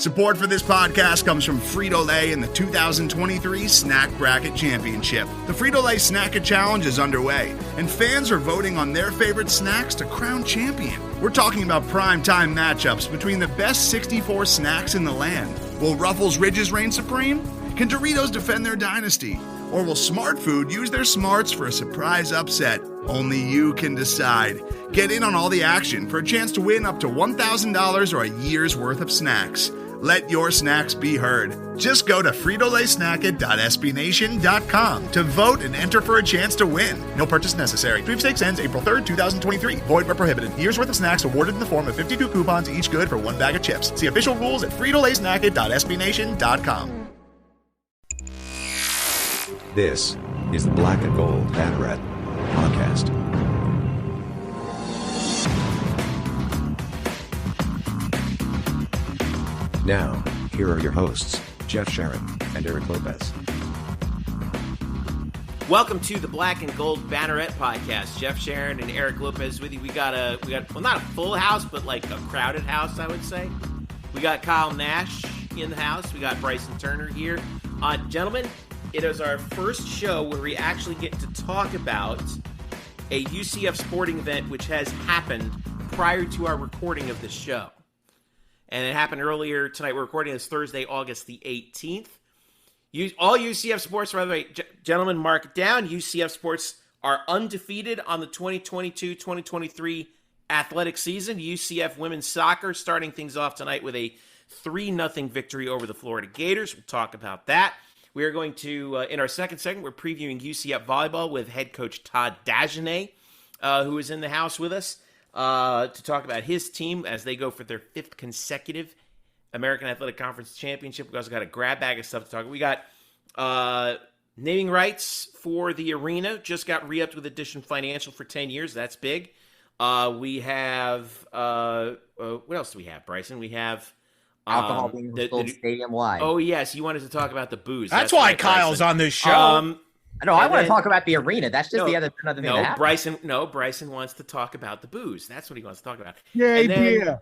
Support for this podcast comes from Frito-Lay and the 2023 Snack Bracket Championship. The Frito-Lay Snack-It Challenge is underway, and fans are voting on their favorite snacks to crown champion. We're talking about prime-time matchups between the best 64 snacks in the land. Will Ruffles Ridges reign supreme? Can Doritos defend their dynasty? Or will Smart Food use their smarts for a surprise upset? Only you can decide. Get in on all the action for a chance to win up to $1,000 or a year's worth of snacks. Let your snacks be heard. Just go to fritolaysnacket.sbnation.com to vote and enter for a chance to win. No purchase necessary. Sweepstakes ends April 3rd, 2023. Void where prohibited. Year's worth of snacks awarded in the form of 52 coupons, each good for one bag of chips. See official rules at fritolaysnacket.sbnation.com. This is the Black and Gold Banneret podcast. Now, here are your hosts, Jeff Sharon and Eric Lopez. Welcome to the Black and Gold Banneret podcast. Jeff Sharon and Eric Lopez with you. We got well, not a full house, but like a crowded house, I would say. We got Kyle Nash in the house. We got Bryson Turner here. Gentlemen, it is our first show where we actually get to talk about a UCF sporting event which has happened prior to our recording of this show. And it happened earlier tonight. We're recording this Thursday, August the 18th. All UCF sports, by the way, gentlemen, mark it down. UCF sports are undefeated on the 2022-2023 athletic season. UCF women's soccer starting things off tonight with a 3-0 victory over the Florida Gators. We'll talk about that. We are going to, in our second segment, we're previewing UCF Volleyball with head coach Todd Dagenais, who is in the house with us. To talk about his team as they go for their 5th consecutive American Athletic Conference championship. We also got a grab bag of stuff to talk about. We got naming rights for the arena. Just got re-upped with Addition Financial for 10 years. That's big. We have, what else do we have, Bryson? We have alcohol being sold stadium-wide. Oh, yes. You wanted to talk about the booze. That's why right, Kyle's Bryson. on this show. No, I want to talk about the arena. That's just another thing that happened. Bryson wants to talk about the booze. That's what he wants to talk about. Yay, beer.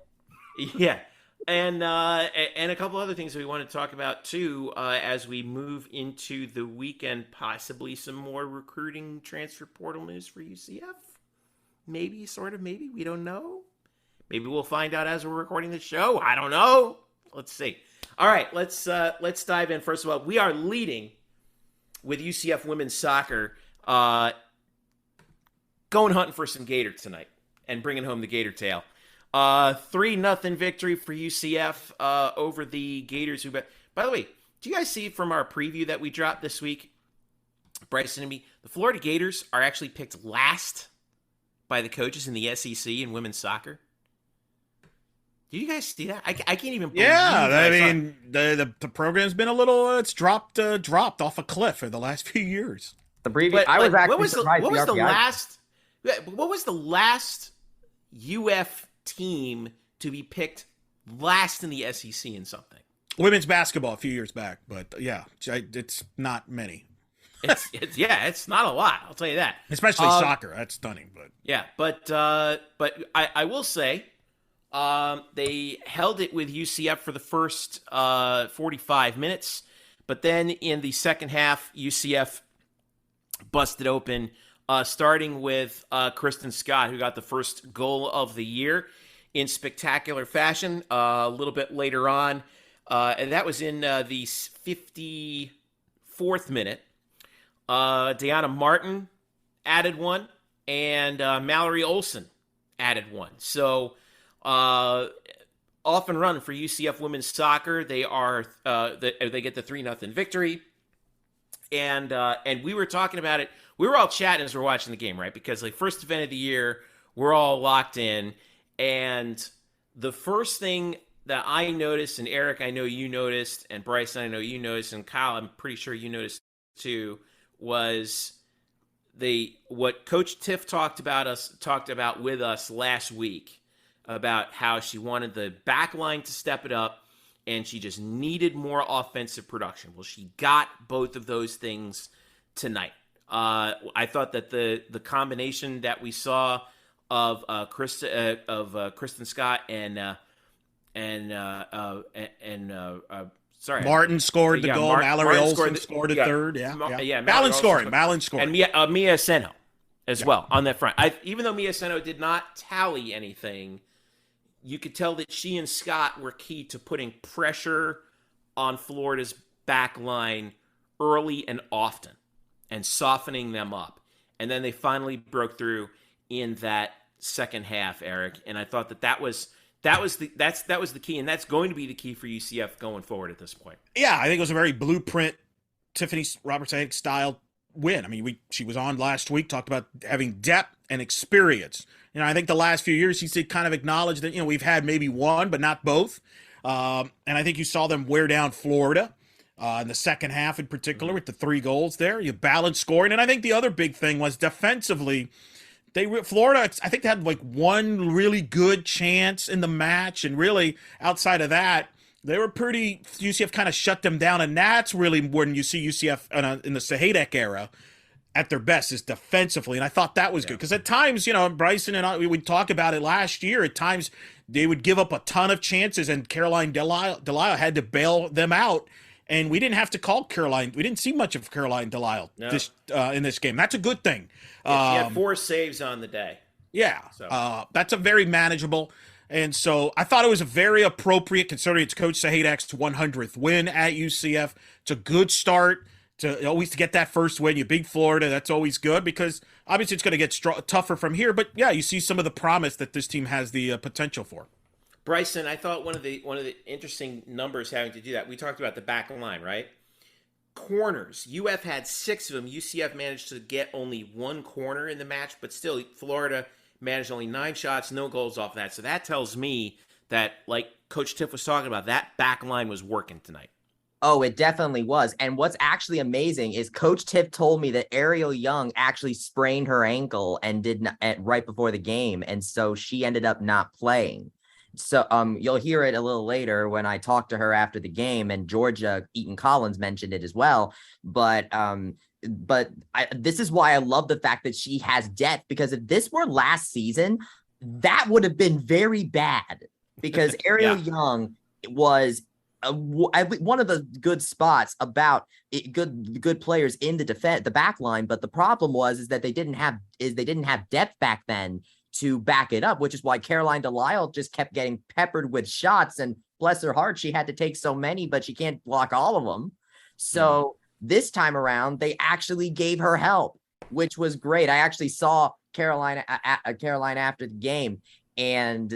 Yeah. And a couple other things that we want to talk about, too, as we move into the weekend, possibly some more recruiting transfer portal news for UCF. Maybe, sort of, maybe. We don't know. Maybe we'll find out as we're recording the show. I don't know. Let's see. All right, let's dive in. First of all, we are leading with UCF women's soccer, going hunting for some gator tonight and bringing home the gator tail. 3-0 victory for UCF over the Gators. By the way, do you guys see from our preview that we dropped this week, Bryson and me, the Florida Gators are actually picked last by the coaches in the SEC in women's soccer? Do you guys see that? I can't even believe I mean, the program's been a little, it's dropped off a cliff for the last few years. The previous, I was actually surprised. What was the last UF team to be picked last in the SEC in something? Women's basketball a few years back, but yeah, it's not many. It's not a lot. I'll tell you that. Especially soccer, that's stunning. But yeah, but I will say. They held it with UCF for the first 45 minutes, but then in the second half, UCF busted open, starting with Kristen Scott, who got the first goal of the year in spectacular fashion a little bit later on, and that was in the 54th minute. Deanna Martin added one, and Mallory Olson added one. So off and run for UCF women's soccer. They are they get the 3-0 victory, and we were talking about it. We were all chatting as we're watching the game, right? Because like first event of the year, we're all locked in, and the first thing that I noticed, and Eric, I know you noticed, and Bryson, I know you noticed, and Kyle, I'm pretty sure you noticed too, was what Coach Tiff talked about with us last week. About how she wanted the back line to step it up and she just needed more offensive production. Well, she got both of those things tonight. I thought that the combination that we saw of Kristen Scott and and sorry, Martin scored the goal. Mallory Olsen scored a third. Malin scoring. And Mia Seno as well on that front. Even though Mia Seno did not tally anything, you could tell that she and Scott were key to putting pressure on Florida's back line early and often and softening them up. And then they finally broke through in that second half, Eric. And I thought that was the key, and that's going to be the key for UCF going forward at this point. Yeah, I think it was a very blueprint Tiffany Roberts Sahaydak style win. I mean, she was on last week, talked about having depth and experience. I think the last few years she kind of acknowledged that, we've had maybe one, but not both. And I think you saw them wear down Florida in the second half in particular with the 3 goals there. You balanced scoring. And I think the other big thing was defensively, Florida, I think they had like one really good chance in the match. And really outside of that, UCF kind of shut them down. And that's really when you see UCF in the Sahaydak era at their best is defensively. And I thought that was good because at times, Bryson and I, we would talk about it last year. At times they would give up a ton of chances and Caroline Delisle had to bail them out. And we didn't have to call Caroline. We didn't see much of Caroline Delisle in this game. That's a good thing. She had 4 saves on the day. Yeah. So. That's a very manageable. And so I thought it was a very appropriate, considering it's Coach Sahaydak's 100th win at UCF. It's a good start to get that first win. You beat Florida. That's always good because obviously it's going to get tougher from here. But, yeah, you see some of the promise that this team has the potential for. Bryson, I thought one of the interesting numbers having to do that, we talked about the back line, right? Corners. UF had 6 of them. UCF managed to get only 1 corner in the match, but still Florida managed only 9 shots, no goals off that. So that tells me that, like Coach Tiff was talking about, that back line was working tonight. Oh, it definitely was. And what's actually amazing is Coach Tiff told me that Ariel Young actually sprained her ankle and right before the game. And so she ended up not playing. So you'll hear it a little later when I talk to her after the game, and Georgia Eaton-Collins mentioned it as well. But this is why I love the fact that she has depth, because if this were last season, that would have been very bad because Ariel Young was one of the good spots about good players in the back line. But the problem is that they didn't have depth back then to back it up, which is why Caroline Delisle just kept getting peppered with shots, and bless her heart, she had to take so many, but she can't block all of them. So this time around, they actually gave her help, which was great. I actually saw Caroline after the game, and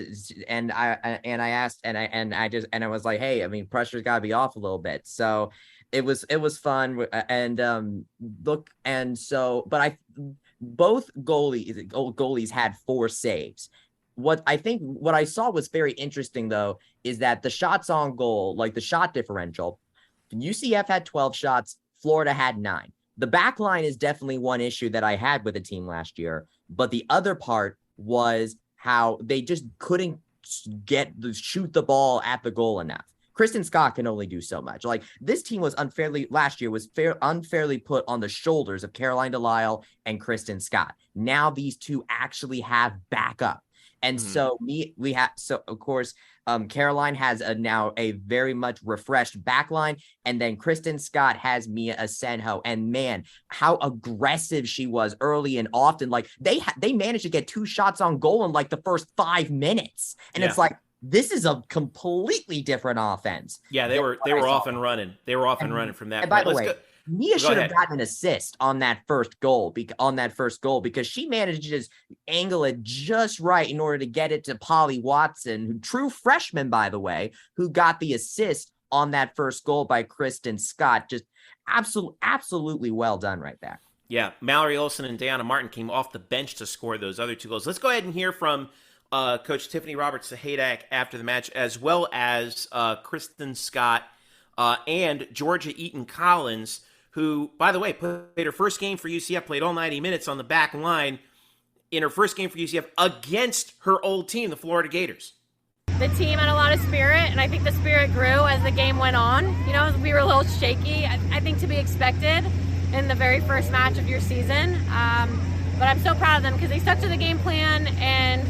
I asked, and I was like, hey, I mean, pressure's got to be off a little bit. So it was fun, both goalies had 4 saves. What I saw was very interesting, though, is that the shots on goal, like the shot differential, UCF had 12 shots, Florida had 9. The back line is definitely one issue that I had with the team last year, but the other part was how they just couldn't shoot the ball at the goal enough. Kristen Scott can only do so much. Like, this team was unfairly put on the shoulders of Caroline Delisle and Kristen Scott. Now these two actually have backup. And of course, Caroline has now a very much refreshed backline. And then Kristen Scott has Mia Asenjo. And man, how aggressive she was early and often. Like, they managed to get 2 shots on goal in like the first 5 minutes. And it's like, this is a completely different offense. Yeah, they were off and running. They were off and running from that. And by the way, Mia should have gotten an assist on that first goal because she managed to just angle it just right in order to get it to Polly Watson, true freshman, by the way, who got the assist on that first goal by Kristen Scott. Just absolutely well done right there. Yeah, Mallory Olsen and Deanna Martin came off the bench to score those other 2 goals. Let's go ahead and hear from Coach Tiffany Roberts Sahaydak after the match, as well as Kristen Scott and Georgia Eaton-Collins, who, by the way, played her first game for UCF, played all 90 minutes on the back line in her first game for UCF against her old team, the Florida Gators. The team had a lot of spirit, and I think the spirit grew as the game went on. We were a little shaky, I think, to be expected in the very first match of your season. But I'm so proud of them because they stuck to the game plan, and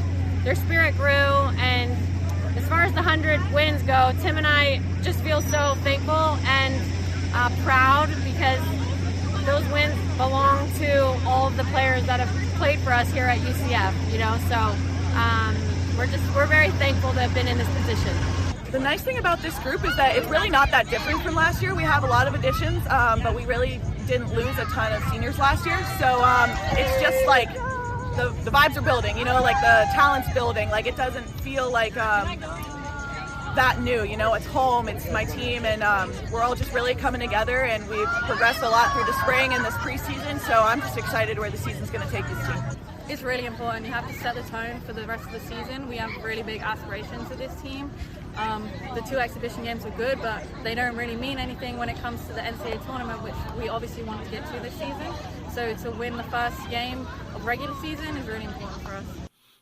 their spirit grew. And as far as the 100 wins go, Tim and I just feel so thankful and proud because those wins belong to all of the players that have played for us here at UCF, so we're very thankful to have been in this position. The nice thing about this group is that it's really not that different from last year. We have a lot of additions, but we really didn't lose a ton of seniors last year. So it's just like the vibes are building, like the talent's building. Like it doesn't feel like that new, it's home, it's my team, and we're all just really coming together, and we've progressed a lot through the spring and this preseason. So I'm just excited where the season's going to take this team. It's really important. You have to set the tone for the rest of the season. We have really big aspirations with this team. The 2 exhibition games were good, but they don't really mean anything when it comes to the NCAA tournament, which we obviously want to get to this season. So to win the first game of regular season is really important for us.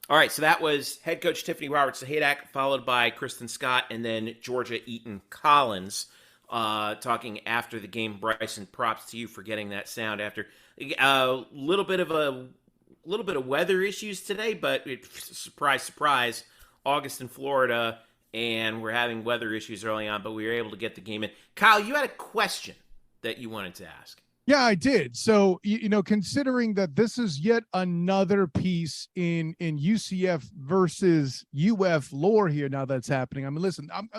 All right, so that was head coach Tiffany Roberts Sahaydak, followed by Kristen Scott, and then Georgia Eaton-Collins talking after the game. Bryson, props to you for getting that sound after a little bit of weather issues today, but surprise, surprise, August in Florida, and we're having weather issues early on, but we were able to get the game in. Kyle, you had a question that you wanted to ask. Yeah, I did. So, considering that this is yet another piece in UCF versus UF lore here now that's happening. I mean, listen, I'm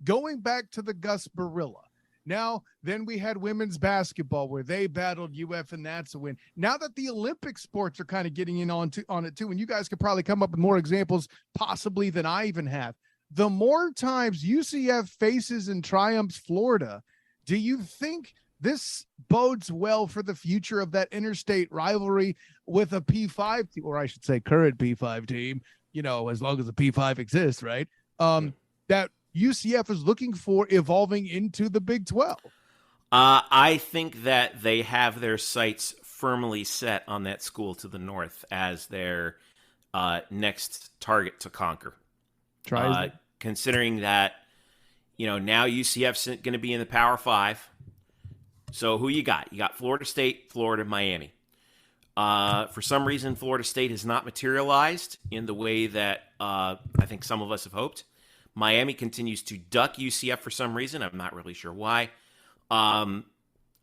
going back to the Gus Barilla. Now, then we had women's basketball where they battled UF, and that's a win. Now that the Olympic sports are kind of getting in on it too, and you guys could probably come up with more examples possibly than I even have. The more times UCF faces and triumphs Florida, do you think this bodes well for the future of that interstate rivalry with a P5 team, or I should say current P5 team, as long as the P5 exists, right? That UCF is looking for evolving into the Big 12. I think that they have their sights firmly set on that school to the north as their next target to conquer. Considering that, now UCF's going to be in the Power 5. So who you got? You got Florida State, Florida, Miami. For some reason, Florida State has not materialized in the way that I think some of us have hoped. Miami continues to duck UCF for some reason. I'm not really sure why.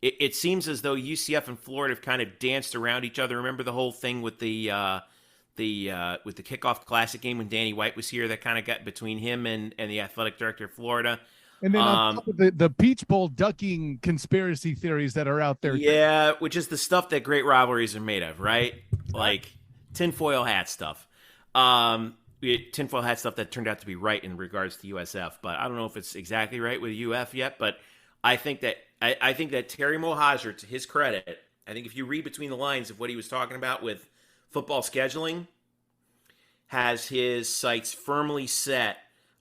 It seems as though UCF and Florida have kind of danced around each other. Remember the whole thing with the kickoff classic game when Danny White was here? That kind of got between him and the athletic director of Florida. And then on top of the Peach Bowl ducking conspiracy theories that are out there. Yeah, which is the stuff that great rivalries are made of, right? Like tinfoil hat stuff. Tinfoil hat stuff that turned out to be right in regards to USF, but I don't know if it's exactly right with UF yet. But I think that Terry Mohajir, to his credit, I think if you read between the lines of what he was talking about with football scheduling, has his sights firmly set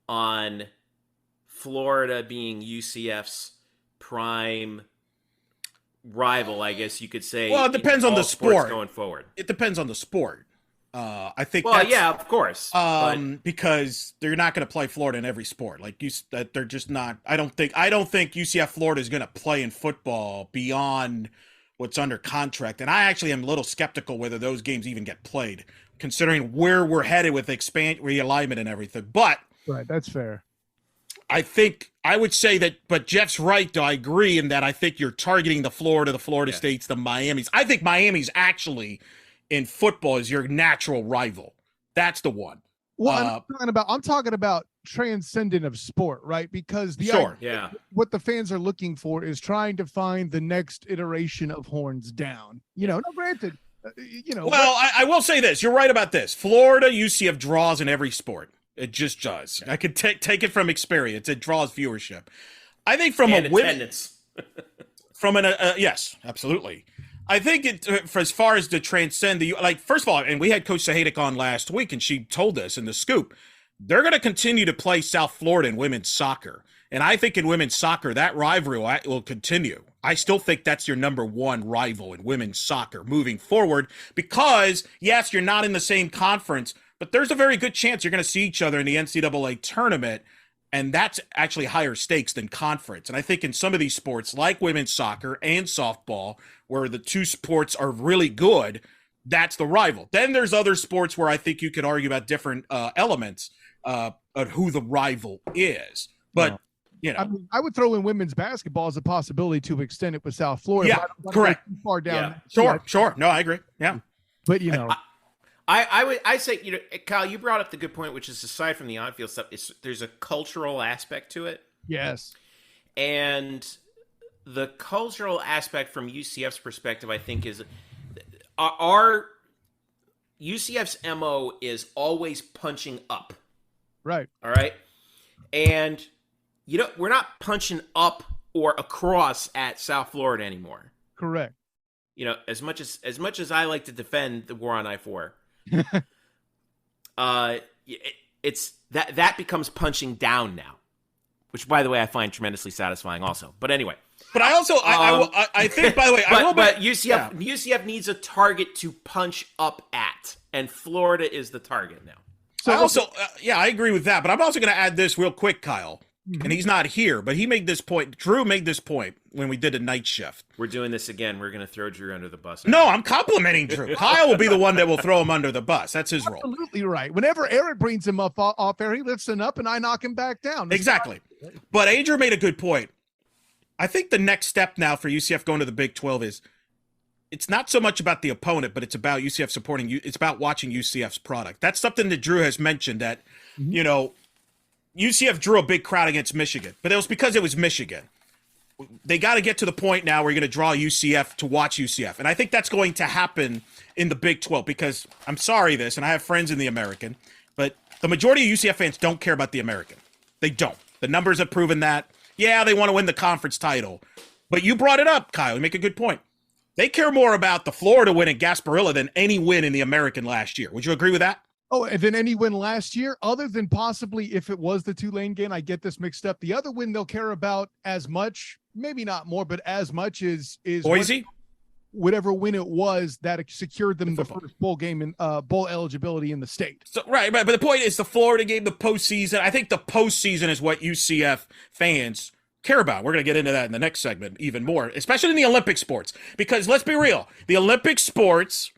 on Florida being UCF's prime rival, I guess you could say. Well, it depends on the sport going forward. It depends on the sport. I think. Well, yeah, of course. Because they're not going to play Florida in every sport. They're just not. I don't think UCF Florida is going to play in football beyond what's under contract. And I actually am a little skeptical whether those games even get played, considering where we're headed with realignment and everything. But right, that's fair. I think I would say that, but Jeff's right, though. I agree in that I think you're targeting the Florida States, the Miamis. I think Miami's actually in football is your natural rival. That's the one. Well, I'm talking about transcendent of sport, right? Because what the fans are looking for is trying to find the next iteration of Horns Down. No, granted, Well, I will say this. You're right about this. Florida, UCF draws in every sport. It just does. I could take it from experience. It draws viewership. I think from and a women, attendance. Yes, absolutely. I think for as far as to transcend first of all, and we had Coach Sahaydak on last week, and she told us in the scoop, they're going to continue to play South Florida in women's soccer. And I think in women's soccer, that rivalry will continue. I still think that's your number one rival in women's soccer moving forward because, yes, you're not in the same conference, but there's a very good chance you're going to see each other in the NCAA tournament, and that's actually higher stakes than conference. And I think in some of these sports, like women's soccer and softball, where the two sports are really good, that's the rival. Then there's other sports where I think you could argue about different elements. of who the rival is. But, I mean, I would throw in women's basketball as a possibility to extend it with South Florida. Yeah, correct. Too far down. Yeah. Sure. No, I agree. Yeah. But, I say, Kyle, you brought up the good point, which is aside from the on-field stuff, there's a cultural aspect to it. Yes. And the cultural aspect from UCF's perspective, I think, is our UCF's MO is always punching up. Right. All right. And we're not punching up or across at South Florida anymore. Correct. As much as I like to defend the war on I-4, it's that becomes punching down now, which, by the way, I find tremendously satisfying also. But anyway. But I also, I think, by the way, but UCF needs a target to punch up at, and Florida is the target now. So I agree with that. But I'm also going to add this real quick, Kyle. And he's not here, but he made this point. Drew made this point when we did a night shift. We're doing this again. We're going to throw Drew under the bus. No, I'm complimenting Drew. Kyle will be the one that will throw him under the bus. That's his role. Absolutely right. Whenever Eric brings him up off air, he lifts him up, and I knock him back down. Exactly. But Adrian made a good point. I think the next step now for UCF going to the Big 12 is it's not so much about the opponent, but it's about UCF supporting you. It's about watching UCF's product. That's something that Drew has mentioned that, UCF drew a big crowd against Michigan, but it was because it was Michigan. They got to get to the point now where you're going to draw UCF to watch UCF. And I think that's going to happen in the Big 12 because I'm sorry and I have friends in the American, but the majority of UCF fans don't care about the American. They don't. The numbers have proven that. Yeah, they want to win the conference title. But you brought it up, Kyle. You make a good point. They care more about the Florida win at Gasparilla than any win in the American last year. Would you agree with that? Oh, and then any win last year, other than possibly if it was the Tulane game, I get this mixed up. The other win they'll care about as much, maybe not more, but as much is Boise? Whatever win it was that secured them the first bowl game and bowl eligibility in the state. So right, but the point is the Florida game, the postseason. I think the postseason is what UCF fans care about. We're going to get into that in the next segment even more, especially in the Olympic sports. Because let's be real, the Olympic sports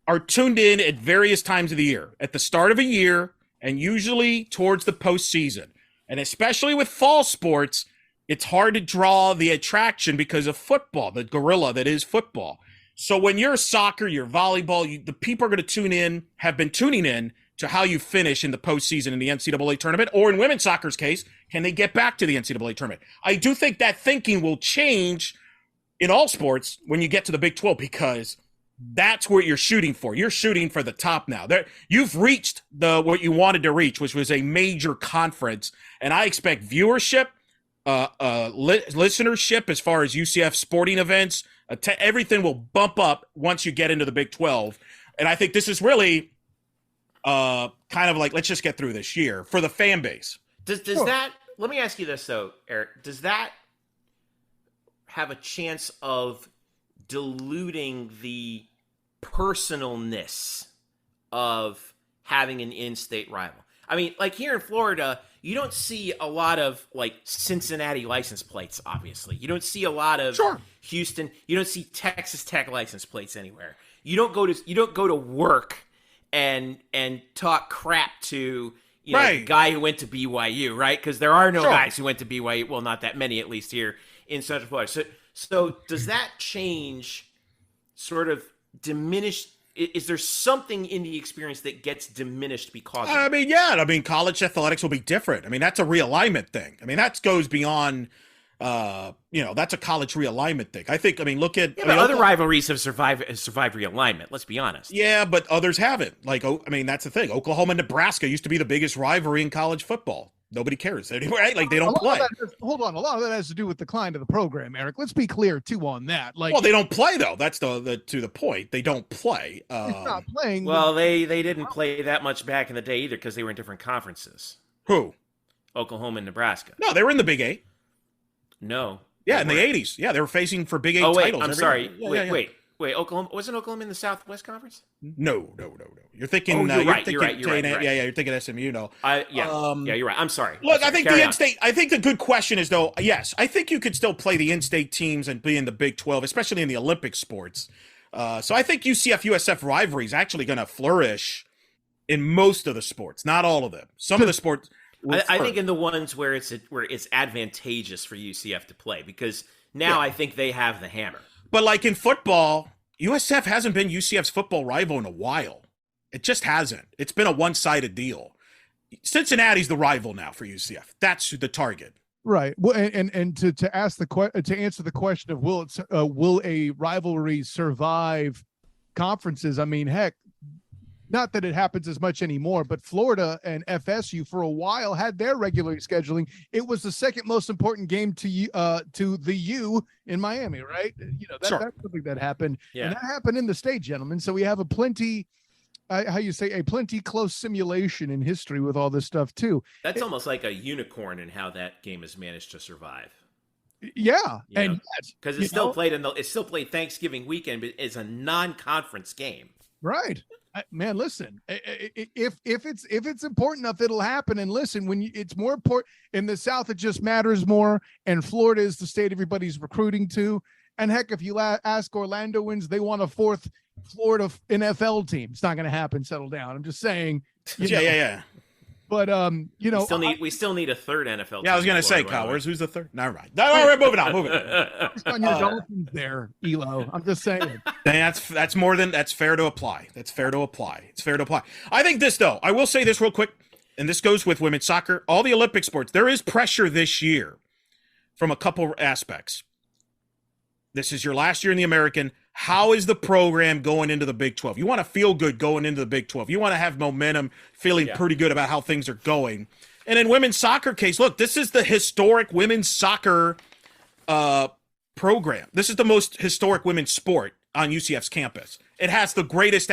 are tuned in at various times of the year, at the start of a year and usually towards the postseason. And especially with fall sports, it's hard to draw the attraction because of football, the gorilla that is football. So when you're soccer, you're volleyball, the people are going to tune in, have been tuning in to how you finish in the postseason in the NCAA tournament, or in women's soccer's case, can they get back to the NCAA tournament? I do think that thinking will change in all sports when you get to the Big 12 because that's what you're shooting for. You're shooting for the top now. You've reached what you wanted to reach, which was a major conference, and I expect viewership, listenership as far as UCF sporting events, everything will bump up once you get into the Big 12. And I think this is really kind of like, let's just get through this year for the fan base. Does that, let me ask you this though, Eric, does that have a chance of diluting the personalness of having an in-state rival? I mean, like here in Florida, you don't see a lot of like Cincinnati license plates, obviously. You don't see a lot of Houston. You don't see Texas Tech license plates anywhere. You don't go to work and talk crap to the guy who went to BYU, right? Because there are no guys who went to BYU. Well, not that many, at least here in Central Florida. So does that change sort of diminish? Is there something in the experience that gets diminished because of it? I mean, college athletics will be different. I mean, that's a realignment thing. I mean, that goes beyond, that's a college realignment thing. Look at other rivalries have survived realignment. Let's be honest. Yeah, but others haven't. That's the thing. Oklahoma and Nebraska used to be the biggest rivalry in college football. Nobody cares anymore, right? Like they don't play. Hold on, a lot of that has to do with the decline of the program, Eric. Let's be clear too on that. Well, they don't play though. That's to the point. They don't play. It's not playing. Well, they didn't play that much back in the day either because they were in different conferences. Who? Oklahoma and Nebraska. No, they were in the Big 8. No. Yeah, in the 80s. Yeah, they were facing for Big 8 titles. I'm sorry. Wait, Oklahoma wasn't Oklahoma in the Southwest Conference? No. You're thinking. You're right. You're right. Yeah, you're thinking SMU. No. You're right. I'm sorry. Look, I think the in-state. I think the good question is though. Yes, I think you could still play the in-state teams and be in the Big 12, especially in the Olympic sports. So I think UCF-USF rivalry is actually going to flourish in most of the sports, not all of them. Some of the sports. I think in the ones where it's advantageous for UCF to play, because now I think they have the hammer. But like in football, USF hasn't been UCF's football rival in a while. It just hasn't. It's been a one-sided deal. Cincinnati's the rival now for UCF. That's the target. Right. Well, and to answer the question of will a rivalry survive conferences? I mean, heck, not that it happens as much anymore, but Florida and FSU for a while had their regular scheduling. It was the second most important game to the U in Miami, right? You know, that's something that happened. Yeah. And that happened in the state, gentlemen. So we have a plenty close simulation in history with all this stuff too. That's almost like a unicorn in how that game has managed to survive. Yeah, and because it's still played Thanksgiving weekend, but it's a non-conference game. Right. Man, listen, if it's important enough, it'll happen. And listen, it's more important in the South, it just matters more. And Florida is the state everybody's recruiting to. And heck, if you ask Orlandoans, they want a fourth Florida NFL team. It's not going to happen. Settle down. I'm just saying. Yeah. But we still need a third NFL. Yeah, I was going to say, Kyle, who's the third? Never mind. All right, moving on. On your Dolphins there, Elo. I'm just saying. That's fair to apply. It's fair to apply. I think this though. I will say this real quick, and this goes with women's soccer, all the Olympic sports. There is pressure this year from a couple aspects. This is your last year in the American. How is the program going into the Big 12? You want to feel good going into the Big 12. You want to have momentum, feeling pretty good about how things are going. And in women's soccer case, look, this is the historic women's soccer program. This is the most historic women's sport on UCF's campus. It has the greatest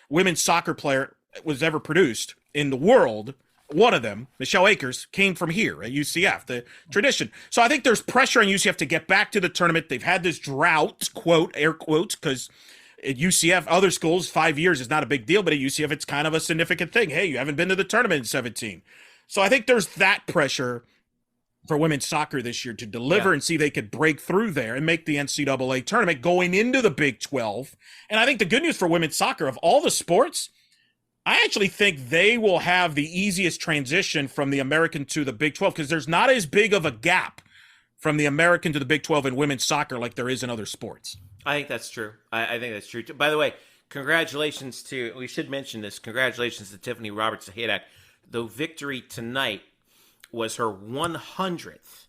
women's soccer player was ever produced in the world. One of them, Michelle Akers, came from here at UCF, the tradition. So I think there's pressure on UCF to get back to the tournament. They've had this drought, quote, air quotes, because at UCF, other schools, 5 years is not a big deal, but at UCF, it's kind of a significant thing. Hey, you haven't been to the tournament in 17. So I think there's that pressure for women's soccer this year to deliver and see if they could break through there and make the NCAA tournament going into the Big 12. And I think the good news for women's soccer, of all the sports, I actually think they will have the easiest transition from the American to the Big 12 because there's not as big of a gap from the American to the Big 12 in women's soccer like there is in other sports. I think that's true. I think that's true. By the way, we should mention this, congratulations to Tiffany Roberts Sahaydak. The victory tonight was her 100th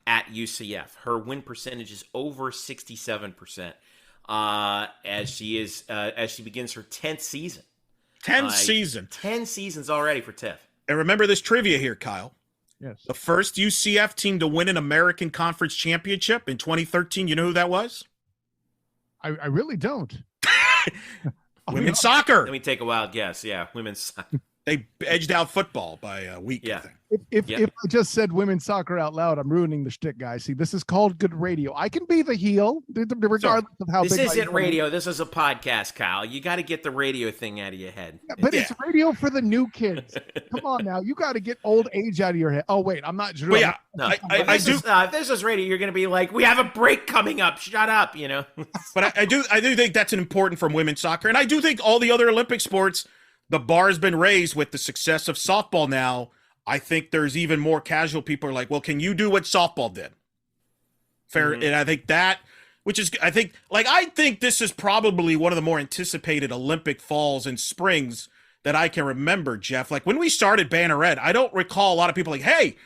at UCF. Her win percentage is over 67% as she begins her 10th season. 10 seasons already for Tiff. And remember this trivia here, Kyle. Yes. The first UCF team to win an American Conference Championship in 2013, you know who that was? I really don't. Women's soccer. Let me take a wild guess. Yeah, women's soccer. They edged out football by a week, I think. If I just said women's soccer out loud, I'm ruining the shtick, guys. See, this is called good radio. I can be the heel, regardless of how this big isn't radio. This is a podcast, Kyle. You got to get the radio thing out of your head. Yeah, but it's radio for the new kids. Come on now. You got to get old age out of your head. Oh, wait. I'm not Drew. Yeah, if this is radio, you're going to be like, we have a break coming up. Shut up, you know. But I do think that's important from women's soccer. And I do think all the other Olympic sports, the bar has been raised with the success of softball now. I think there's even more casual people are like, well, can you do what softball did? Fair. Mm-hmm. And I think I think this is probably one of the more anticipated Olympic falls and springs that I can remember, Jeff. Like when we started Banneret, I don't recall a lot of people like, hey,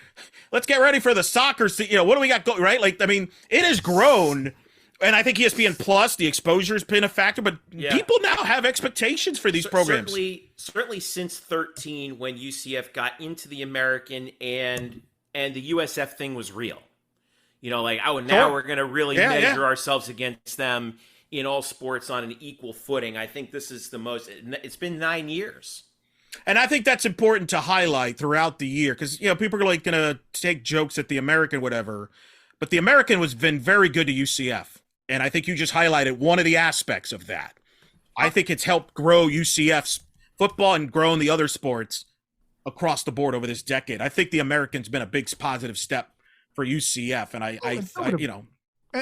let's get ready for the soccer. What do we got going, right? Like, I mean, it has grown. And I think ESPN Plus, the exposure has been a factor, but people now have expectations for these programs. Certainly since 13, when UCF got into the American and the USF thing was real. You know, like, now we're going to really measure ourselves against them in all sports on an equal footing. I think this is it's been 9 years. And I think that's important to highlight throughout the year because, people are like going to take jokes at the American, whatever. But the American has been very good to UCF. And I think you just highlighted one of the aspects of that. I think it's helped grow UCF's football and grown the other sports across the board over this decade. I think the American's been a big positive step for UCF. And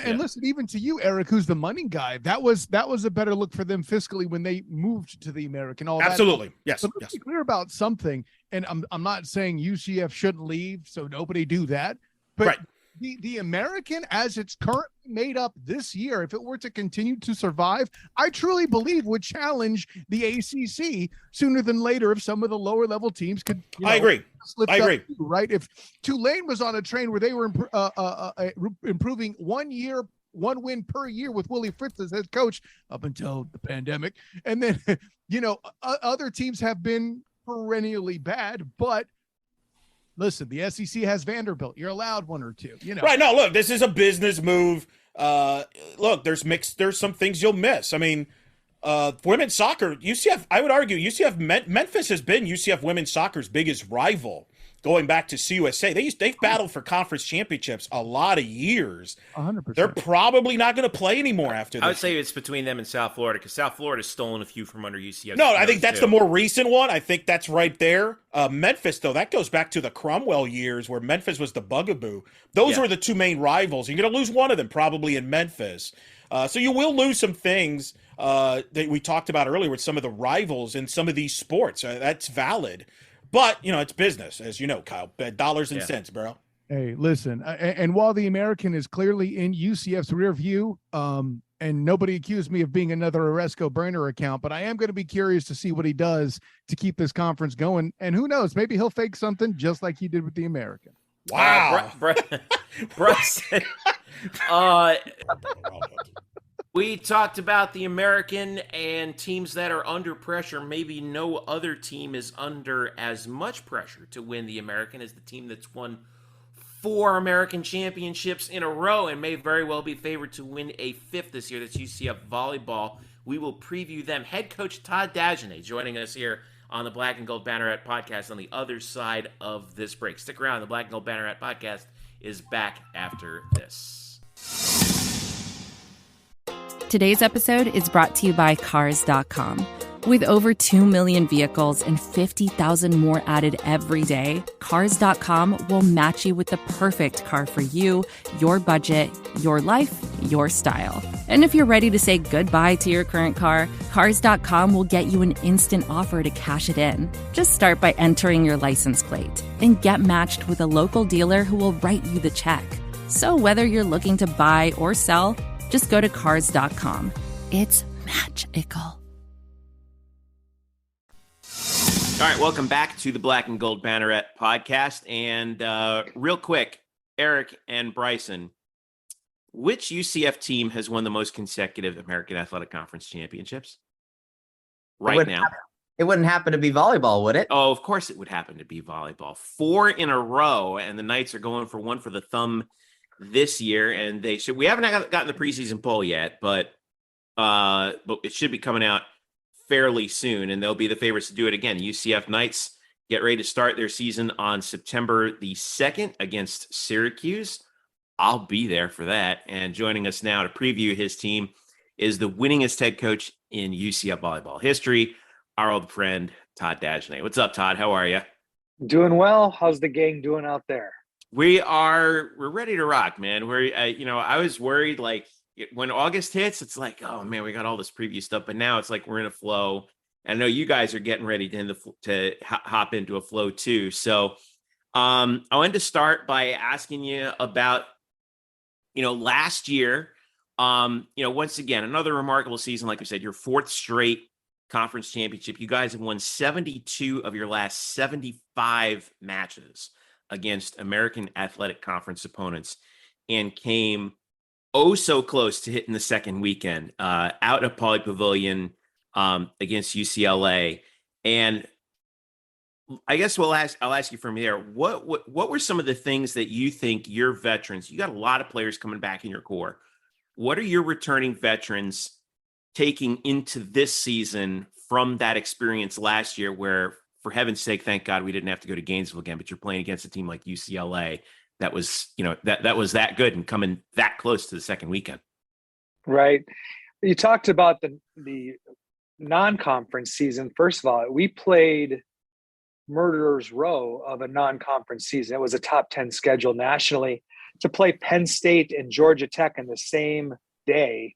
And listen, even to you, Eric, who's the money guy, that was a better look for them fiscally when they moved to the American. Absolutely. Yes. But let's be clear about something. And I'm not saying UCF shouldn't leave, so nobody do that. But right. The American, as it's currently made up this year, if it were to continue to survive, I truly believe would challenge the ACC sooner than later if some of the lower level teams could. I agree. Too, right? If Tulane was on a train where they were improving 1 win per year with Willie Fritz as head coach up until the pandemic, and then other teams have been perennially bad, but. Listen, the SEC has Vanderbilt. You're allowed 1 or 2, Right. No, look, this is a business move. Look, there's some things you'll miss. I mean, women's soccer, UCF, I would argue Memphis has been UCF women's soccer's biggest rival going back to CUSA. They've battled for conference championships a lot of years. 100%. They're probably not going to play anymore after this. I would say it's between them and South Florida because South Florida's stolen a few from under UCF. No, I think that's the more recent one. I think that's right there. Memphis, though, that goes back to the Cromwell years where Memphis was the bugaboo. Those were the two main rivals. You're going to lose one of them probably in Memphis. So you will lose some things that we talked about earlier with some of the rivals in some of these sports. That's valid. But, it's business, as you know, Kyle. Dollars and cents, bro. Hey, listen. And while the American is clearly in UCF's rear view, and nobody accused me of being another Oresco burner account, but I am going to be curious to see what he does to keep this conference going. And who knows, maybe he'll fake something just like he did with the American. Wow. Bryson. We talked about the American and teams that are under pressure. Maybe no other team is under as much pressure to win the American as the team that's won 4 American championships in a row and may very well be favored to win a 5th this year. That's UCF Volleyball. We will preview them. Head coach Todd Dagenais joining us here on the Black and Gold Banneret podcast on the other side of this break. Stick around. The Black and Gold Banneret podcast is back after this. Today's episode is brought to you by Cars.com. With over 2 million vehicles and 50,000 more added every day, Cars.com will match you with the perfect car for you, your budget, your life, your style. And if you're ready to say goodbye to your current car, Cars.com will get you an instant offer to cash it in. Just start by entering your license plate and get matched with a local dealer who will write you the check. So whether you're looking to buy or sell, just go to Cars.com. It's magical. All right, welcome back to the Black and Gold Banneret podcast. And real quick, Eric and Bryson, which UCF team has won the most consecutive American Athletic Conference championships right now? It wouldn't happen to be volleyball, would it? Oh, of course it would happen to be volleyball. 4 in a row, and the Knights are going for one for the thumb this year, and they should. We haven't gotten the preseason poll yet, but it should be coming out fairly soon, and they'll be the favorites to do it again. UCF Knights get ready to start their season on September the 2nd against Syracuse. I'll be there for that. And joining us now to preview his team is the winningest head coach in UCF volleyball history, our old friend Todd Dagenais. What's up, Todd? How are you? Doing well. How's the gang doing out there? We're ready to rock, man. I was worried, like, when August hits, it's like, oh man, we got all this preview stuff, but now it's like we're in a flow. And I know you guys are getting ready to hop into a flow too. So I wanted to start by asking you about, last year, once again, another remarkable season. Like I said, your 4th straight conference championship. You guys have won 72 of your last 75 matches against American Athletic Conference opponents and came so close to hitting the second weekend out of Pauley Pavilion against UCLA. And I guess I'll ask you from there, what were some of the things that you think your veterans, you got a lot of players coming back in your core. What are your returning veterans taking into this season from that experience last year where, for heaven's sake, thank God we didn't have to go to Gainesville again, but you're playing against a team like UCLA that was, that was that good and coming that close to the second weekend. Right. You talked about the non-conference season. First of all, we played Murderer's Row of a non-conference season. It was a top 10 schedule nationally. to play Penn State and Georgia Tech in the same day.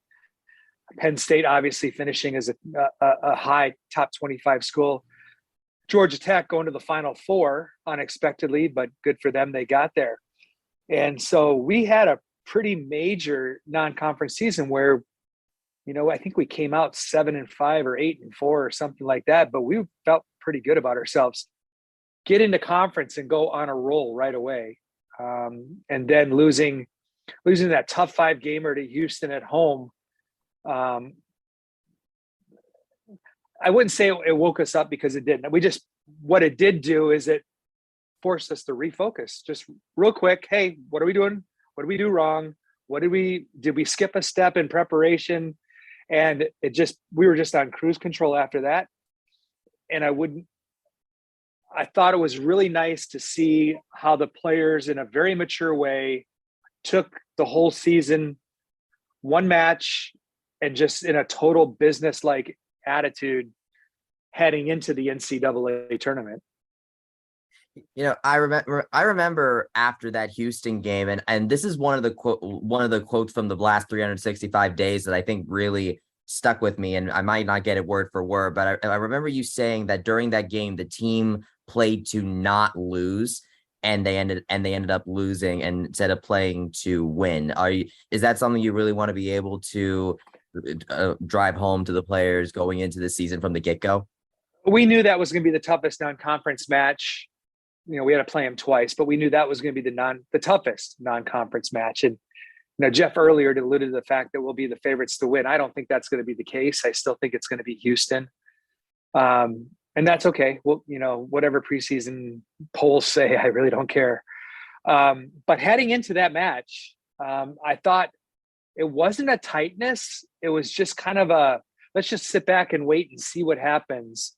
Penn State obviously finishing as a high top 25 school. Georgia Tech going to the Final Four unexpectedly, but good for them. They got there. And so we had a pretty major non-conference season where, I think we came out 7-5 or 8-4 or something like that, but we felt pretty good about ourselves. Get into conference and go on a roll right away. And then losing that tough 5 gamer to Houston at home. I wouldn't say it woke us up, because it didn't. What it did do is it forced us to refocus just real quick. Hey, what are we doing? What did we do wrong? Did we skip a step in preparation? And we were just on cruise control after that. And I thought it was really nice to see how the players in a very mature way took the whole season, one match, and just in a total business-like attitude heading into the NCAA tournament. I remember after that Houston game, and this is one of the quotes from the last 365 days that I think really stuck with me, and I might not get it word for word, but I remember you saying that during that game the team played to not lose, and they ended up losing instead of playing to win. Is that something you really want to be able to drive home to the players going into the season from the get-go? We knew that was going to be the toughest non-conference match. We had to play them twice, but we knew that was going to be the toughest non-conference match. And Jeff earlier alluded to the fact that we'll be the favorites to win. I don't think that's going to be the case. I still think it's going to be Houston, and that's okay. Well, whatever preseason polls say, I really don't care. But heading into that match, I thought it wasn't a tightness. It was just kind of let's just sit back and wait and see what happens.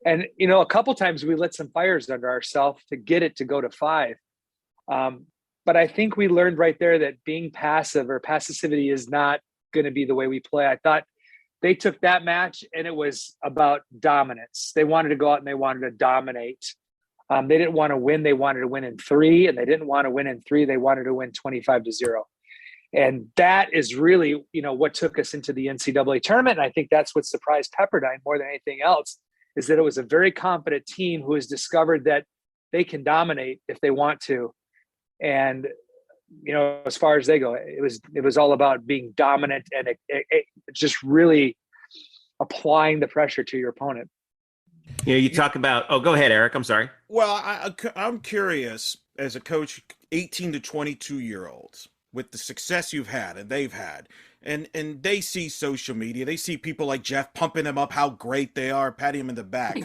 And, a couple times we lit some fires under ourselves to get it to go to 5. But I think we learned right there that being passive or passivity is not going to be the way we play. I thought they took that match and it was about dominance. They wanted to go out and they wanted to dominate. They didn't want to win. They wanted to win in 3, and they didn't want to win in 3. They wanted to win 25-0. And that is really, what took us into the NCAA tournament. And I think that's what surprised Pepperdine more than anything else, is that it was a very confident team who has discovered that they can dominate if they want to. And, as far as they go, it was all about being dominant and it just really applying the pressure to your opponent. You talk about, go ahead, Eric. I'm sorry. Well, I'm curious, as a coach, 18 to 22-year-olds, with the success you've had and they've had, and they see social media, they see people like Jeff pumping them up, how great they are, patting them in the back.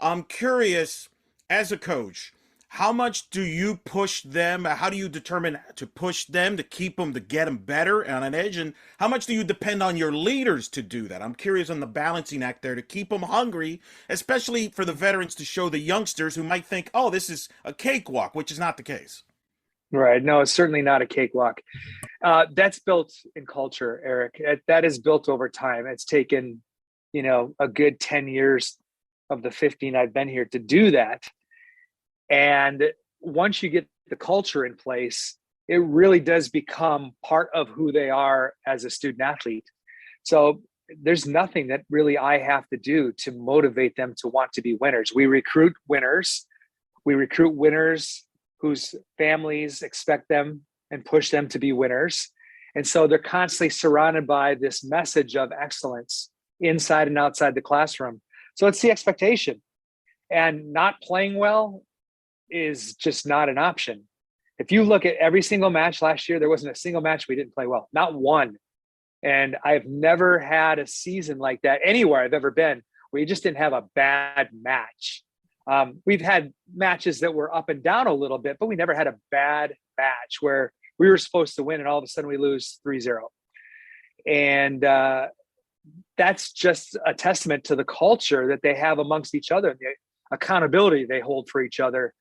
I'm curious, as a coach, how much do you push them? How do you determine to push them, to keep them, to get them better on an edge? And how much do you depend on your leaders to do that? I'm curious on the balancing act there to keep them hungry, especially for the veterans to show the youngsters who might think, oh, this is a cakewalk, which is not the case. Right. No, it's certainly not a cakewalk. That's built in culture, Eric. That is built over time. It's taken, a good 10 years of the 15 I've been here to do that. And once you get the culture in place, it really does become part of who they are as a student athlete. So there's nothing that really I have to do to motivate them to want to be winners. We recruit winners. We recruit winners whose families expect them and push them to be winners. And so they're constantly surrounded by this message of excellence inside and outside the classroom. So it's the expectation. And not playing well is just not an option. If you look at every single match last year, there wasn't a single match we didn't play well, not one. And I've never had a season like that anywhere I've ever been where you just didn't have a bad match. We've had matches that were up and down a little bit, but we never had a bad match where we were supposed to win and all of a sudden we lose 3-0. And that's just a testament to the culture that they have amongst each other, the accountability they hold for each other,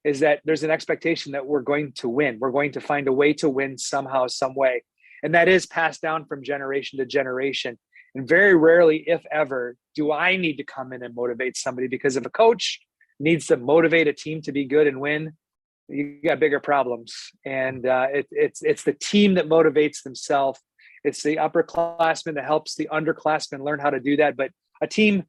is that there's an expectation that we're going to win. We're going to find a way to win somehow, some way. And that is passed down from generation to generation. And very rarely, if ever, do I need to come in and motivate somebody, because if a coach needs to motivate a team to be good and win, you got bigger problems. And it's the team that motivates themselves. It's the upperclassmen that helps the underclassmen learn how to do that. But a team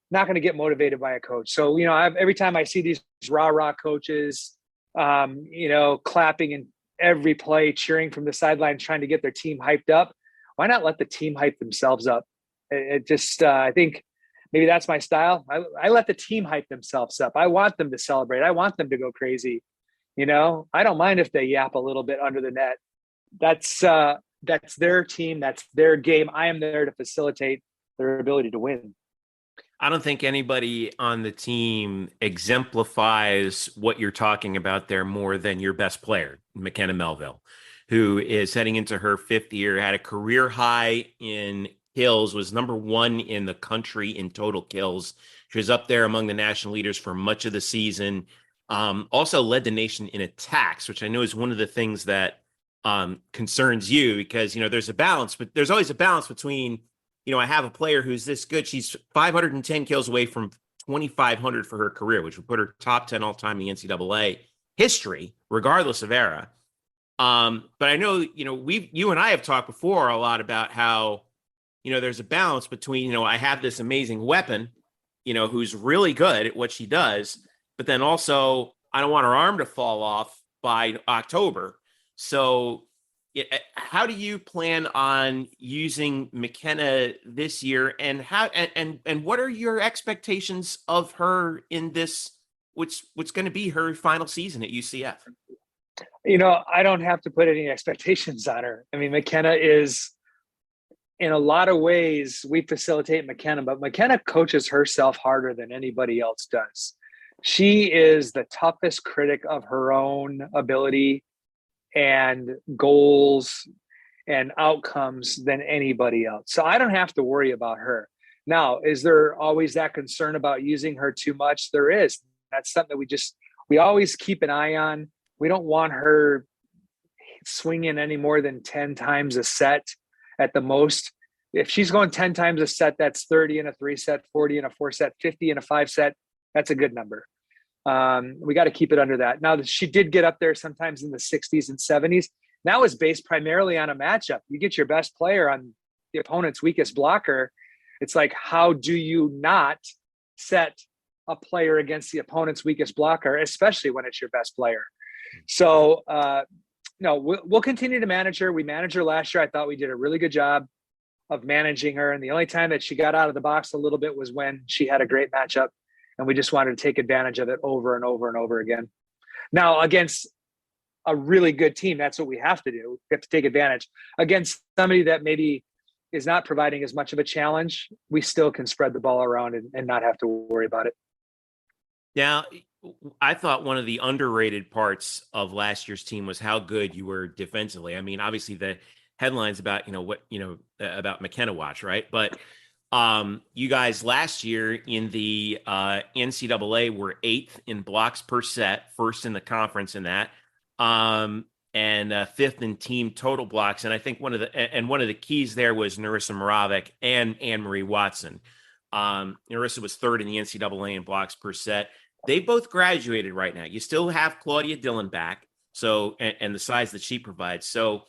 not going to get motivated by a coach. So, every time I see these rah-rah coaches, clapping in every play, cheering from the sidelines, trying to get their team hyped up, why not let the team hype themselves up? It just, I think maybe that's my style. I let the team hype themselves up. I want them to celebrate. I want them to go crazy. I don't mind if they yap a little bit under the net. That's their team. That's their game. I am there to facilitate their ability to win. I don't think anybody on the team exemplifies what you're talking about there more than your best player, McKenna Melville, who is heading into her 5th year, had a career high in kills, was number 1 in the country in total kills. She was up there among the national leaders for much of the season. Also led the nation in attacks, which I know is one of the things that concerns you, because, there's a balance, but there's always a balance between, I have a player who's this good. She's 510 kills away from 2,500 for her career, which would put her top 10 all time in the NCAA history, regardless of era. But I know, you and I have talked before a lot about how, there's a balance between, I have this amazing weapon, who's really good at what she does, but then also I don't want her arm to fall off by October. So how do you plan on using McKenna this year, and what are your expectations of her in this, what's going to be her final season at UCF? I don't have to put any expectations on her. I mean, McKenna is, in a lot of ways, we facilitate McKenna, but McKenna coaches herself harder than anybody else does. She is the toughest critic of her own ability and goals and outcomes than anybody else. So I don't have to worry about her. Now, is there always that concern about using her too much? There is. That's something that we always keep an eye on. We don't want her swinging any more than 10 times a set at the most. If she's going 10 times a set, that's 30 in a 3-set, 40 in a 4-set, 50 in a 5-set. That's a good number. We got to keep it under that. Now, she did get up there sometimes in the 60s and 70s. That was based primarily on a matchup. You get your best player on the opponent's weakest blocker. It's like, how do you not set a player against the opponent's weakest blocker, especially when it's your best player? So, we'll continue to manage her. We managed her last year. I thought we did a really good job of managing her. And the only time that she got out of the box a little bit was when she had a great matchup. And we just wanted to take advantage of it over and over and over again. Now, against a really good team, that's what we have to do. We have to take advantage. Against somebody that maybe is not providing as much of a challenge, we still can spread the ball around and not have to worry about it. Now, I thought one of the underrated parts of last year's team was how good you were defensively. I mean, obviously the headlines about, about McKenna Watch, right? But you guys last year in the NCAA were 8th in blocks per set, 1st in the conference in that, and 5th in team total blocks. And I think one of the keys there was Narissa Moravec and Anne-Marie Watson. Narissa was 3rd in the NCAA in blocks per set. They both graduated right now. You still have Claudia Dillon back, so and the size that she provides. So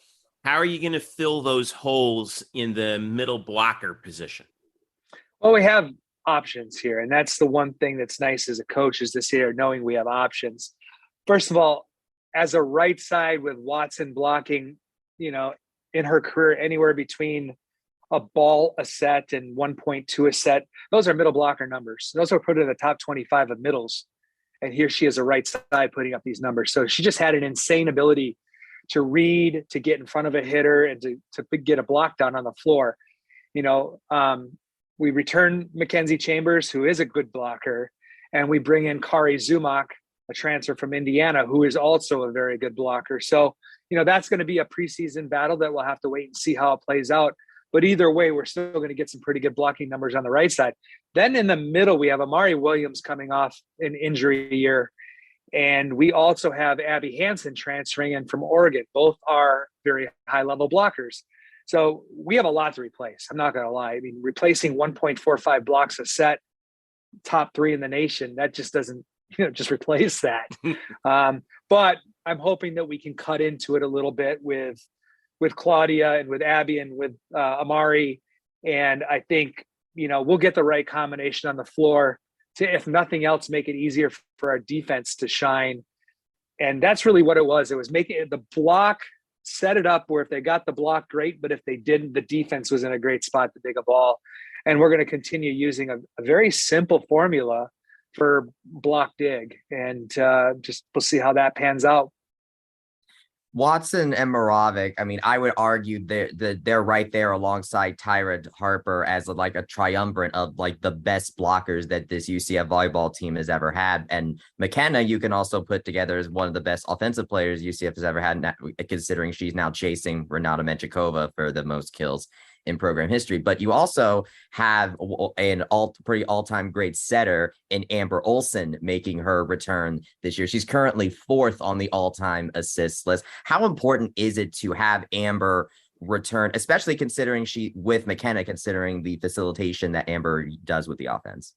how are you going to fill those holes in the middle blocker position? Well, we have options here, and that's the one thing that's nice as a coach is to sit here knowing we have options. First of all, as a right side with Watson blocking, in her career anywhere between a ball a set and 1.2 a set, those are middle blocker numbers. Those are put in the top 25 of middles. And here she is a right side putting up these numbers. So she just had an insane ability to read, to get in front of a hitter, and to get a block down on the floor. We return Mackenzie Chambers, who is a good blocker, and we bring in Kari Zumak, a transfer from Indiana, who is also a very good blocker. So, that's going to be a preseason battle that we'll have to wait and see how it plays out. But either way, we're still going to get some pretty good blocking numbers on the right side. Then in the middle, we have Amari Williams coming off an injury year. And we also have Abby Hansen transferring in from Oregon. Both are very high-level blockers. So we have a lot to replace. I'm not going to lie. I mean, replacing 1.45 blocks a set, top 3 in the nation, that just doesn't just replace that. But I'm hoping that we can cut into it a little bit with Claudia and with Abby and with Amari. And I think, we'll get the right combination on the floor to, if nothing else, make it easier for our defense to shine. And that's really what it was. It was making it, the block, set it up where if they got the block, great. But if they didn't, the defense was in a great spot to dig a ball. And we're going to continue using a very simple formula for block dig. And just we'll see how that pans out. Watson and Moravec, I mean, I would argue they're right there alongside Tyra Harper as like a triumvirate of like the best blockers that this UCF volleyball team has ever had. And McKenna, you can also put together as one of the best offensive players UCF has ever had, considering she's now chasing Renata Menchikova for the most kills in program history. But you also have an all-time great setter in Amber Olsen making her return this year. She's currently 4th on the all-time assists list. How important is it to have Amber return, especially considering she with McKenna, considering the facilitation that Amber does with the offense?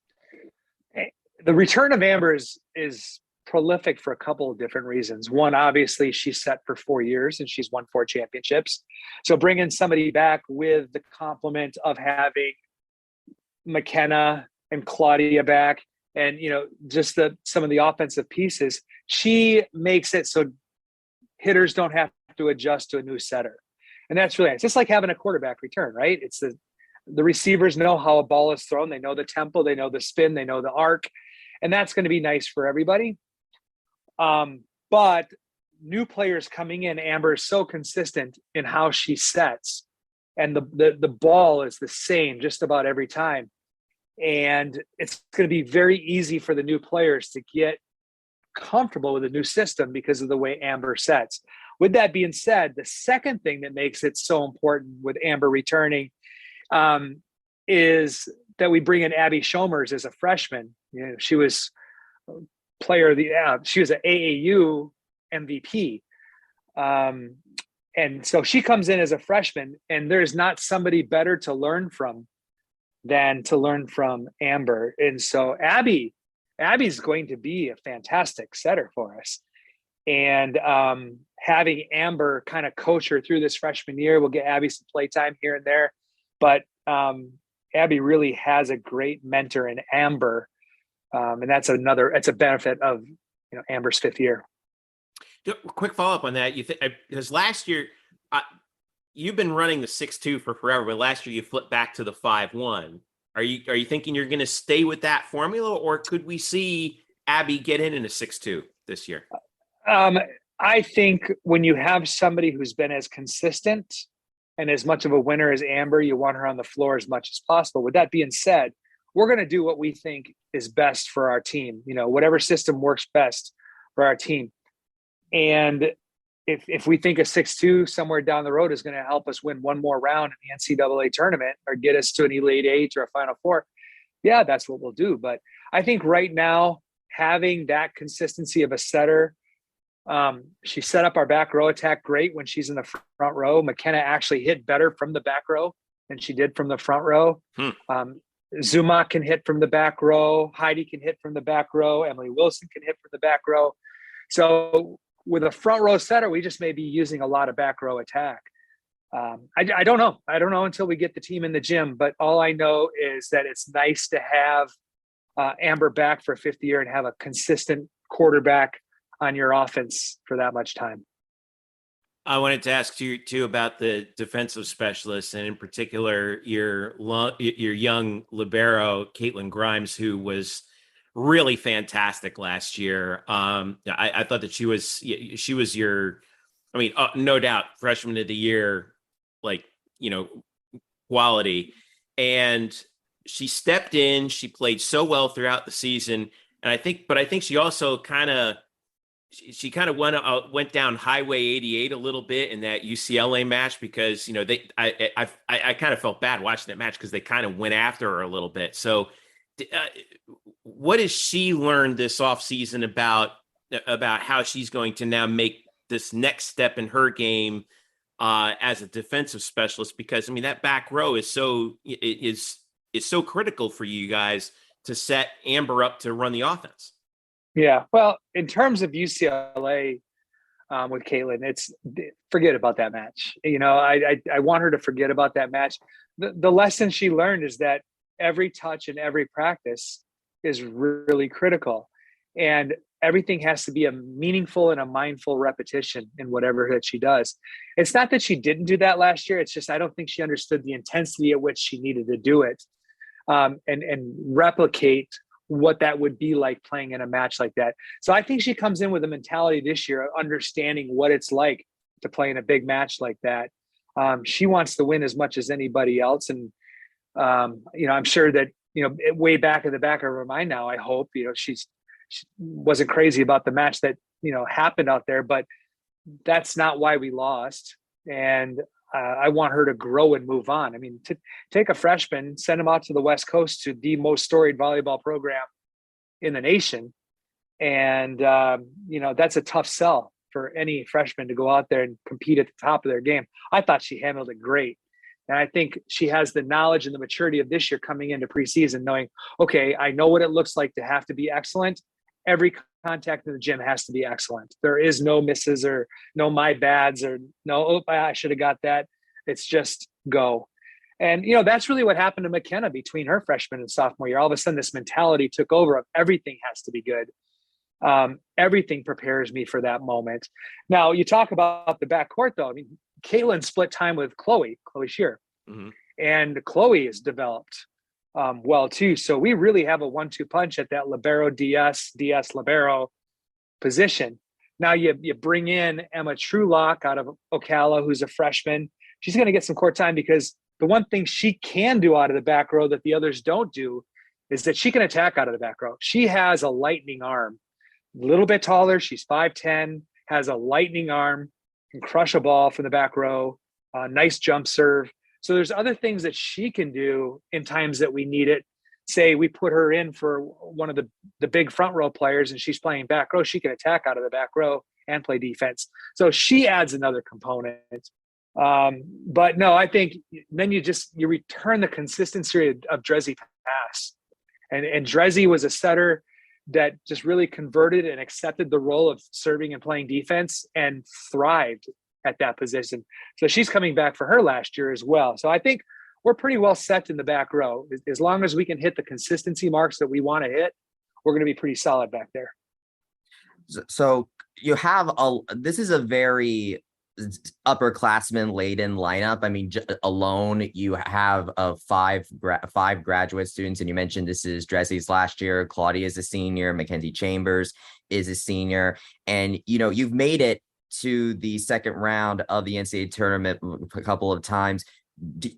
The return of Amber is prolific for a couple of different reasons. One, obviously, she's set for 4 years and she's won 4 championships. So bringing somebody back with the complement of having McKenna and Claudia back and, just some of the offensive pieces, she makes it so hitters don't have to adjust to a new setter. And that's really, it's just like having a quarterback return, right? It's the receivers know how a ball is thrown. They know the tempo, they know the spin, they know the arc, and that's going to be nice for everybody. But new players coming in, Amber is so consistent in how she sets, and the ball is the same just about every time. And it's going to be very easy for the new players to get comfortable with the new system because of the way Amber sets. With that being said, the second thing that makes it so important with Amber returning is that we bring in Abby Shomers as a freshman. She was player of the she was an AAU MVP, and so she comes in as a freshman, and there's not somebody better to learn from than to learn from Amber. And so Abby's going to be a fantastic setter for us, and having Amber kind of coach her through this freshman year, we'll get Abby some play time here and there, but Abby really has a great mentor in Amber. And that's a benefit of Amber's 5th year. Quick follow-up on that. Because last year you've been running the 6-2 for forever, but last year you flipped back to the 5-1. Are you thinking you're going to stay with that formula, or could we see Abby get in a 6-2 this year? I think when you have somebody who's been as consistent and as much of a winner as Amber, you want her on the floor as much as possible. With that being said, we're going to do what we think is best for our team, whatever system works best for our team. And if we think a 6-2 somewhere down the road is going to help us win one more round in the NCAA tournament or get us to an Elite Eight or a Final Four, yeah, that's what we'll do. But I think right now, having that consistency of a setter, she set up our back row attack great when she's in the front row. McKenna actually hit better from the back row than she did from the front row. Zuma can hit from the back row. Heidi can hit from the back row. Emily Wilson can hit from the back row. So with a front row setter, we just may be using a lot of back row attack. I don't know. I don't know until we get the team in the gym, but all I know is that it's nice to have Amber back for a 5th year and have a consistent quarterback on your offense for that much time. I wanted to ask you too about the defensive specialists, and in particular your young libero, Caitlin Grimes, who was really fantastic last year. I thought that she was your, no doubt, freshman of the year, quality. And she stepped in. She played so well throughout the season, and I think she also She kind of went down Highway 88 a little bit in that UCLA match because I kind of felt bad watching that match because they kind of went after her a little bit. So, what has she learned this offseason about how she's going to now make this next step in her game as a defensive specialist? Because that back row is so critical for you guys to set Amber up to run the offense. Yeah. Well, in terms of UCLA with Caitlin, forget about that match. I want her to forget about that match. The lesson she learned is that every touch and every practice is really critical, and everything has to be a meaningful and a mindful repetition in whatever that she does. It's not that she didn't do that last year. It's just, I don't think she understood the intensity at which she needed to do it, and replicate what that would be like playing in a match like that. So I think she comes in with a mentality this year of understanding what it's like to play in a big match like that. She wants to win as much as anybody else. And, I'm sure that, way back in the back of her mind now, I hope, she wasn't crazy about the match that, happened out there, but that's not why we lost. And I want her to grow and move on. I mean, to take a freshman, send him out to the West Coast to the most storied volleyball program in the nation. And, that's a tough sell for any freshman to go out there and compete at the top of their game. I thought she handled it great. And I think she has the knowledge and the maturity of this year coming into preseason, knowing, okay, I know what it looks like to have to be excellent. Every contact in the gym has to be excellent. There is no misses or no my bads or no, I should have got that. It's just go. And, that's really what happened to McKenna between her freshman and sophomore year. All of a sudden, this mentality took over of everything has to be good. Everything prepares me for that moment. Now, you talk about the backcourt, though. I mean, Caitlin split time with Chloe Shear. Mm-hmm. And Chloe is developed well, too. So we really have a 1-2 punch at that libero DS libero position. Now you bring in Emma Trulock out of Ocala, who's a freshman. She's going to get some court time because the one thing she can do out of the back row that the others don't do is that she can attack out of the back row. She has a lightning arm, a little bit taller. She's 5'10", has a lightning arm, can crush a ball from the back row, nice jump serve. So there's other things that she can do in times that we need it. Say we put her in for one of the big front row players and she's playing back row, she can attack out of the back row and play defense. So she adds another component. But no, I think then you return the consistency of Drezzy pass. And Drezzy was a setter that just really converted and accepted the role of serving and playing defense and thrived at that position. So she's coming back for her last year as well. So I think we're pretty well set in the back row. As long as we can hit the consistency marks that we want to hit, we're going to be pretty solid back there. So you have this is a very upperclassman laden lineup. I mean, alone you have five graduate students, and you mentioned this is Drezzy's last year. Claudia is a senior. Mackenzie Chambers is a senior, and you've made it to the second round of the NCAA tournament a couple of times.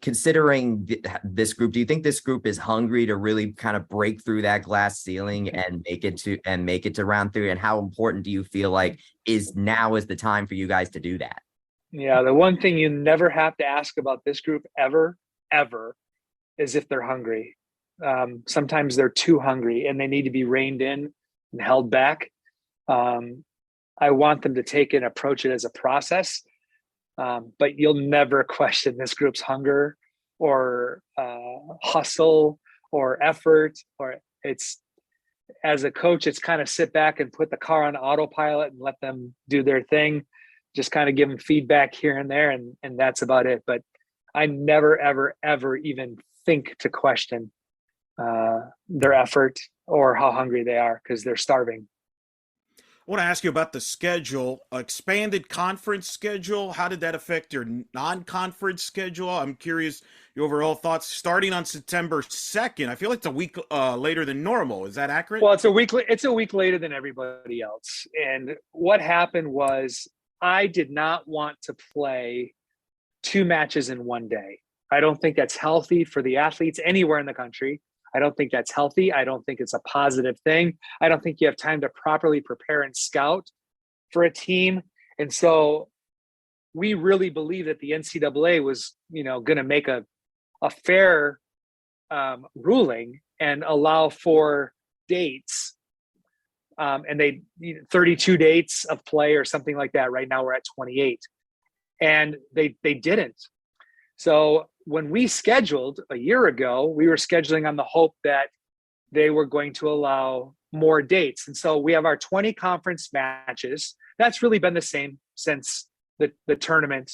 Considering this group, do you think this group is hungry to really kind of break through that glass ceiling and make it to round 3? And how important do you feel like now is the time for you guys to do that? Yeah, the one thing you never have to ask about this group ever is if they're hungry. Sometimes they're too hungry and they need to be reined in and held back. I want them to take and approach it as a process. But you'll never question this group's hunger or hustle or effort. Or it's, as a coach, it's kind of sit back and put the car on autopilot and let them do their thing. Just kind of give them feedback here and there, and that's about it. But I never, ever even think to question their effort or how hungry they are, because they're starving. I want to ask you about the schedule, expanded conference schedule. How did that affect your non-conference schedule? I'm curious your overall thoughts. Starting on September 2nd, I feel like it's a week later than normal. Is that accurate? Well, it's a week later than everybody else. And what happened was I did not want to play 2 matches in one day. I don't think that's healthy for the athletes anywhere in the country. I don't think that's healthy. I don't think it's a positive thing. I don't think you have time to properly prepare and scout for a team. And so we really believe that the NCAA was, going to make a fair ruling and allow for dates. And 32 dates of play or something like that. Right now we're at 28. And they didn't. So when we scheduled a year ago, we were scheduling on the hope that they were going to allow more dates. And so we have our 20 conference matches. That's really been the same since the tournament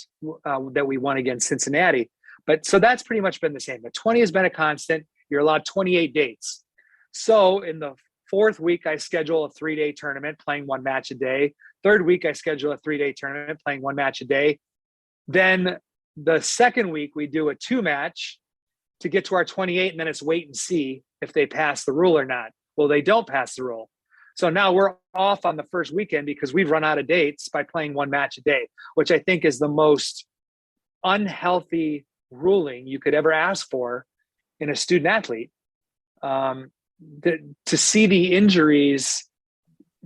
that we won against Cincinnati. But so that's pretty much been the same. The 20 has been a constant. You're allowed 28 dates. So in the fourth week, I schedule a 3-day tournament playing one match a day. Third week, I schedule a 3-day tournament playing one match a day. Then the second week, we do a 2-match to get to our 28, and then it's wait and see if they pass the rule or not. Well, they don't pass the rule. So now we're off on the first weekend because we've run out of dates by playing one match a day, which I think is the most unhealthy ruling you could ever ask for in a student athlete. To see the injuries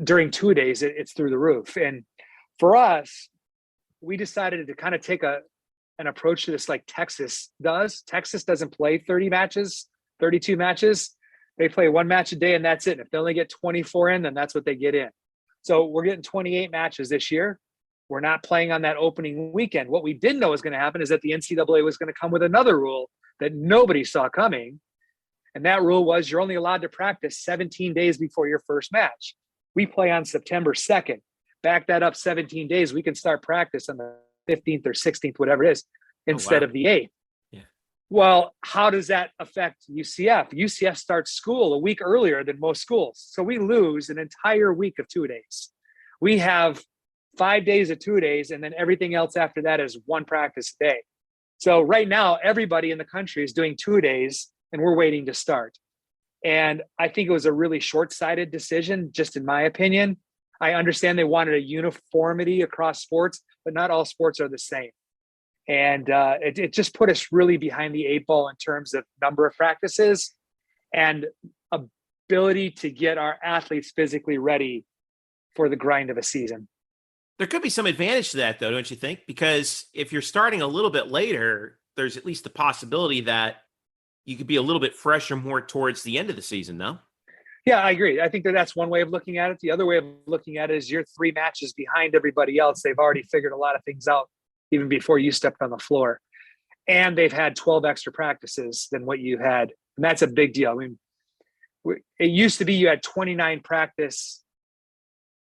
during 2 days, it's through the roof. And for us, we decided to kind of take an approach to this like Texas does. Texas doesn't play 30 matches, 32 matches. They play one match a day and that's it. If they only get 24 in, then that's what they get in. So we're getting 28 matches this year. We're not playing on that opening weekend. What we didn't know was going to happen is that the NCAA was going to come with another rule that nobody saw coming. And that rule was you're only allowed to practice 17 days before your first match. We play on September 2nd. Back that up 17 days, we can start practice on the 15th or 16th, whatever it is, instead of the 8th. Yeah. Well, how does that affect UCF? UCF starts school a week earlier than most schools. So we lose an entire week of 2 days. We have 5 days of 2 days, and then everything else after that is one practice a day. So right now, everybody in the country is doing 2 days, and we're waiting to start. And I think it was a really short-sighted decision, just in my opinion. I understand they wanted a uniformity across sports, but not all sports are the same. And it just put us really behind the 8 ball in terms of number of practices and ability to get our athletes physically ready for the grind of a season. There could be some advantage to that, though, don't you think? Because if you're starting a little bit later, there's at least the possibility that you could be a little bit fresher more towards the end of the season, no? Yeah, I agree. I think that's one way of looking at it. The other way of looking at it is you're 3 matches behind everybody else. They've already figured a lot of things out even before you stepped on the floor. And they've had 12 extra practices than what you had. And that's a big deal. I mean, it used to be you had 29 practice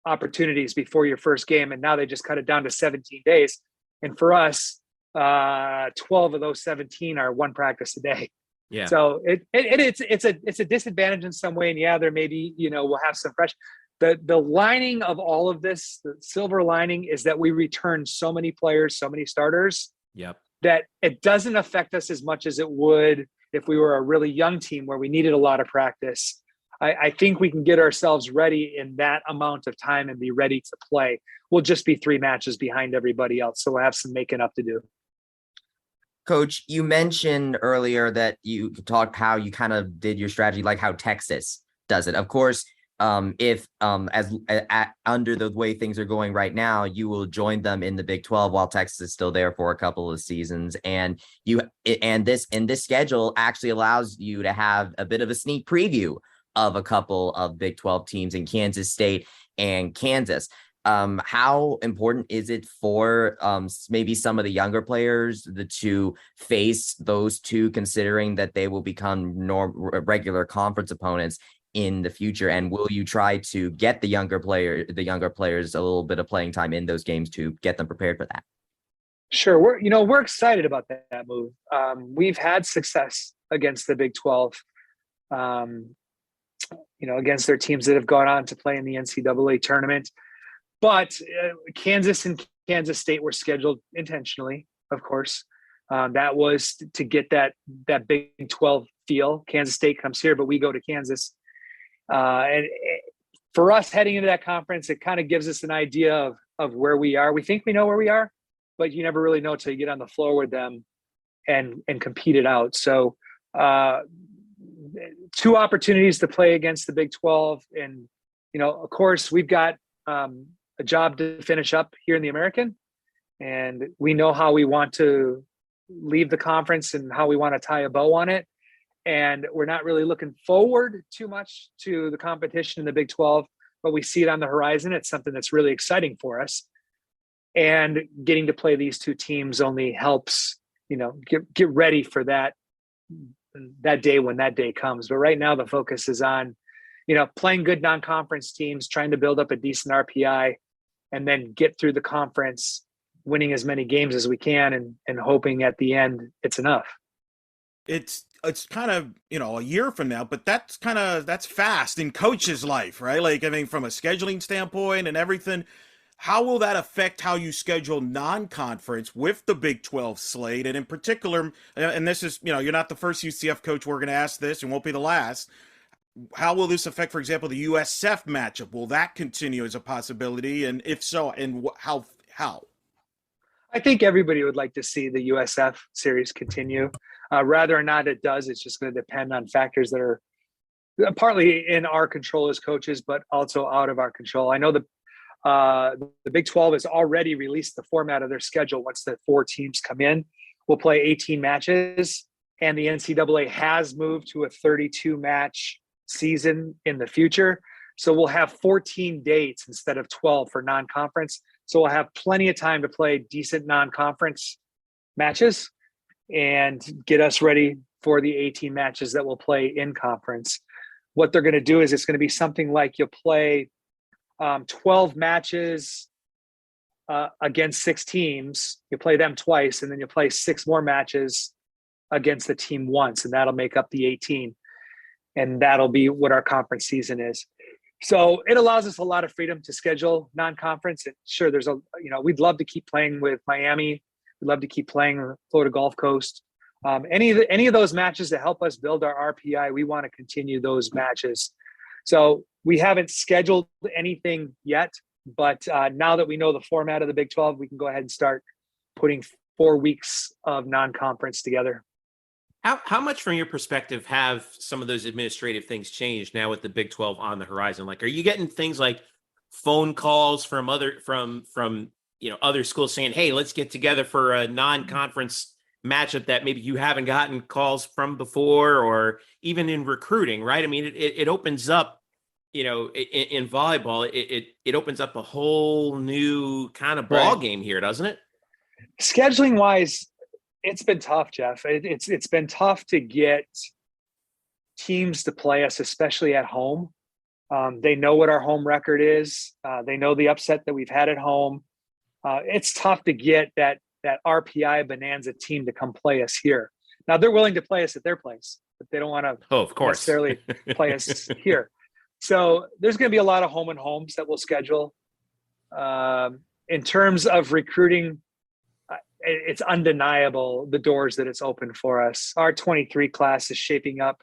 opportunities before your first game, and now they just cut it down to 17 days. And for us, 12 of those 17 are one practice a day. Yeah. So it's a disadvantage in some way. And yeah, there may be, we'll have some fresh. The lining of all of this, the silver lining, is that we return so many players, so many starters. Yep. That it doesn't affect us as much as it would if we were a really young team where we needed a lot of practice. I think we can get ourselves ready in that amount of time and be ready to play. We'll just be 3 matches behind everybody else, so we'll have some making up to do. Coach, you mentioned earlier that you talked how you kind of did your strategy like how Texas does it. Of course, if under the way things are going right now, you will join them in the Big 12 while Texas is still there for a couple of seasons, and this schedule actually allows you to have a bit of a sneak preview of a couple of Big 12 teams in Kansas State and Kansas. How important is it for maybe some of the younger players to face those two, considering that they will become regular conference opponents in the future? And will you try to get the younger players a little bit of playing time in those games to get them prepared for that? Sure. We're excited about that move. We've had success against the Big 12, against their teams that have gone on to play in the NCAA tournament. But Kansas and Kansas State were scheduled intentionally, of course. That was to get that Big 12 feel. Kansas State comes here, but we go to Kansas. And for us heading into that conference, it kind of gives us an idea of where we are. We think we know where we are, but you never really know until you get on the floor with them and compete it out. So 2 opportunities to play against the Big 12. And, of course, we've got a job to finish up here in the American, and we know how we want to leave the conference and how we want to tie a bow on it. And we're not really looking forward too much to the competition in the Big 12, but we see it on the horizon. It's something that's really exciting for us. And getting to play these 2 teams only helps, get ready for that day when that day comes. But right now the focus is on, playing good non-conference teams, trying to build up a decent RPI, and then get through the conference, winning as many games as we can, and hoping at the end it's enough. It's kind of, a year from now, but that's fast in coach's life, right? Like, I mean, from a scheduling standpoint and everything, how will that affect how you schedule non-conference with the Big 12 slate? And in particular, and this is, you're not the first UCF coach we're going to ask this, and won't be the last. How will this affect, for example, the USF matchup? Will that continue as a possibility? And if so, and how? I think everybody would like to see the USF series continue. Whether or not it does, it's just going to depend on factors that are partly in our control as coaches, but also out of our control. I know the Big 12 has already released the format of their schedule. Once the 4 teams come in, we'll play 18 matches, and the NCAA has moved to a 32-match season in the future. So we'll have 14 dates instead of 12 for non-conference. So we'll have plenty of time to play decent non-conference matches and get us ready for the 18 matches that we'll play in conference. What they're going to do is it's going to be something like you'll play 12 matches against 6 teams. You play them twice, and then you play 6 more matches against the team once, and that'll make up the 18. And that'll be what our conference season is. So it allows us a lot of freedom to schedule non-conference. And sure, we'd love to keep playing with Miami. We'd love to keep playing Florida Gulf Coast. Any of those matches that help us build our RPI, we want to continue those matches. So we haven't scheduled anything yet, but now that we know the format of the Big 12, we can go ahead and start putting 4 weeks of non-conference together. How much, from your perspective, have some of those administrative things changed now with the Big 12 on the horizon? Like, are you getting things like phone calls from other schools saying, "Hey, let's get together for a non-conference matchup," that maybe you haven't gotten calls from before, or even in recruiting, right? I mean, it opens up, in volleyball, it opens up a whole new kind of ball game here, doesn't it? Scheduling wise, it's been tough, Jeff. It's been tough to get teams to play us, especially at home. They know what our home record is. They know the upset that we've had at home. It's tough to get that RPI bonanza team to come play us here. Now, they're willing to play us at their place, but they don't want to necessarily play us here. So there's going to be a lot of home and homes that we'll schedule. In terms of recruiting, it's undeniable the doors that it's opened for us. Our 23 class is shaping up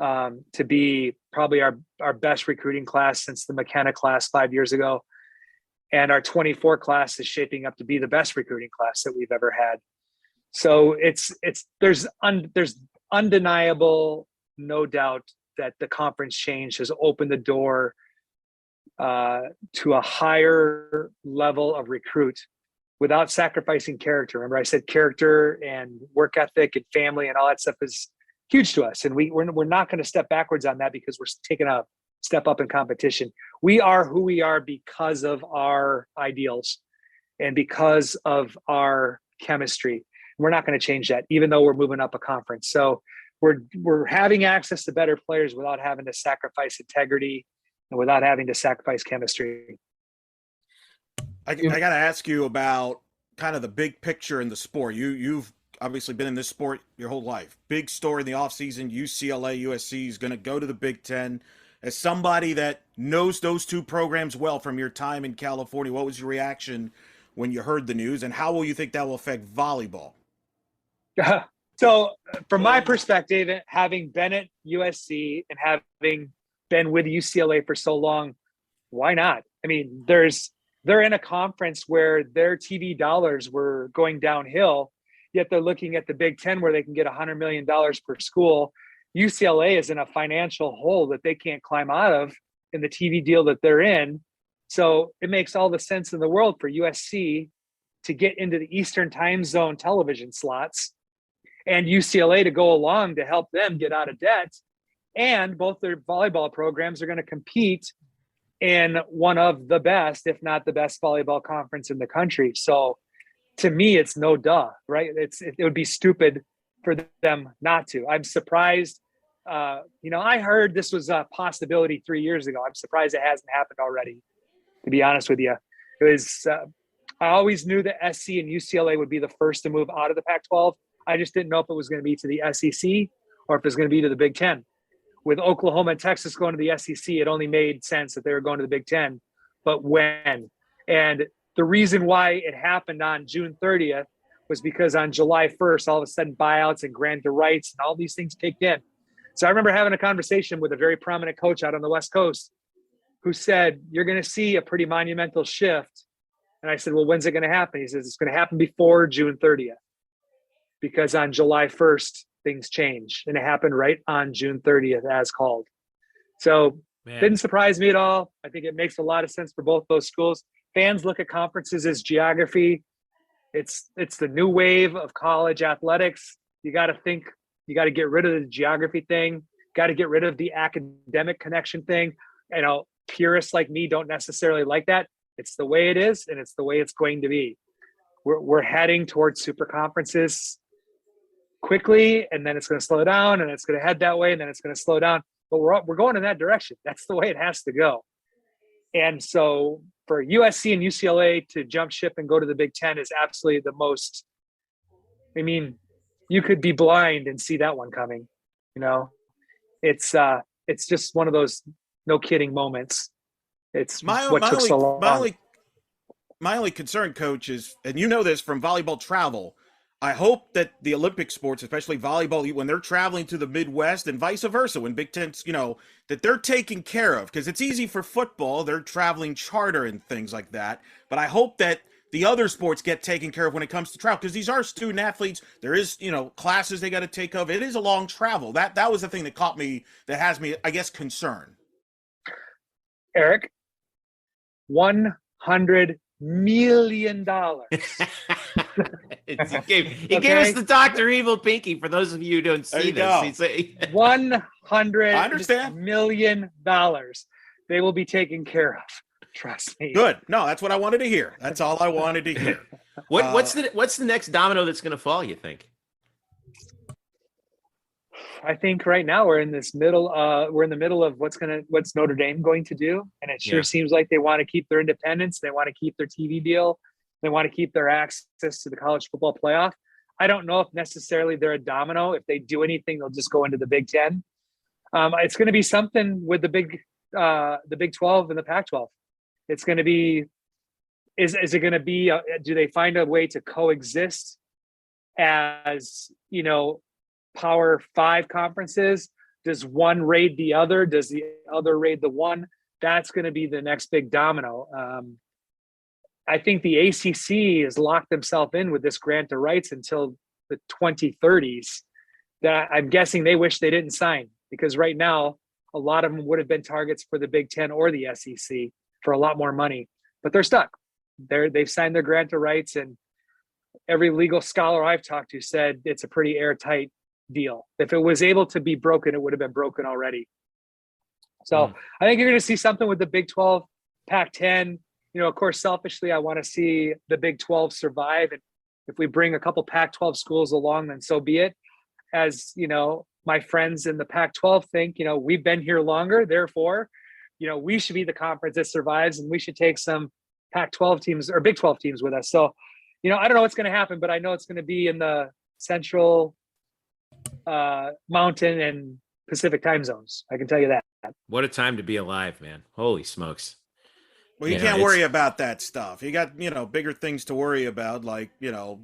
to be probably our best recruiting class since the McKenna class 5 years ago. And our 24 class is shaping up to be the best recruiting class that we've ever had. So there's undeniable, no doubt, that the conference change has opened the door to a higher level of recruit without sacrificing character. Remember, I said character and work ethic and family and all that stuff is huge to us. And we're not going to step backwards on that because we're taking a step up in competition. We are who we are because of our ideals and because of our chemistry. We're not going to change that, even though we're moving up a conference. So we're having access to better players without having to sacrifice integrity and without having to sacrifice chemistry. I got to ask you about kind of the big picture in the sport. You've obviously been in this sport your whole life. Big story in the offseason, UCLA, USC is going to go to the Big Ten. As somebody that knows those two programs well from your time in California, what was your reaction when you heard the news, and how will you think that will affect volleyball? So from my perspective, having been at USC and having been with UCLA for so long, why not? I mean, they're in a conference where their TV dollars were going downhill, yet they're looking at the Big Ten where they can get $100 million per school. UCLA is in a financial hole that they can't climb out of in the TV deal that they're in. So it makes all the sense in the world for USC to get into the Eastern time zone television slots and UCLA to go along to help them get out of debt. And both their volleyball programs are going to compete in one of the best, if not the best volleyball conference in the country. So to me, it's no duh, right? It would be stupid for them not to. I'm surprised I heard this was a possibility 3 years ago. I'm surprised it hasn't happened already, to be honest with you. It was, I always knew that SC and UCLA would be the first to move out of the Pac-12. I just didn't know if it was going to be to the SEC or if it was going to be to the Big Ten. With Oklahoma and Texas going to the SEC, it only made sense that they were going to the Big Ten. But when? And the reason why it happened on June 30th was because on July 1st, all of a sudden buyouts and grant rights and all these things kicked in. So I remember having a conversation with a very prominent coach out on the West Coast who said, you're going to see a pretty monumental shift. And I said, well, when's it going to happen? He says, it's going to happen before June 30th, because on July 1st, things change. And it happened right on June 30th as called. So didn't surprise me at all. I think it makes a lot of sense for both those schools. Fans look at conferences as geography. It's the new wave of college athletics. You got to get rid of the geography thing, got to get rid of the academic connection thing. Purists like me don't necessarily like that. It's the way it is, and it's the way it's going to be. We're heading towards super conferences quickly, and then it's going to slow down, and it's going to head that way, and then it's going to slow down. But we're going in that direction. That's the way it has to go. And so for USC and UCLA to jump ship and go to the Big Ten is absolutely the most. I mean, you could be blind and see that one coming. It's just one of those no kidding moments. It's took so long. My only concern, Coach, is, and you know this from volleyball travel, I hope that the Olympic sports, especially volleyball, when they're traveling to the Midwest and vice versa, when Big Ten's, that they're taken care of, because it's easy for football. They're traveling charter and things like that. But I hope that the other sports get taken care of when it comes to travel, because these are student athletes. There is, classes they got to take of. It is a long travel. That was the thing that that has me, I guess, concerned. Eric, $100 million. He gave us the Dr. Evil pinky for those of you who don't see this. $100 million. They will be taken care of. Trust me. Good. No, that's what I wanted to hear. That's all I wanted to hear. What's the next domino that's going to fall, you think? I think right now we're in this middle. We're in the middle of what's Notre Dame going to do, and it sure seems like they want to keep their independence. They want to keep their TV deal. They want to keep their access to the college football playoff. I don't know if necessarily they're a domino. If they do anything, they'll just go into the Big Ten. It's going to be something with the Big 12 and the Pac-12. It's going to be. Is it going to be? Do they find a way to coexist as Power 5 conferences? Does one raid the other? Does the other raid the one? That's going to be the next big domino. I think the ACC has locked themselves in with this grant of rights until the 2030s. That I'm guessing they wish they didn't sign, because right now a lot of them would have been targets for the Big Ten or the SEC for a lot more money, but they're stuck. They've signed their grant of rights, and every legal scholar I've talked to said it's a pretty airtight deal. If it was able to be broken, it would have been broken already. So I think you're going to see something with the Big 12, Pac-10. Of course, selfishly, I want to see the Big 12 survive. And if we bring a couple Pac-12 schools along, then so be it. As my friends in the Pac-12 think, we've been here longer. Therefore, we should be the conference that survives, and we should take some Pac-12 teams or Big 12 teams with us. So, I don't know what's going to happen, but I know it's going to be in the Central, Mountain, and Pacific time zones. I can tell you that. What a time to be alive, man. Holy smokes. Well, you can't worry about that stuff. You got, bigger things to worry about, like,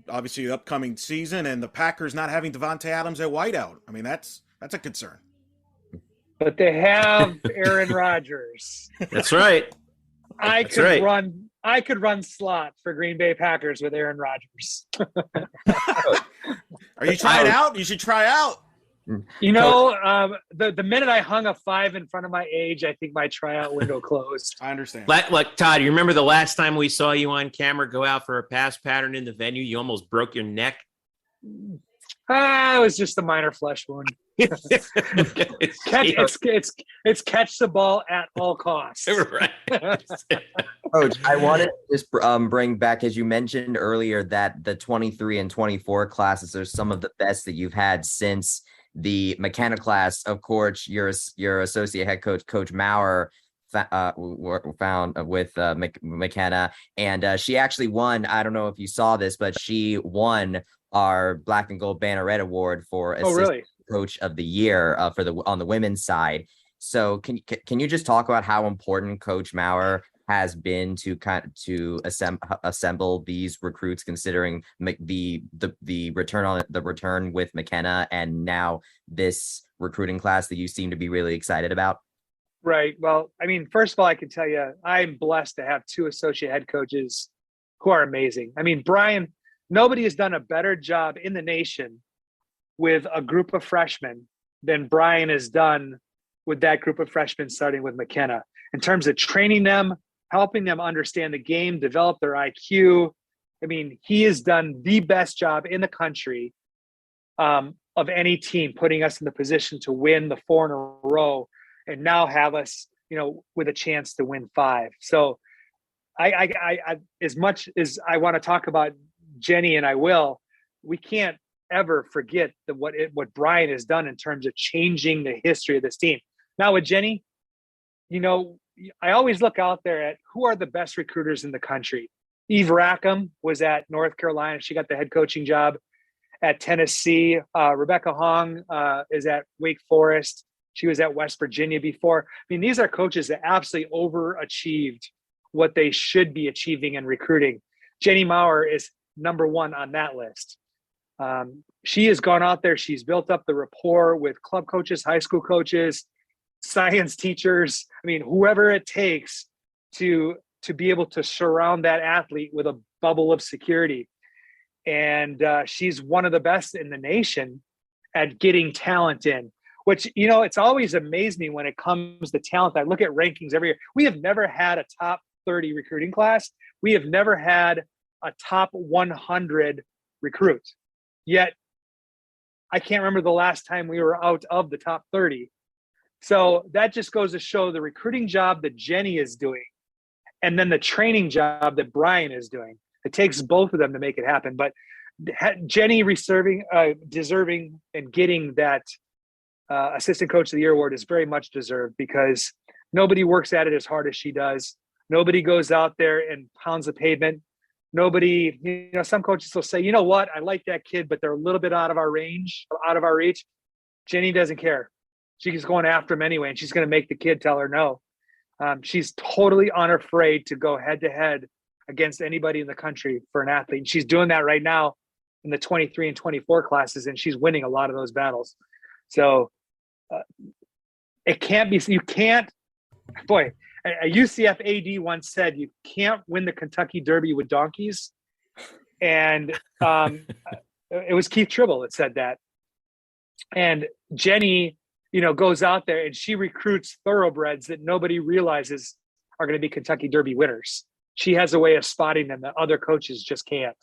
obviously the upcoming season and the Packers not having Devontae Adams at wideout. I mean, that's a concern. But they have Aaron Rodgers. That's right. I could run slot for Green Bay Packers with Aaron Rodgers. Are you trying out? You should try out. The minute I hung a 5 in front of my age, I think my tryout window closed. I understand. Like, Todd, you remember the last time we saw you on camera go out for a pass pattern in the venue? You almost broke your neck. It was just a minor flesh wound. It's catch the ball at all costs. Right. Coach, I wanted to just bring back, as you mentioned earlier, that the 23 and 24 classes are some of the best that you've had since the McKenna class, of course, your associate head coach, Coach Maurer, found with McKenna, and she actually won. I don't know if you saw this, but she won our Black and Gold Banneret Award for Assistant Coach of the Year on the women's side. So can you just talk about how important Coach Maurer has been to assemble these recruits, considering the return with McKenna and now this recruiting class that you seem to be really excited about? Right. Well, I mean, first of all, I can tell you, I'm blessed to have two associate head coaches who are amazing. I mean, Brian, nobody has done a better job in the nation with a group of freshmen than Brian has done with that group of freshmen, starting with McKenna, in terms of training them, helping them understand the game, develop their IQ. I mean, he has done the best job in the country of any team, putting us in the position to win the 4 in a row and now have us, with a chance to win 5. So I as much as I want to talk about Jenny, and I will, we can't ever forget what Brian has done in terms of changing the history of this team. Now with Jenny, I always look out there at who are the best recruiters in the country. Eve Rackham was at North Carolina. She got the head coaching job at Tennessee. Rebecca Hong is at Wake Forest. She was at West Virginia before. I mean, these are coaches that absolutely overachieved what they should be achieving in recruiting. Jenny Maurer is number 1 on that list. She has gone out there. She's built up the rapport with club coaches, high school coaches, science teachers. I mean, whoever it takes to be able to surround that athlete with a bubble of security. And she's one of the best in the nation at getting talent in, which, it's always amazed me when it comes to talent. I look at rankings every year. We have never had a top 30 recruiting class. We have never had a top 100 recruit. Yet, I can't remember the last time we were out of the top 30. So that just goes to show the recruiting job that Jenny is doing, and then the training job that Brian is doing. It takes both of them to make it happen. But Jenny deserving and getting that Assistant Coach of the Year award is very much deserved, because nobody works at it as hard as she does. Nobody goes out there and pounds the pavement. Nobody, some coaches will say, you know what, I like that kid, but they're a little bit out of our range, out of our reach. Jenny doesn't care. She's going after him anyway, and she's going to make the kid tell her no. She's totally unafraid to go head to head against anybody in the country for an athlete. And she's doing that right now in the 23 and 24 classes, and she's winning a lot of those battles. So it can't be, you can't, boy, a UCF AD once said, you can't win the Kentucky Derby with donkeys. And it was Keith Tribble that said that. And Jenny, goes out there and she recruits thoroughbreds that nobody realizes are going to be Kentucky Derby winners. She has a way of spotting them that other coaches just can't.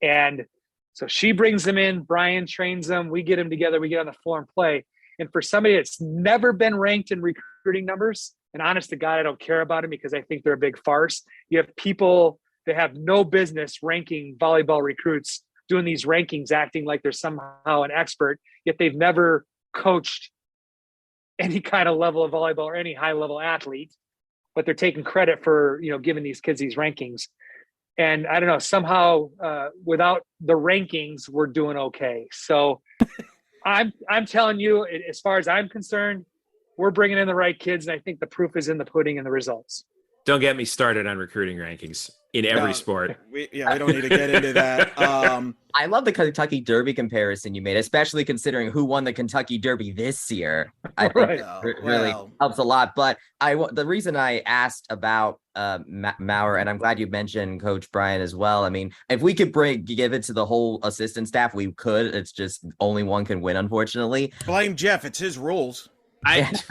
And so she brings them in, Brian trains them, we get them together, we get on the floor and play. And for somebody that's never been ranked in recruiting numbers, and honest to God, I don't care about them because I think they're a big farce. You have people that have no business ranking volleyball recruits, doing these rankings, acting like they're somehow an expert, yet they've never coached any kind of level of volleyball or any high level athlete, but they're taking credit for, giving these kids these rankings. And I don't know, somehow without the rankings, we're doing okay. So I'm telling you, as far as I'm concerned, we're bringing in the right kids. And I think the proof is in the pudding and the results. Don't get me started on recruiting rankings in every sport. We don't need to get into that. I love the Kentucky Derby comparison you made, especially considering who won the Kentucky Derby this year. I think it really helps a lot. But the reason I asked about Maurer, and I'm glad you mentioned Coach Brian as well. I mean, if we could give it to the whole assistant staff, we could. It's just only one can win, unfortunately. Blame Jeff. It's his rules. But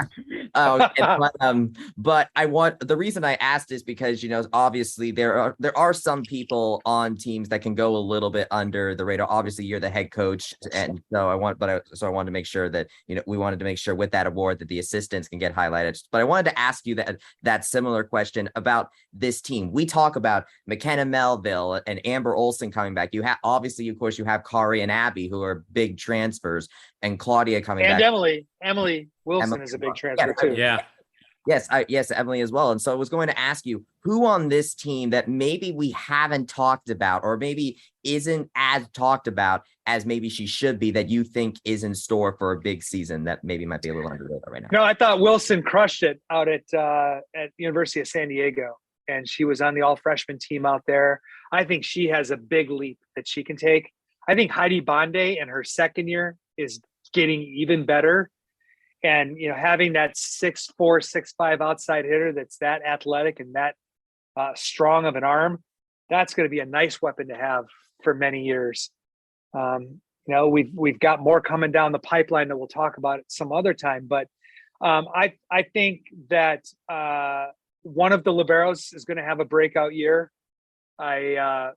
I want the reason I asked is because obviously there are some people on teams that can go a little bit under the radar. Obviously, you're the head coach, and so I wanted to make sure that we wanted to make sure with that award that the assistants can get highlighted. But I wanted to ask you that similar question about this team. We talk about McKenna Melville and Amber Olsen coming back. You have obviously, of course, you have Kari and Abby who are big transfers, and Claudia coming back. And Emily Wilson is a big transfer too. Yeah. Yes, Emily as well. And so I was going to ask you who on this team that maybe we haven't talked about or maybe isn't as talked about as maybe she should be that you think is in store for a big season that maybe might be a little under the radar right now. No, I thought Wilson crushed it out at University of San Diego, and she was on the all freshman team out there. I think she has a big leap that she can take. I think Heidi Bonde in her second year is getting even better. And, having that 6'4", 6'5" outside hitter that's that athletic and that strong of an arm, that's going to be a nice weapon to have for many years. We've got more coming down the pipeline that we'll talk about at some other time. But I think that one of the liberos is going to have a breakout year. I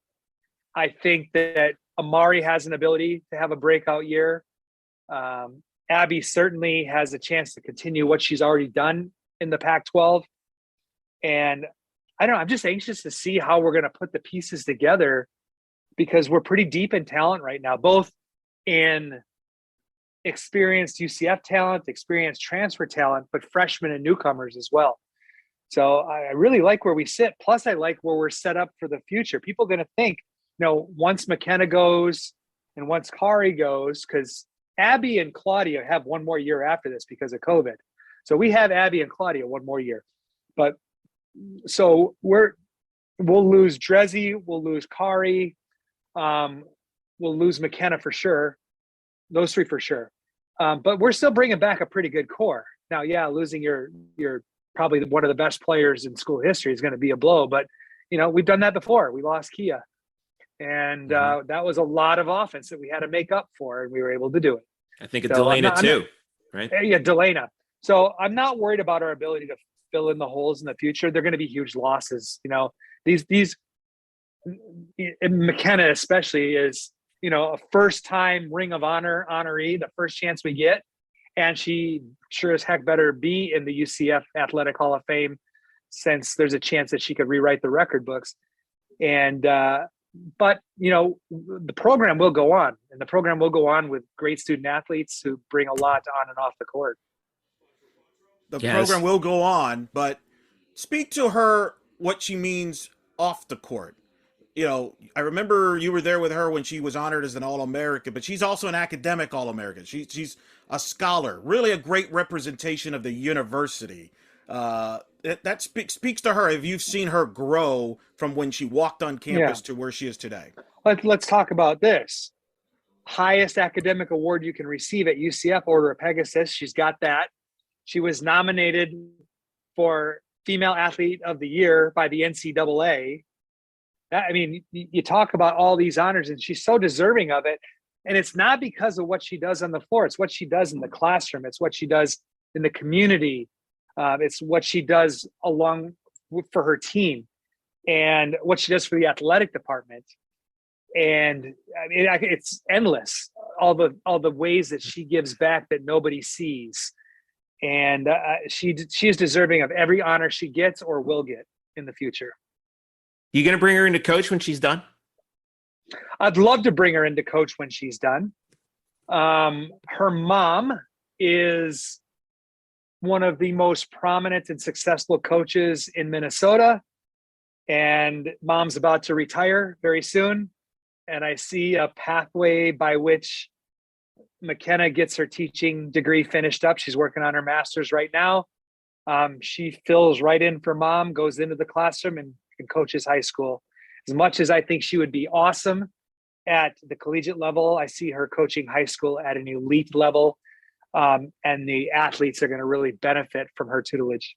think that Amari has an ability to have a breakout year. Abby certainly has a chance to continue what she's already done in the Pac-12. And I don't know, I'm just anxious to see how we're going to put the pieces together because we're pretty deep in talent right now, both in experienced UCF talent, experienced transfer talent, but freshmen and newcomers as well. So I really like where we sit. Plus, I like where we're set up for the future. People are going to think, once McKenna goes and once Kari goes, because Abby and Claudia have one more year after this because of COVID. So we have Abby and Claudia one more year. But so we'll lose Drezzy, we'll lose Kari, we'll lose McKenna for sure. Those three for sure. But we're still bringing back a pretty good core. Now, yeah, losing your probably one of the best players in school history is going to be a blow. But, we've done that before. We lost Kia. And that was a lot of offense that we had to make up for, and we were able to do it. I think it's Delana too, right? Yeah, Delana. So I'm not worried about our ability to fill in the holes in the future. They're going to be huge losses. These McKenna especially is, a first-time Ring of Honor honoree, the first chance we get. And she sure as heck better be in the UCF Athletic Hall of Fame since there's a chance that she could rewrite the record books. And but the program will go on, and the program will go on with great student athletes who bring a lot on and off the court. The program will go on, but speak to her what she means off the court. I remember you were there with her when she was honored as an All-American, but she's also an academic All-American. She's a scholar, really a great representation of the university. That speaks to her. If you've seen her grow from when she walked on campus to where she is today. Let's talk about this. Highest academic award you can receive at UCF, Order of Pegasus. She's got that. She was nominated for Female Athlete of the Year by the NCAA. You talk about all these honors, and she's so deserving of it. And it's not because of what she does on the floor. It's what she does in the classroom. It's what she does in the community. It's what she does for her team and what she does for the athletic department. And it's endless. All the ways that she gives back that nobody sees. And she is deserving of every honor she gets or will get in the future. You going to bring her into coach when she's done? I'd love to bring her into coach when she's done. Her mom is one of the most prominent and successful coaches in Minnesota, and mom's about to retire very soon. And I see a pathway by which McKenna gets her teaching degree finished up. She's working on her master's right now. She fills right in for mom, goes into the classroom and coaches high school. As much as I think she would be awesome at the collegiate level, I see her coaching high school at an elite level. And the athletes are going to really benefit from her tutelage.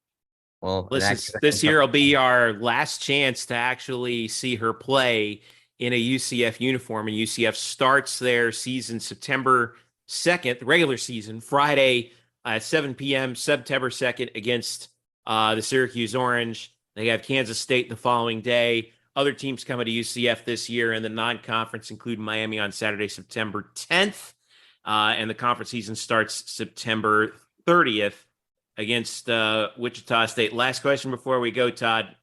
Well, this year will be our last chance to actually see her play in a UCF uniform. And UCF starts their season September 2nd, the regular season, Friday at 7 p.m. September 2nd against the Syracuse Orange. They have Kansas State the following day. Other teams coming to UCF this year in the non-conference include Miami on Saturday, September 10th. And the conference season starts September 30th against Wichita State. Last question before we go, Todd.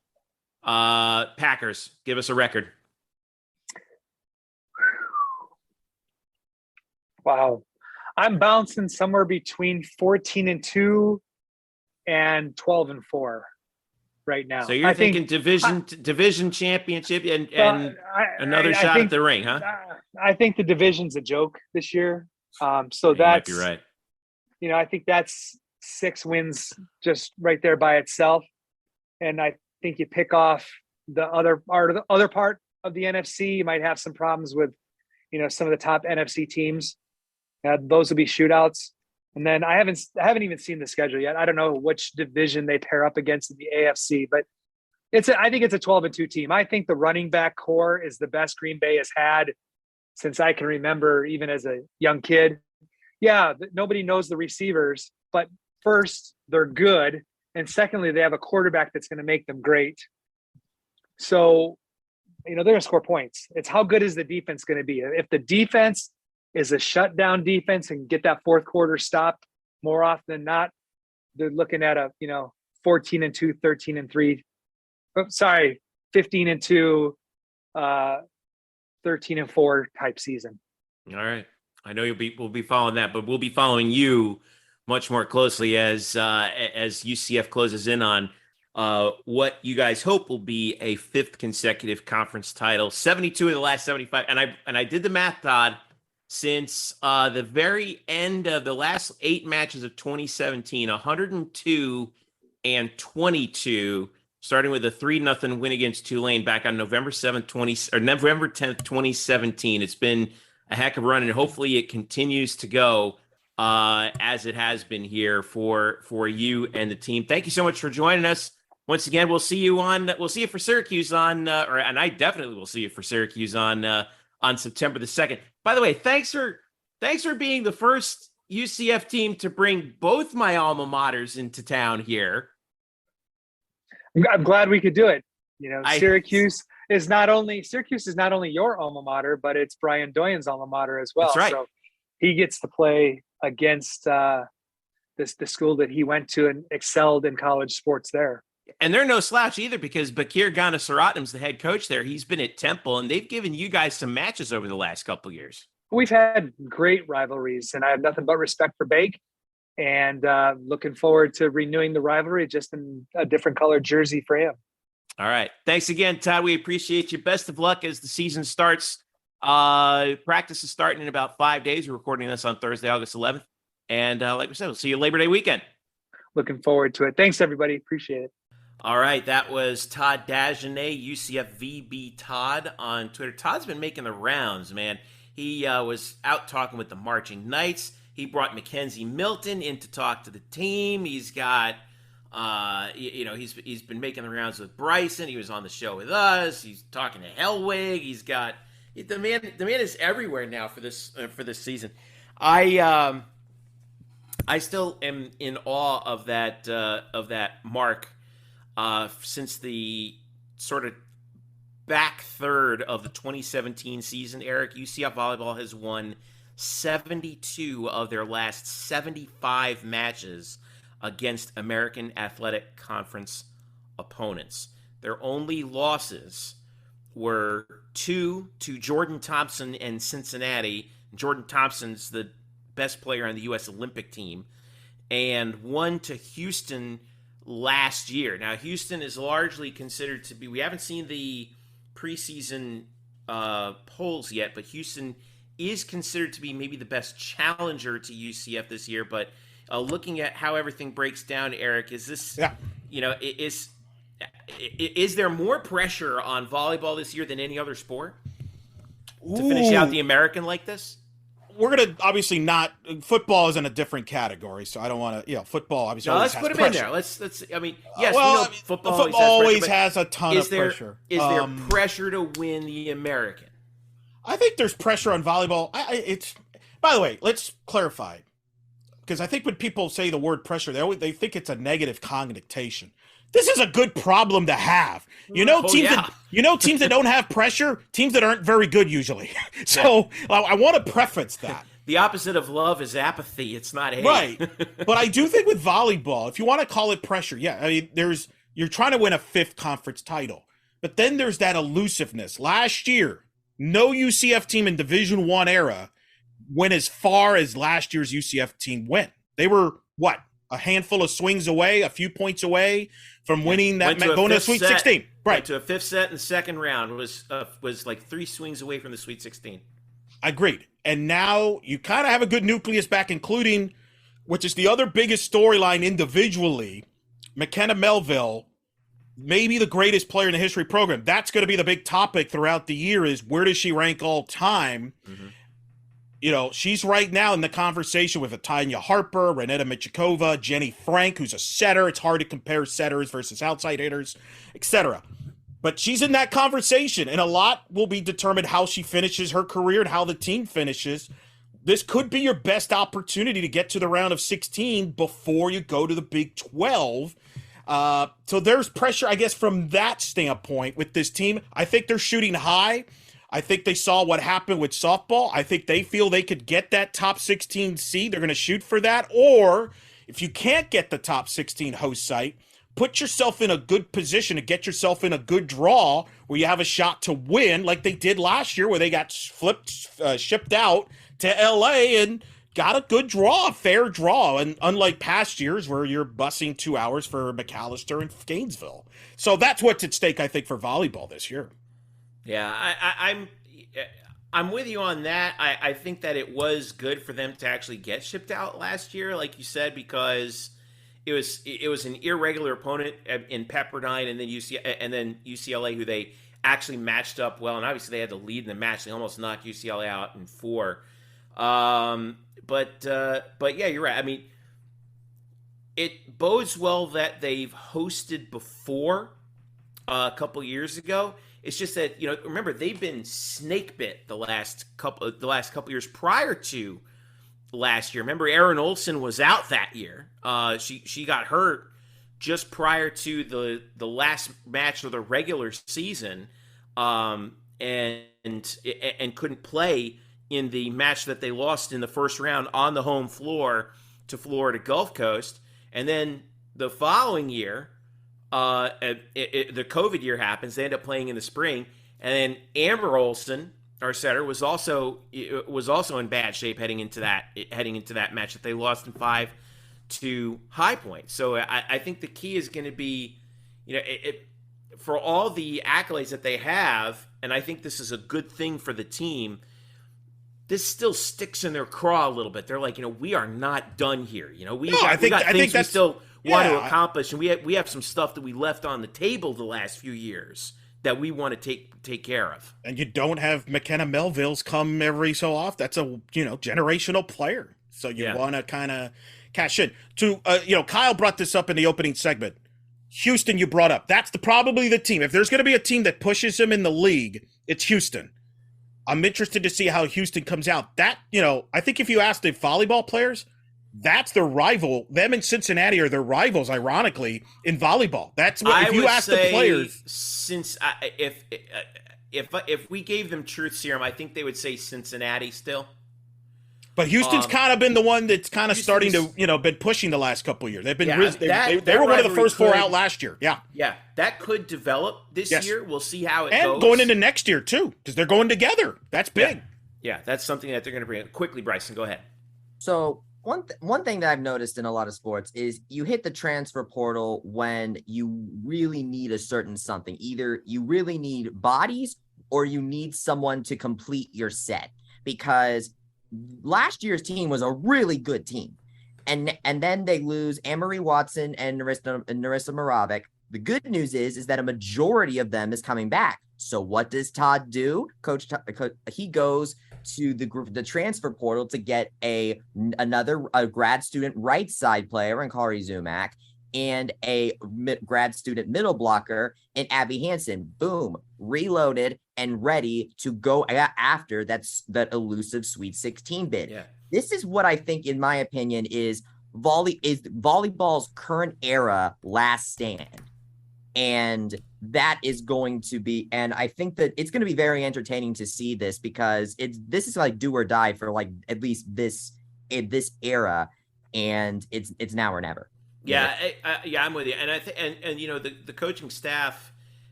Packers, give us a record. Wow. I'm bouncing somewhere between 14-2 and 12-4 right now. So you're thinking division championship and another shot at the ring, huh? I think the division's a joke this year. So you might be that's right. I think that's 6 wins just right there by itself. And I think you pick off the other part of the NFC, you might have some problems with, some of the top NFC teams. Those will be shootouts. And then I haven't even seen the schedule yet. I don't know which division they pair up against in the AFC, but I think it's a 12-2 team. I think the running back core is the best Green Bay has had since I can remember, even as a young kid. Yeah, nobody knows the receivers, but first, they're good. And secondly, they have a quarterback that's going to make them great. So, they're going to score points. It's how good is the defense going to be? If the defense is a shutdown defense and get that fourth quarter stop more often than not, they're looking at a, 14-2, 13-3. Oh, sorry, 15-2, 13-4 type season. All right. I know we'll be following that, but we'll be following you much more closely as UCF closes in on what you guys hope will be a 5th consecutive conference title, 72 of the last 75. And I did the math, Todd, since the very end of the last 8 matches of 2017, 102 and 22, starting with a 3-0 win against Tulane back on November 10th, 2017. It's been a heck of a run, and hopefully it continues to go as it has been here for you and the team. Thank you so much for joining us. Once again, we'll see you for Syracuse and I definitely will see you for Syracuse on September the 2nd. By the way, thanks for being the first UCF team to bring both my alma maters into town here. I'm glad we could do it. Syracuse is not only your alma mater, but it's Brian Doyen's alma mater as well. That's right. So he gets to play against the school that he went to and excelled in college sports there. And they're no slouch either, because Bakir Ganasaratnam's the head coach there. He's been at Temple, and they've given you guys some matches over the last couple of years. We've had great rivalries, and I have nothing but respect for Bake, and looking forward to renewing the rivalry just in a different colored jersey for him. All right. Thanks again, Todd. We appreciate you. Best of luck as the season starts. Practice is starting in about 5 days. We're recording this on Thursday, August 11th. And like we said, we'll see you Labor Day weekend. Looking forward to it. Thanks, everybody. Appreciate it. All right. That was Todd Dagenais, UCF VB Todd on Twitter. Todd's been making the rounds, man. He was out talking with the Marching Knights. He brought Mackenzie Milton in to talk to the team. He's got, he's been making the rounds with Bryson. He was on the show with us. He's talking to Hellwig. He's got the man is everywhere now for this season. I still am in awe of that mark since the sort of back third of the 2017 season. Eric, UCF Volleyball has won 72 of their last 75 matches against American Athletic Conference opponents. Their only losses were 2 to Jordan Thompson and Cincinnati. Jordan Thompson's the best player on the U.S. Olympic team, and 1 to Houston last year. Now, Houston is largely considered to be, we haven't seen the preseason polls yet, but Houston is considered to be maybe the best challenger to UCF this year. But looking at how everything breaks down, Eric, is this, is there more pressure on volleyball this year than any other sport to finish out the American like this? We're going to obviously not – football is in a different category, so I don't want to – football obviously let's put him in there. Let's I mean, yes, football always has a ton of pressure. Is there pressure to win the American? I think there's pressure on volleyball. By the way, let's clarify. because I think when people say the word pressure, they think it's a negative connotation. This is a good problem to have. Teams that don't have pressure, teams that aren't very good usually. So I want to preface that. The opposite of love is apathy. It's not hate. Right. But I do think with volleyball, if you want to call it pressure, you're trying to win a 5th conference title. But then there's that elusiveness. Last year, no UCF team in Division I era went as far as last year's UCF team went. They were, a handful of swings away, a few points away from winning that, going to the Sweet 16. Right. Went to a 5th set in the second round. Was like 3 swings away from the Sweet 16. Agreed. And now you kind of have a good nucleus back, including, which is the other biggest storyline individually, McKenna Melville, maybe the greatest player in the history program. That's going to be the big topic throughout the year is where does she rank all time? Mm-hmm. She's right now in the conversation with Tanya Harper, Renata Michikova, Jenny Frank, who's a setter. It's hard to compare setters versus outside hitters, etc. But she's in that conversation, and a lot will be determined how she finishes her career and how the team finishes. This could be your best opportunity to get to the round of 16 before you go to the Big 12. So there's pressure, I guess, from that standpoint with this team. I think they're shooting high. I think they saw what happened with softball. I think they feel they could get that top 16 seed. They're going to shoot for that. Or if you can't get the top 16 host site, put yourself in a good position to get yourself in a good draw where you have a shot to win like they did last year where they got shipped out to LA and got a good draw, a fair draw. And unlike past years where you're busing 2 hours for McAllister and Gainesville. So that's what's at stake, I think, for volleyball this year. Yeah, I'm with you on that. I think that it was good for them to actually get shipped out last year, like you said, because it was an irregular opponent in Pepperdine and then UCLA, who they actually matched up well, and obviously they had the lead in the match. They almost knocked UCLA out in 4. But yeah, you're right. I mean, it bodes well that they've hosted before a couple years ago. It's just that, remember, they've been snake bit the last couple years prior to last year. Remember, Erin Olsen was out that year. She got hurt just prior to the last match of the regular season, and couldn't play in the match that they lost in the first round on the home floor to Florida Gulf Coast. And then the following year, the COVID year happens. They end up playing in the spring, and then Amber Olsen, our setter, was also in bad shape heading into that match that they lost in 5 to High Point. So I think the key is going to be, for all the accolades that they have, and I think this is a good thing for the team. This still sticks in their craw a little bit. They're like, we are not done here. We got things we still want to accomplish, and we have some stuff that we left on the table the last few years that we want to take care of. And you don't have McKenna Melville's come every so often. That's a generational player, so you want to kind of cash in. To Kyle brought this up in the opening segment. Houston, you brought up. That's probably the team. If there's going to be a team that pushes them in the league, it's Houston. I'm interested to see how Houston comes out. That, I think if you ask the volleyball players, that's their rival. Them and Cincinnati are their rivals, ironically, in volleyball. That's what, if you ask the players. Since if we gave them truth serum, I think they would say Cincinnati still. But Houston's kind of been the one that's kind of starting to, been pushing the last couple of years. They've been they were one of the first 4 out last year. Yeah. Yeah, that could develop this year. We'll see how it goes. And going into next year too, because they're going together. That's big. Yeah, that's something that they're going to bring. Quickly, Bryson, go ahead. So one thing that I've noticed in a lot of sports is you hit the transfer portal when you really need a certain something. Either you really need bodies or you need someone to complete your set, because last year's team was a really good team. And then they lose Anne-Marie Watson and Narissa Moravec. The good news is that a majority of them is coming back. So what does Todd do? Coach he goes to the transfer portal to get another grad student right side player in Kari Zumak, and a grad student middle blocker in Abby Hansen. Boom, reloaded and ready to go after that elusive Sweet 16 bid. Yeah. This is what I think, in my opinion, is volleyball's current era last stand. And that is going to be, and I think that it's going to be very entertaining to see this, because this is like do or die for like at least this era, and it's now or never. Yeah, I'm with you, and I think, and you know, the coaching staff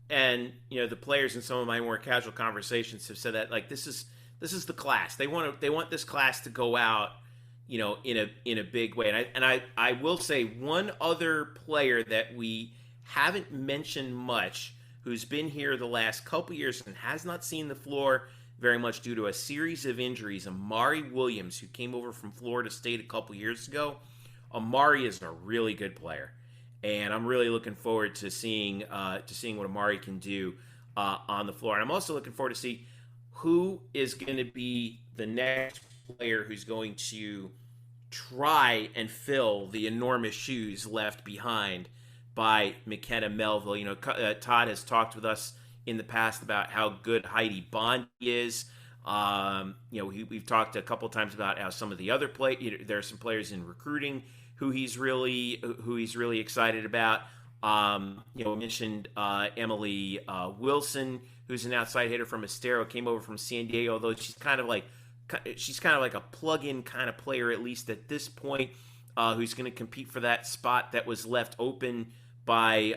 and, you know, the players in some of my more casual conversations have said that, like, this is the class. They want this class to go out, you know, in a big way. And I will say one other player that we haven't mentioned much, who's been here the last couple years and has not seen the floor very much due to a series of injuries, Amari Williams, who came over from Florida State a couple years ago. Amari is a really good player, and I'm really looking forward to seeing what Amari can do on the floor. And I'm also looking forward to see who is going to be the next player who's going to try and fill the enormous shoes left behind by McKenna Melville. You know, Todd has talked with us in the past about how good Heidi Bondi is. You know, we've talked a couple times about how some of the other there are some players in recruiting who he's really excited about. You know, we mentioned Emily Wilson, who's an outside hitter from Estero, came over from San Diego, although she's kind of like a plug-in kind of player, at least at this point, who's going to compete for that spot that was left open by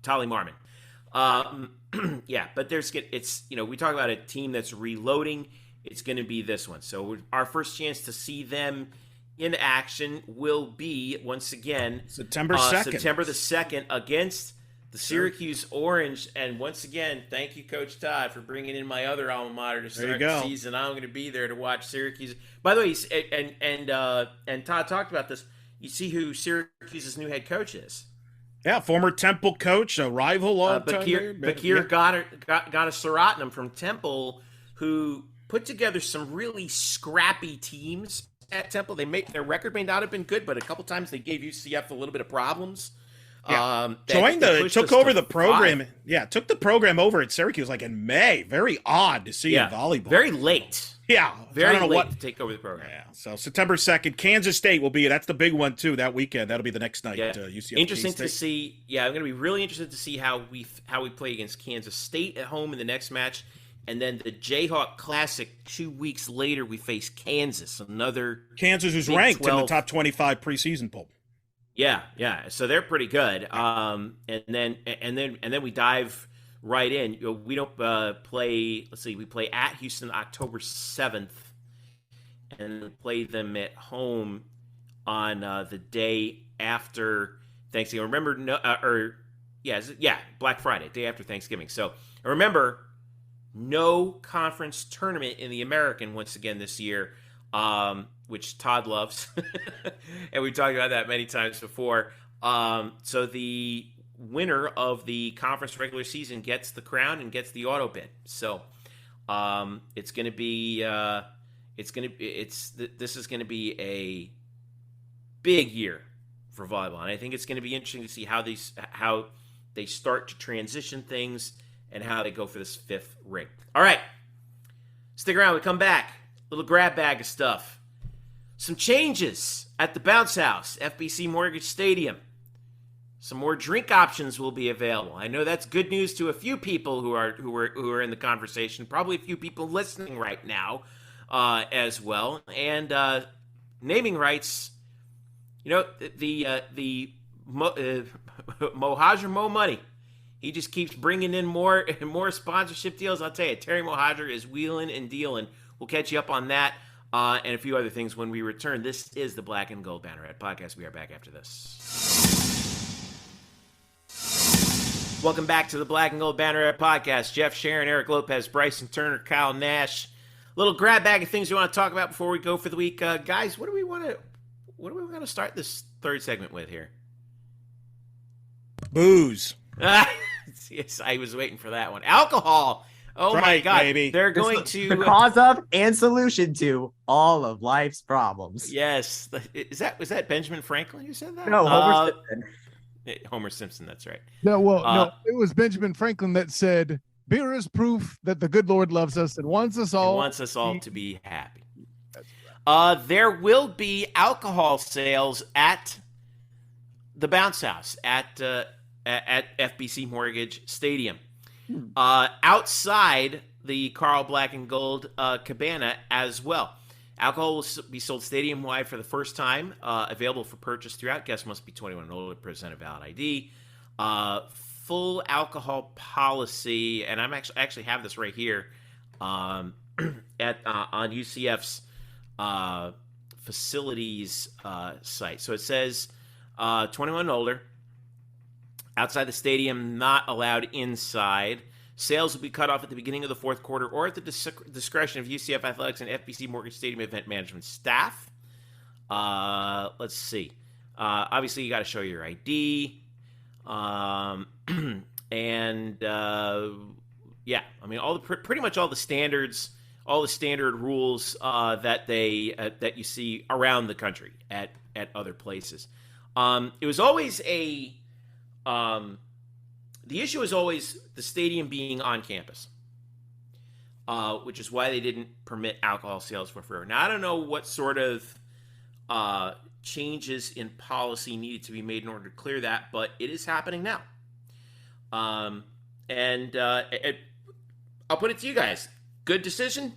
Tali Marmon. Yeah, but it's, you know, we talk about a team that's reloading. It's going to be this one. So our first chance to see them in action will be, once again, September 2nd. September the 2nd against the Syracuse Orange. And once again, thank you, Coach Todd, for bringing in my other alma mater to start the season. I'm going to be there to watch Syracuse. By the way, and Todd talked about this. You see who Syracuse's new head coach is? Yeah, former Temple coach, a rival Bakir Ganasaratnam from Temple, who put together some really scrappy teams at Temple. Their record may not have been good, but a couple times they gave UCF a little bit of problems. Yeah. Took over the program. Yeah, took the program over at Syracuse like in May. Very odd to see in volleyball. Very late. Yeah, very late to take over the program. Yeah, so September 2nd, Kansas State will be. That's the big one too. That weekend, that'll be the next night. Yeah. UCF. Interesting to see. Yeah, I'm going to be really interested to see how we play against Kansas State at home in the next match, and then the Jayhawk Classic 2 weeks later. We face Kansas, another Kansas who's ranked in the top 25 preseason poll. Yeah. So they're pretty good. And then we dive right in. You know, we don't play. Let's see. We play at Houston October 7th, and play them at home on the day after Thanksgiving. Remember, Black Friday, day after Thanksgiving. So remember, no conference tournament in the American once again this year, which Todd loves, and we've talked about that many times before. So the winner of the conference regular season gets the crown and gets the auto bid. So this is going to be a big year for volleyball, and I think it's going to be interesting to see how they start to transition things and how they go for this fifth ring. All right, stick around. We come back, little grab bag of stuff, some changes at the Bounce House, FBC Mortgage Stadium. Some more drink options will be available. I know that's good news to a few people who are in the conversation. Probably a few people listening right now, as well. And naming rights. You know, the Mohajer Mo Money. He just keeps bringing in more and more sponsorship deals. I'll tell you, Terry Mohajer is wheeling and dealing. We'll catch you up on that and a few other things when we return. This is the Black and Gold Banneret Podcast. We are back after this. Welcome back to the Black and Gold Banneret Podcast. Jeff Sharon, Eric Lopez, Bryson Turner, Kyle Nash. Little grab bag of things we want to talk about before we go for the week. Guys, what do we want to start this third segment with here? Booze. Yes, I was waiting for that one. Alcohol. Oh right, my God. Baby. They're going to... The cause of and solution to all of life's problems. Yes. Was that Benjamin Franklin who said that? No, Homer Simpson. Homer Simpson, that's right. No, no, it was Benjamin Franklin that said, "Beer is proof that the good Lord loves us and wants us all to be happy." There will be alcohol sales at the Bounce House at FBC Mortgage Stadium. Outside the Carl Black and Gold cabana as well. Alcohol will be sold stadium-wide for the first time, available for purchase throughout. Guests must be 21 and older, present a valid ID. Full alcohol policy, and I'm actually have this right here on UCF's facilities site. So it says 21 and older, outside the stadium, not allowed inside. Sales will be cut off at the beginning of the fourth quarter or at the discretion of UCF Athletics and FBC Mortgage Stadium event management staff. Let's see. Obviously, you got to show your ID. Yeah, I mean, pretty much all the standards, all the standard rules that you see around the country at other places. It was always the issue is always the stadium being on campus, which is why they didn't permit alcohol sales for free. Now, I don't know what sort of changes in policy needed to be made in order to clear that, but it is happening now. I'll put it to you guys. Good decision?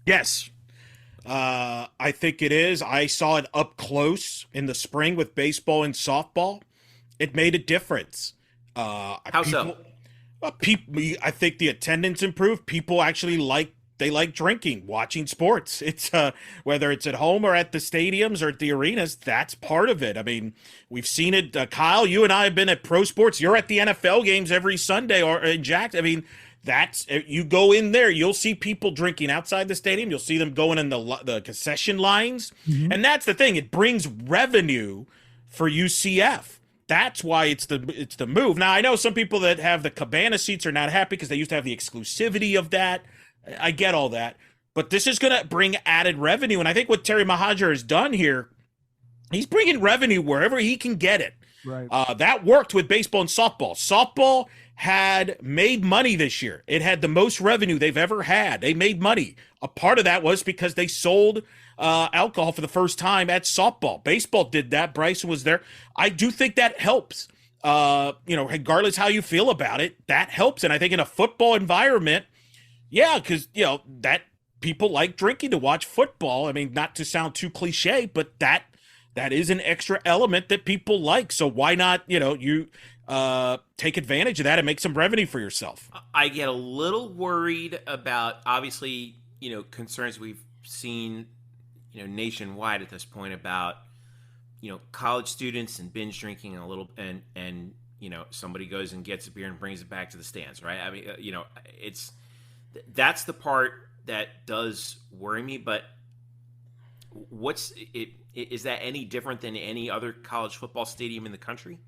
Yes. I think it is. I saw it up close in the spring with baseball and softball. It made a difference. How so? I think the attendance improved. People actually like drinking, watching sports. It's whether it's at home or at the stadiums or at the arenas, that's part of it. I mean, we've seen it. Kyle, you and I have been at pro sports. You're at the NFL games every Sunday or in Jack. I mean, you go in there, you'll see people drinking outside the stadium. You'll see them going in the concession lines. Mm-hmm. And that's the thing. It brings revenue for UCF. That's why it's the move. Now, I know some people that have the cabana seats are not happy because they used to have the exclusivity of that. I get all that. But this is going to bring added revenue. And I think what Terry Mahajer has done here, he's bringing revenue wherever he can get it. Right. That worked with baseball and softball. Softball had made money this year. It had the most revenue they've ever had. They made money. A part of that was because they sold alcohol for the first time at softball. Baseball did that. Bryson was there. I do think that helps. Regardless how you feel about it, that helps. And I think in a football environment, yeah, because, that people like drinking to watch football. I mean, not to sound too cliche, but that is an extra element that people like. So why not, take advantage of that and make some revenue for yourself? I get a little worried about, obviously, concerns we've seen, nationwide at this point about, college students and binge drinking and somebody goes and gets a beer and brings it back to the stands, right? I mean, that's the part that does worry me, but is that any different than any other college football stadium in the country?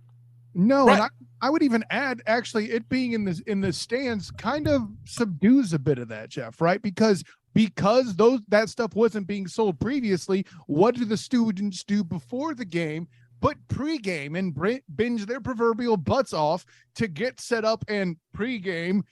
No, right. And I would even add, actually, it being in the stands kind of subdues a bit of that, Jeff, right? Because that stuff wasn't being sold previously. What do the students do before the game but pregame and binge their proverbial butts off to get set up and pregame,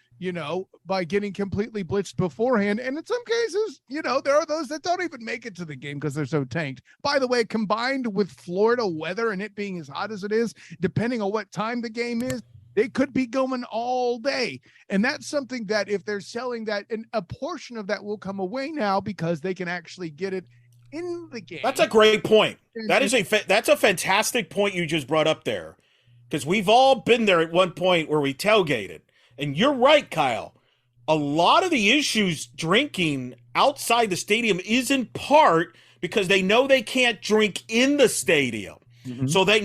by getting completely blitzed beforehand. And in some cases, there are those that don't even make it to the game because they're so tanked. By the way, combined with Florida weather and it being as hot as it is, depending on what time the game is, they could be going all day. And that's something that if they're selling that, and a portion of that will come away now because they can actually get it in the game. That's a great point. That's a fantastic point you just brought up there, because we've all been there at one point where we tailgated. And you're right, Kyle. A lot of the issues drinking outside the stadium is in part because they know they can't drink in the stadium. Mm-hmm. So they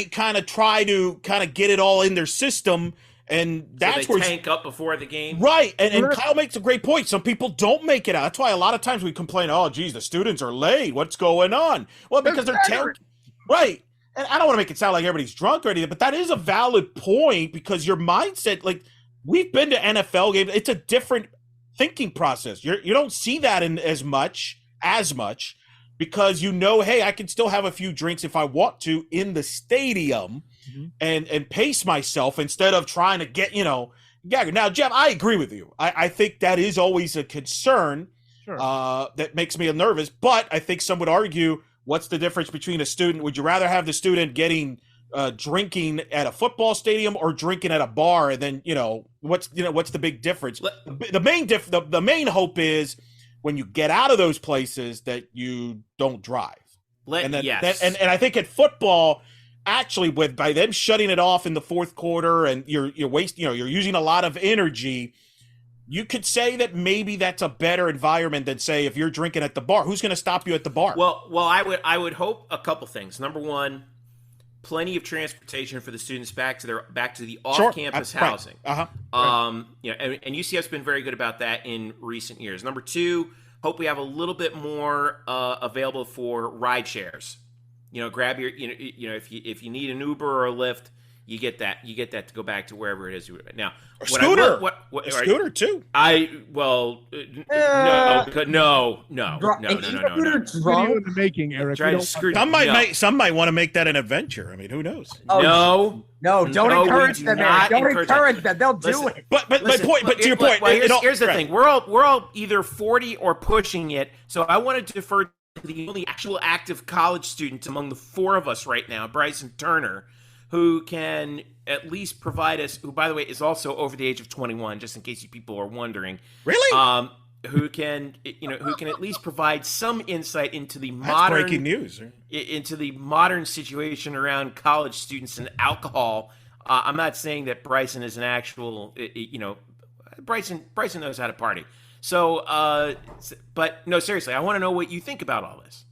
kind of try to get it all in their system, and that's so they tank up before the game. Right. And Kyle makes a great point. Some people don't make it out. That's why a lot of times we complain, oh, geez, the students are late. What's going on? Well, because they're right. And I don't want to make it sound like everybody's drunk or anything, but that is a valid point because your mindset, like, we've been to NFL games. It's a different thinking process. You don't see that in as much. because hey, I can still have a few drinks if I want to in the stadium and pace myself instead of trying to get, gagger. Now, Jeff, I agree with you. I think that is always a concern that makes me nervous, but I think some would argue, what's the difference between a student? Would you rather have the student getting drinking at a football stadium or drinking at a bar? And then, what's the big difference? The main hope is when you get out of those places that you don't drive. And I think at football, actually, by them shutting it off in the fourth quarter and you're using a lot of energy, you could say that maybe that's a better environment than, say, if you're drinking at the bar. Who's going to stop you at the bar? Well, I would hope a couple things. Number one, plenty of transportation for the students back to the off-campus housing. Right. And UCF's been very good about that in recent years. Number two, hope we have a little bit more available for ride shares. Grab your, if you need an Uber or a Lyft, you get that to go back to wherever it is. Now, or scooter, a scooter too. No. Video in the making, Eric. Some might want to make that an adventure. I mean, who knows? Don't encourage them. Don't encourage them. They'll do it. But to your point, here's the thing: we're all either 40 or pushing it. So I wanted to defer to the only actual active college student among the four of us right now, Bryson Turner, who can at least provide us, who, by the way, is also over the age of 21, just in case you people are wondering. Really? Who can at least provide some insight into the breaking news. Into the modern situation around college students and alcohol. I'm not saying that Bryson is an actual, Bryson knows how to party. So, but no, seriously, I want to know what you think about all this.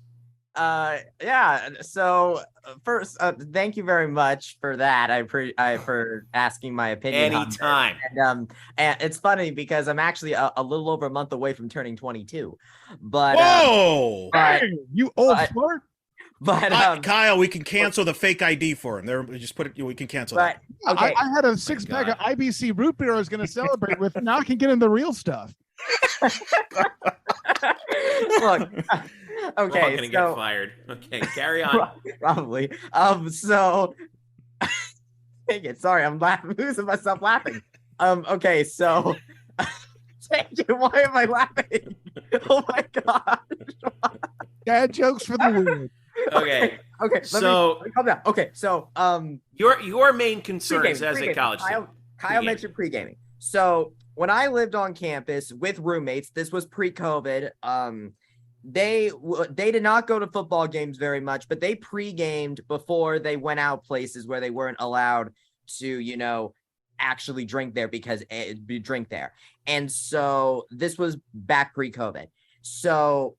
So first, thank you very much for that. For asking my opinion. Anytime. And it's funny because I'm actually a little over a month away from turning 22. But whoa, you old flirt. But Kyle, we can cancel the fake ID for him. There, just put it. We can cancel that. Okay. I had a 6-pack of IBC root beer I was going to celebrate with. Now I can get in the real stuff. Look. Okay, we're all gonna get fired. Okay, carry on. Probably. So dang it, sorry, I'm losing myself laughing. Okay, so thank you. Why am I laughing? Oh my god. Dad jokes for the win. Okay. Okay. So let me calm down. Okay, so your main concerns as a college student. Kyle mentioned pre-gaming. So when I lived on campus with roommates, this was pre-COVID. They did not go to football games very much, but they pre-gamed before they went out places where they weren't allowed to, actually drink there because it'd be drink there. And so this was back pre-COVID. So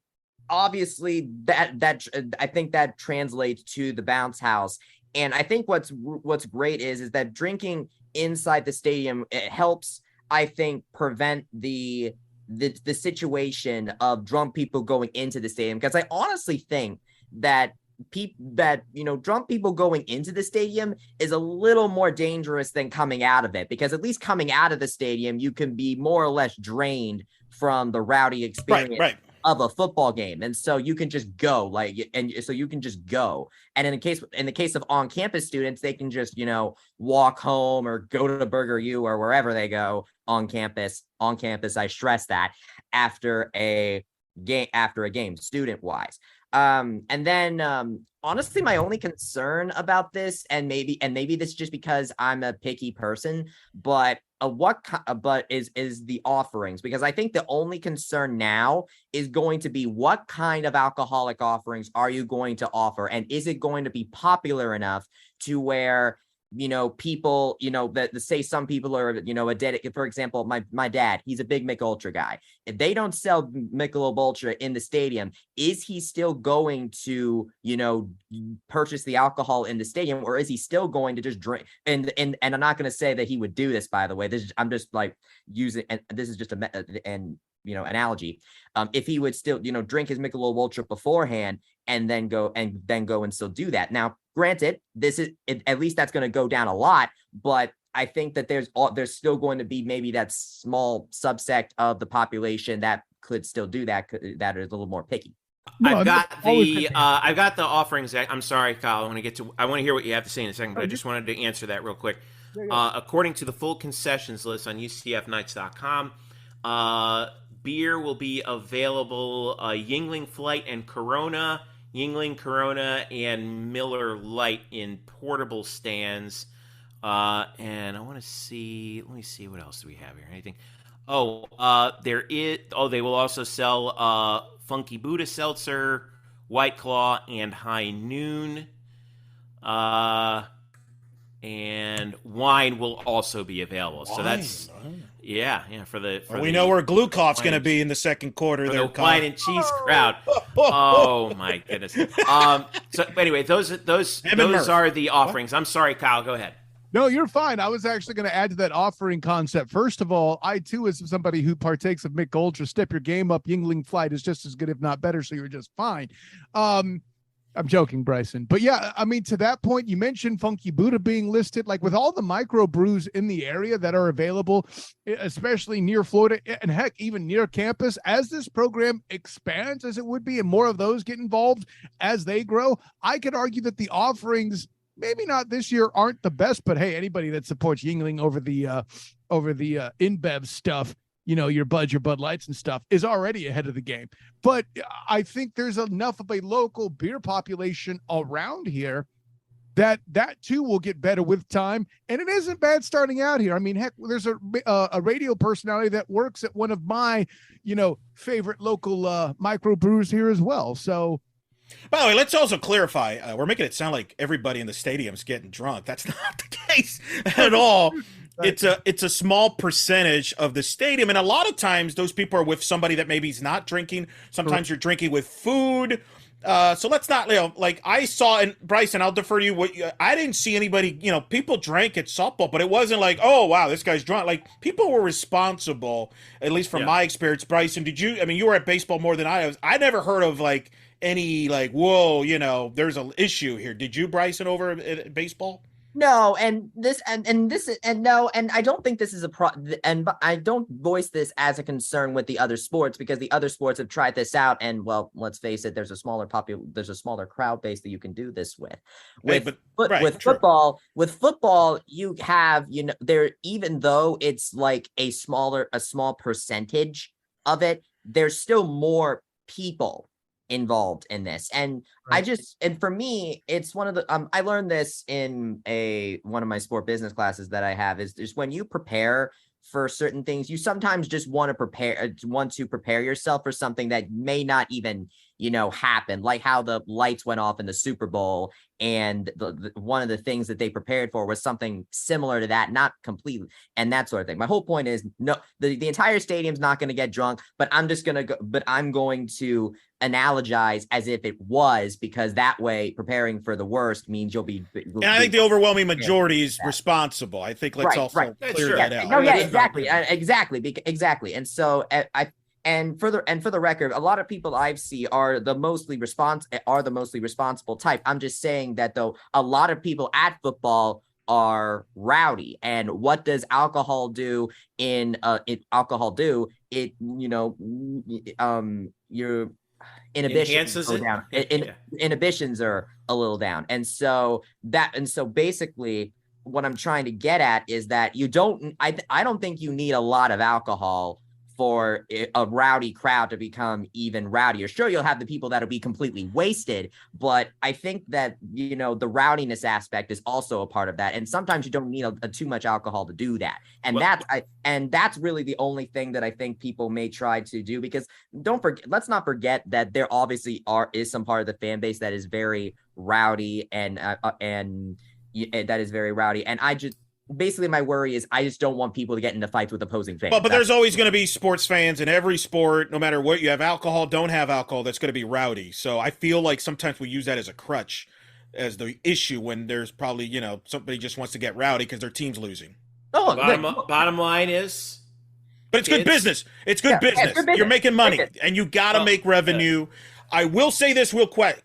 obviously that I think that translates to the bounce house. And I think what's great is that drinking inside the stadium, it helps, I think, prevent the situation of drunk people going into the stadium, because I honestly think that drunk people going into the stadium is a little more dangerous than coming out of it, because at least coming out of the stadium you can be more or less drained from the rowdy experience of a football game, and so you can just go and in the case of on-campus students, they can just walk home or go to Burger U or wherever they go on campus, I stress that, after a game student wise. And then honestly, my only concern about this, and maybe this is just because I'm a picky person, but is the offerings, because I think the only concern now is going to be what kind of alcoholic offerings are you going to offer, and is it going to be popular enough to where people, that say some people are, for example, my dad, he's a big Michelob Ultra guy. If they don't sell Michelob Ultra in the stadium, is he still going to, purchase the alcohol in the stadium, or is he still going to just drink? And I'm not going to say that he would do this, by the way. I'm just like using, and this is just analogy. If he would still, drink his Michelob Ultra beforehand and then go and still do that. Now, granted, at least that's going to go down a lot, but I think that there's still going to be maybe that small subsect of the population that could still do that is a little more picky. I've got the offerings. I'm sorry, Kyle. I want to hear what you have to say in a second, but I just wanted to answer that real quick. According to the full concessions list on UCFKnights.com, beer will be available, Yuengling Flight and Corona, Yuengling Corona, and Miller Lite in portable stands. And I want to see. Let me see what else do we have here. Anything? There is. They will also sell Funky Buddha Seltzer, White Claw, and High Noon. And wine will also be available. So that's for the. We know where Glukoff's going to be in the second quarter. For there, the wine and cheese crowd. Oh my goodness. So anyway, those are the offerings. I'm sorry, Kyle. Go ahead. No, you're fine. I was actually going to add to that offering concept. First of all, I too, as somebody who partakes of Mick Ultra, step your game up. Yuengling Flight is just as good, if not better. So you're just fine. I'm joking, Bryson. But yeah, I mean, to that point, you mentioned Funky Buddha being listed. Like with all the micro brews in the area that are available, especially near Florida and heck, even near campus, as this program expands, as it would be, and more of those get involved as they grow, I could argue that the offerings, maybe not this year, aren't the best, but hey, anybody that supports Yuengling over the InBev stuff, you know, your Bud Lights and stuff, is already ahead of the game. But I think there's enough of a local beer population around here that too will get better with time. And it isn't bad starting out here. I mean, heck, there's a radio personality that works at one of my, favorite local microbrews here as well. So, by the way, let's also clarify. We're making it sound like everybody in the stadium's getting drunk. That's not the case at all. It's a small percentage of the stadium, and a lot of times those people are with somebody that maybe is not drinking. Sometimes you're drinking with food. So let's not, like I saw, and Bryson, I'll defer to you. I didn't see anybody, people drank at softball, but it wasn't like, oh, wow, this guy's drunk. Like, people were responsible, at least from my experience. Bryson, you were at baseball more than I was. I never heard of, any, whoa, there's an issue here. Did you, Bryson, over at baseball? No, and I don't think this is and I don't voice this as a concern with the other sports, because the other sports have tried this out, and well, let's face it, there's a smaller crowd base that you can do this with. With football, you have, there, even though it's like a small percentage of it, there's still more people involved in this. And and for me, it's one of the I learned this in one of my sport business classes that I have, is just when you prepare for certain things, you sometimes just want to prepare yourself for something that may not even happen, like how the lights went off in the Super Bowl, and the one of the things that they prepared for was something similar to that, not completely, and that sort of thing. My whole point is, no, the entire stadium's not going to get drunk, but I'm going to analogize as if it was, because that way preparing for the worst means you'll be. And I think the overwhelming majority is responsible. I think let's also clear that out. No, yeah, exactly. And so And for the record, a lot of people I see are the mostly responsible type. I'm just saying that, though, a lot of people at football are rowdy. And what does alcohol do? Your inhibitions go down. Inhibitions are a little down. And so basically what I'm trying to get at is that I don't think you need a lot of alcohol for a rowdy crowd to become even rowdier. Sure, you'll have the people that'll be completely wasted, but I think that, the rowdiness aspect is also a part of that. And sometimes you don't need too much alcohol to do that. And that's really the only thing that I think people may try to do, because let's not forget that there obviously is some part of the fan base that is very rowdy and that is very rowdy. And basically my worry is I just don't want people to get into fights with opposing fans. But there's always going to be sports fans in every sport, no matter what you have, alcohol, don't have alcohol, that's going to be rowdy. So I feel like sometimes we use that as a crutch, as the issue, when there's probably, somebody just wants to get rowdy because their team's losing. Bottom line is, but it's good business. It's good business. It's good business. You're making money, and you got to make revenue. I will say this real quick.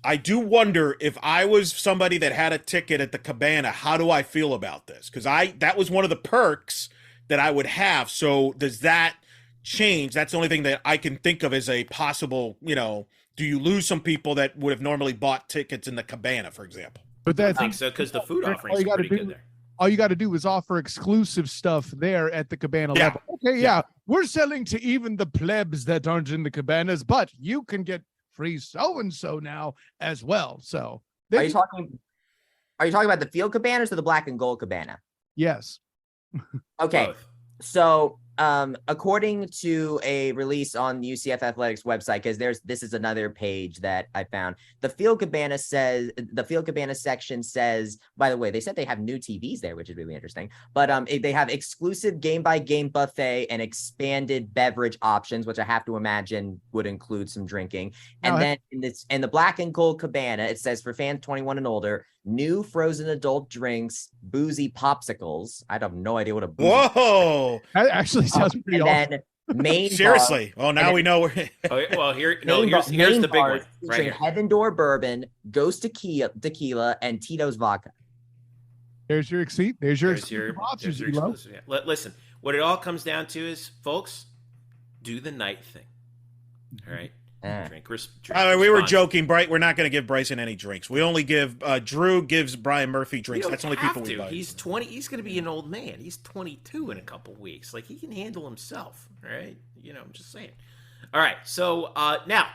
I do wonder, if I was somebody that had a ticket at the Cabana, how do I feel about this? Because that was one of the perks that I would have. So does that change? That's the only thing that I can think of as a possible, do you lose some people that would have normally bought tickets in the Cabana, for example? But I that's think so, because the food offerings are pretty good there. all you got to do is offer exclusive stuff there at the Cabana level. Okay, we're selling to even the plebs that aren't in the Cabanas, but you can get free so-and-so now as well. So Are you talking about the field cabanas or the black and gold cabana? Yes. Okay. Both. So, according to a release on the UCF Athletics website, because this is another page that I found, the field cabana section says, by the way, they said they have new TVs there, which is really interesting, but they have exclusive game-by-game buffet and expanded beverage options, which I have to imagine would include some drinking. And then in the black and gold cabana, it says for fans 21 and older, new frozen adult drinks, boozy popsicles. I have no idea what a boozy. Whoa! That actually sounds pretty awesome. Then main Seriously. bar, Oh, now we know where. Here's the big one right here. Heaven Door Bourbon, Ghost Tequila, and Tito's Vodka. There's your seat. There's your There's options. your exclusive, yeah. Listen, what it all comes down to is, folks, do the night thing. All right. Drink we were joking, Bright. We're not going to give Bryson any drinks. We only give Drew gives Brian Murphy drinks. That's only people we buy. He's 20. He's going to be an old man. He's 22 in a couple weeks. Like, he can handle himself. All right. I'm just saying. All right. So now,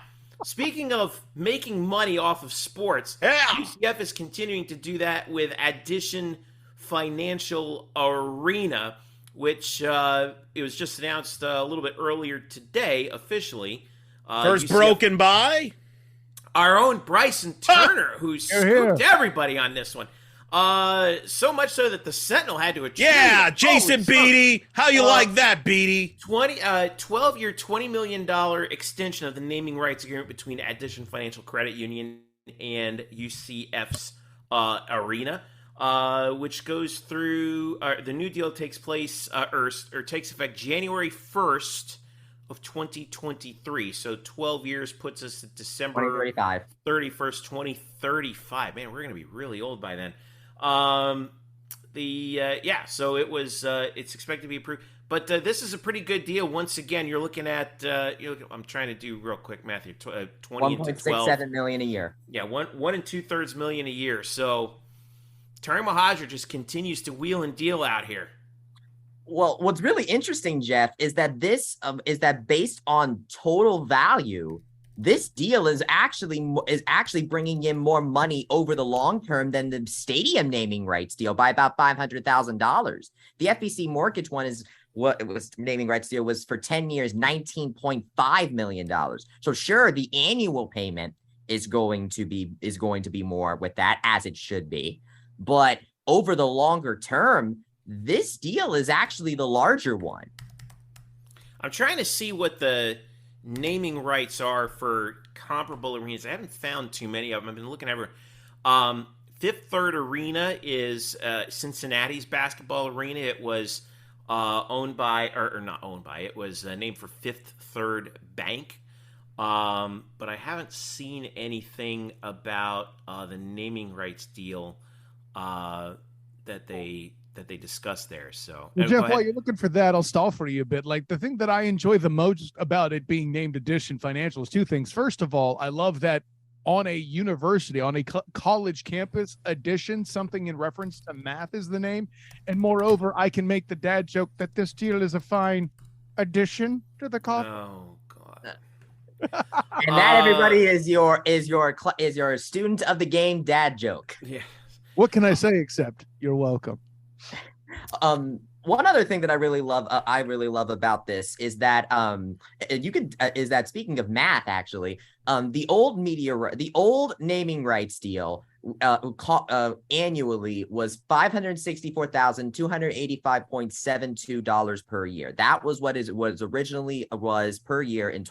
speaking of making money off of sports, UCF is continuing to do that with Addition Financial Arena, which it was just announced a little bit earlier today officially. First UCF, broken by our own Bryson Turner, who scooped everybody on this one. So much so that the Sentinel had to attribute. Yeah, Jason Beatty. How you like that, Beatty? 12-year, $20 million extension of the naming rights agreement between Addition Financial Credit Union and UCF's arena, which goes through. The new deal takes place or takes effect January 1st. Of 2023, so 12 years puts us at December 31st, 2035. Man, we're gonna be really old by then. So it was. It's expected to be approved, but this is a pretty good deal. Once again, you're looking at. I'm trying to do real quick math here. 20 into 12. $1.67 million a year. Yeah, $1 2/3 million a year. So Terry Mohajir just continues to wheel and deal out here. Well, what's really interesting, Jeff, is that based on total value, this deal is actually bringing in more money over the long term than the stadium naming rights deal by about $500,000. The FBC Mortgage one is what it was naming rights deal was for 10 years, $19.5 million. So sure, the annual payment is going to be more with that, as it should be, but over the longer term, this deal is actually the larger one. I'm trying to see what the naming rights are for comparable arenas. I haven't found too many of them. I've been looking everywhere. Fifth Third Arena is Cincinnati's basketball arena. It was owned by, or not owned by, it was named for Fifth Third Bank. But I haven't seen anything about the naming rights deal that they discussed there. So well, Jeff, while you're looking for that, I'll stall for you a bit. Like, the thing that I enjoy the most about it being named Addition Financial is two things. First of all, I love that on a university, on a college campus, Addition, something in reference to math is the name. And moreover, I can make the dad joke that this deal is a fine addition to the college. Oh God. And that, everybody, is your student of the game dad joke. Yeah. What can I say except you're welcome? One other thing that I really love about this is that speaking of math, actually, the old naming rights deal annually was $564,285.72 per year. That was what was originally per year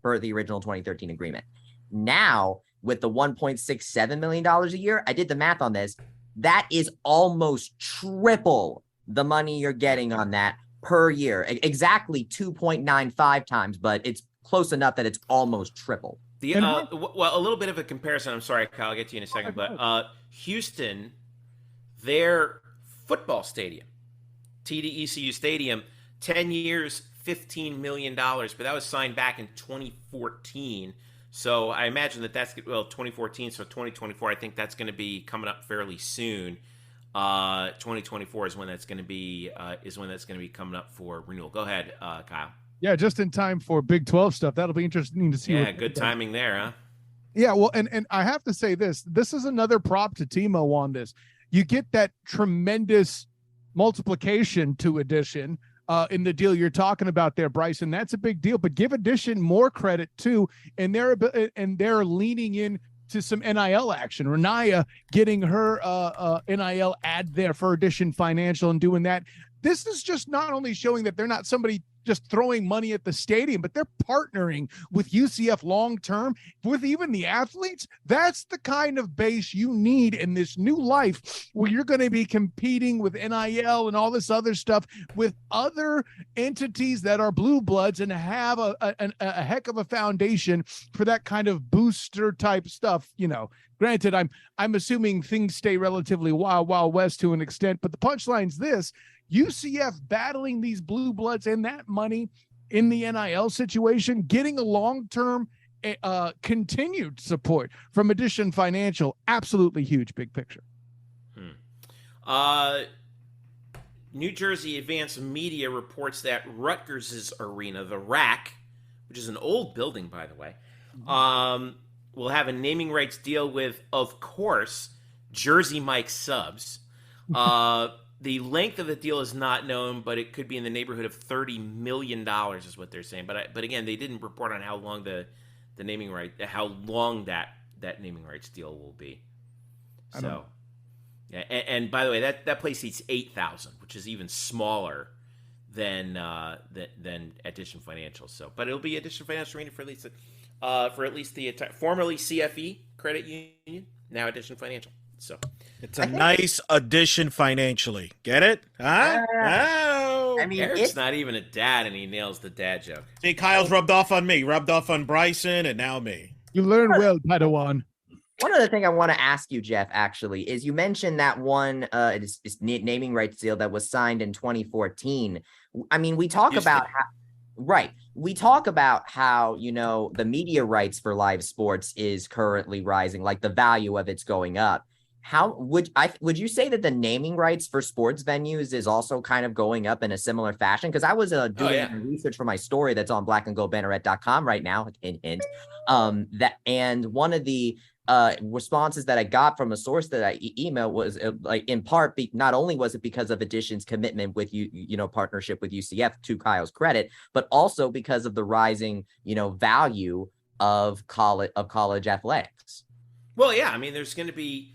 per the original 2013 agreement. Now, with the $1.67 million a year, I did the math on this. That is almost triple the money you're getting on that per year. Exactly 2.95 times, but it's close enough that it's almost triple. A little bit of a comparison. I'm sorry, Kyle, I'll get to you in a second. But Houston, their football stadium, TDECU Stadium, 10 years, $15 million. But that was signed back in 2014. So I imagine that's 2014. So 2024, I think that's going to be coming up fairly soon. 2024 is when that's going to be coming up for renewal. Go ahead, Kyle. Yeah, just in time for Big 12 stuff. That'll be interesting to see. Yeah, good timing there, huh? Yeah, well, and I have to say this is another prop to Timo on this. You get that tremendous multiplication to Addition in the deal you're talking about there, Bryson. That's a big deal, but give Addition more credit too, and they're leaning in to some NIL action. Renaya getting her NIL ad there for Addition Financial and doing that. This is just not only showing that they're not somebody just throwing money at the stadium, but they're partnering with UCF long-term, with even the athletes. That's the kind of base you need in this new life where you're going to be competing with NIL and all this other stuff with other entities that are blue bloods and have a heck of a foundation for that kind of booster type stuff. Granted, I'm assuming things stay relatively wild west to an extent, but the punchline's this: UCF battling these blue bloods and that money in the NIL situation, getting a long-term continued support from Addition Financial. Absolutely huge, big picture. New Jersey Advanced Media reports that Rutgers' arena, the RAC, which is an old building, by the way, will have a naming rights deal with, of course, Jersey Mike Subs. The length of the deal is not known, but it could be in the neighborhood of $30 million is what they're saying. But again, they didn't report on how long the naming right, how long that naming rights deal will be. So, yeah. And by the way, that place seats 8,000, which is even smaller than Addition Financial. So, but it'll be Addition Financial Arena for at least the formerly CFE Credit Union, now Addition Financial. So it's a nice addition financially. Get it? Huh? Oh. I mean, Eric's not even a dad, and he nails the dad joke. See, Kyle's rubbed off on me, rubbed off on Bryson, and now me. You learn well, Padawan. One other thing I want to ask you, Jeff, actually, is you mentioned that one it's naming rights deal that was signed in 2014. I mean, we talk about how. Right. We talk about how, the media rights for live sports is currently rising, like the value of it's going up. How would you say that the naming rights for sports venues is also kind of going up in a similar fashion? Because I was doing research for my story that's on blackandgoldbanneret.com right now. Hint. And one of the responses that I got from a source that I emailed was in part, not only was it because of Addition's commitment with partnership with UCF, to Kyle's credit, but also because of the rising, value of college athletics. Well, yeah, I mean, there's going to be,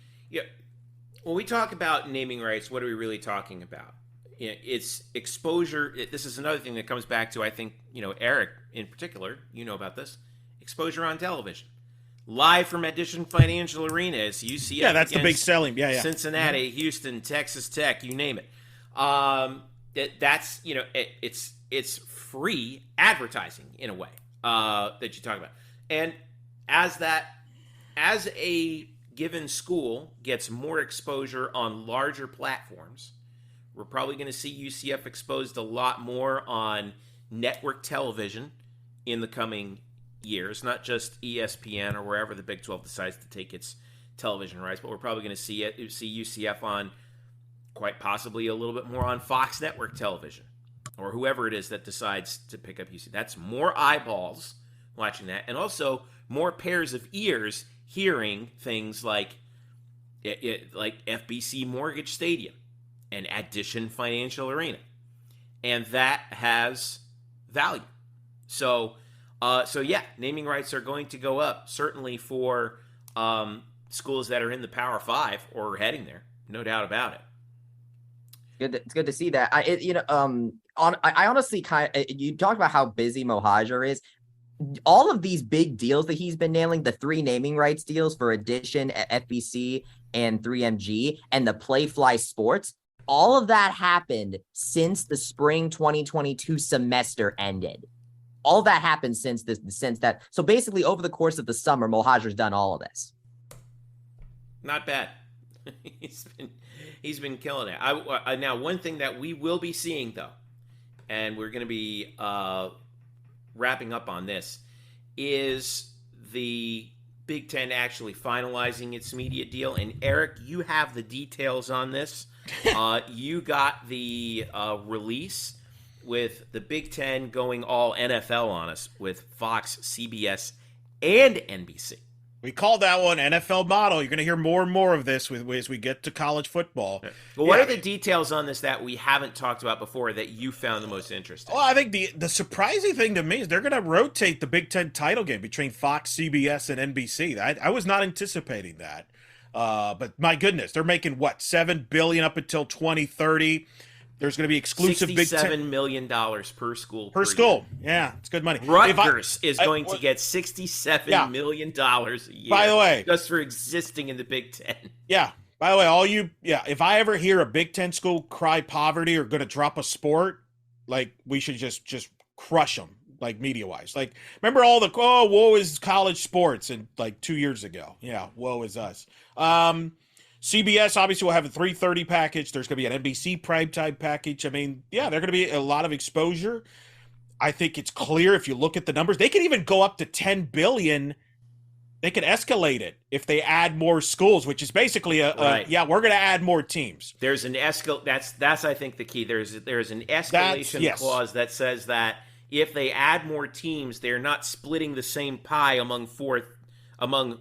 when we talk about naming rights, what are we really talking about? It's exposure. This is another thing that comes back to, I think, Eric in particular, about this, exposure on television. Live from Addition Financial Arena is UCF. Yeah, that's the big selling. Yeah. Cincinnati, Houston, Texas Tech, you name it. That's it's free advertising in a way that you talk about. And as a given school gets more exposure on larger platforms, we're probably going to see UCF exposed a lot more on network television in the coming years, not just ESPN or wherever the Big 12 decides to take its television rights, but we're probably going to see UCF on quite possibly a little bit more on Fox Network television or whoever it is that decides to pick up UCF. That's more eyeballs watching that, and also more pairs of ears hearing things like FBC Mortgage Stadium and Addition Financial Arena, and that has value. So yeah, naming rights are going to go up, certainly for schools that are in the Power 5 or heading there, no doubt about it. It's good to see that. I honestly you talked about how busy Mohajer is. All of these big deals that he's been nailing, the 3 naming rights deals for Addition, FBC, and 3MG, and the Playfly Sports, all of that happened since the spring 2022 semester ended. All that happened since that. So basically, over the course of the summer, Mohajer's done all of this. Not bad. He's been killing it. Now, one thing that we will be seeing, though, and we're going to be wrapping up on this, is the Big Ten actually finalizing its media deal. And Eric, you have the details on this. You got the release with the Big Ten going all NFL on us with Fox, CBS, and NBC. We call that one NFL model. You're going to hear more and more of this as we get to college football. Well, what are the details on this that we haven't talked about before that you found the most interesting? Well, I think the surprising thing to me is they're going to rotate the Big Ten title game between Fox, CBS, and NBC. I was not anticipating that. But my goodness, they're making what, $7 billion up until 2030. There's going to be exclusive Big Ten. $67 million per school. Per school. Year. Yeah, it's good money. Rutgers is going to get $67 million a year. By the way, just for existing in the Big Ten. Yeah. By the way, if I ever hear a Big Ten school cry poverty or going to drop a sport, like, we should just crush them, like, media-wise. Like, remember all the, woe is college sports, and like 2 years ago. Yeah, woe is us. CBS obviously will have a 3:30 package. There's going to be an NBC primetime package. I mean, yeah, they're going to be a lot of exposure. I think it's clear if you look at the numbers. They could even go up to $10 billion. They could escalate it if they add more schools, which is basically we're going to add more teams. There's an that's I think the key. There's an escalation clause that says that if they add more teams, they're not splitting the same pie among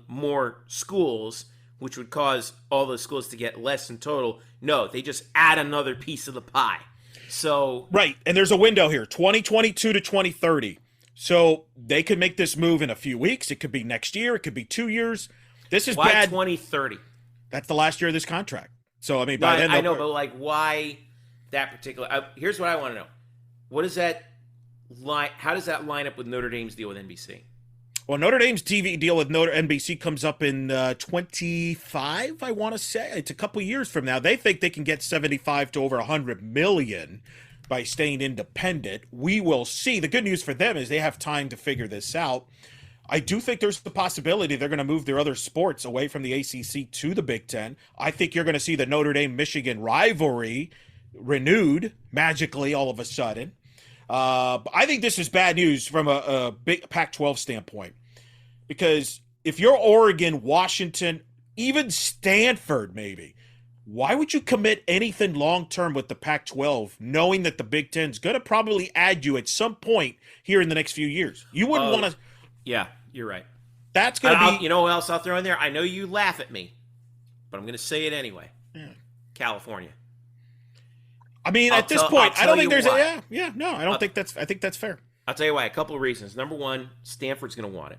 more schools, which would cause all those schools to get less in total. No, they just add another piece of the pie. So right, and there's a window here, 2022 to 2030. So they could make this move in a few weeks. It could be next year. It could be 2 years. This is why bad. 2030? That's the last year of this contract. So, I mean, by then I know, but like, why that particular? Here's what I want to know: what is that line? How does that line up with Notre Dame's deal with NBC? Well, Notre Dame's TV deal with NBC comes up in 25, I want to say. It's a couple years from now. They think they can get 75 to over 100 million by staying independent. We will see. The good news for them is they have time to figure this out. I do think there's the possibility they're going to move their other sports away from the ACC to the Big Ten. I think you're going to see the Notre Dame-Michigan rivalry renewed magically all of a sudden. I think this is bad news from a big Pac-12 standpoint, because if you're Oregon, Washington, even Stanford maybe, why would you commit anything long-term with the Pac-12 knowing that the Big Ten is going to probably add you at some point here in the next few years? You wouldn't want to. Yeah, you're right. That's going to be. You know what else I'll throw in there? I know you laugh at me, but I'm going to say it anyway. Yeah. California. I mean, at this point, I don't think there's I think that's fair. I'll tell you why. A couple of reasons. Number one, Stanford's going to want it.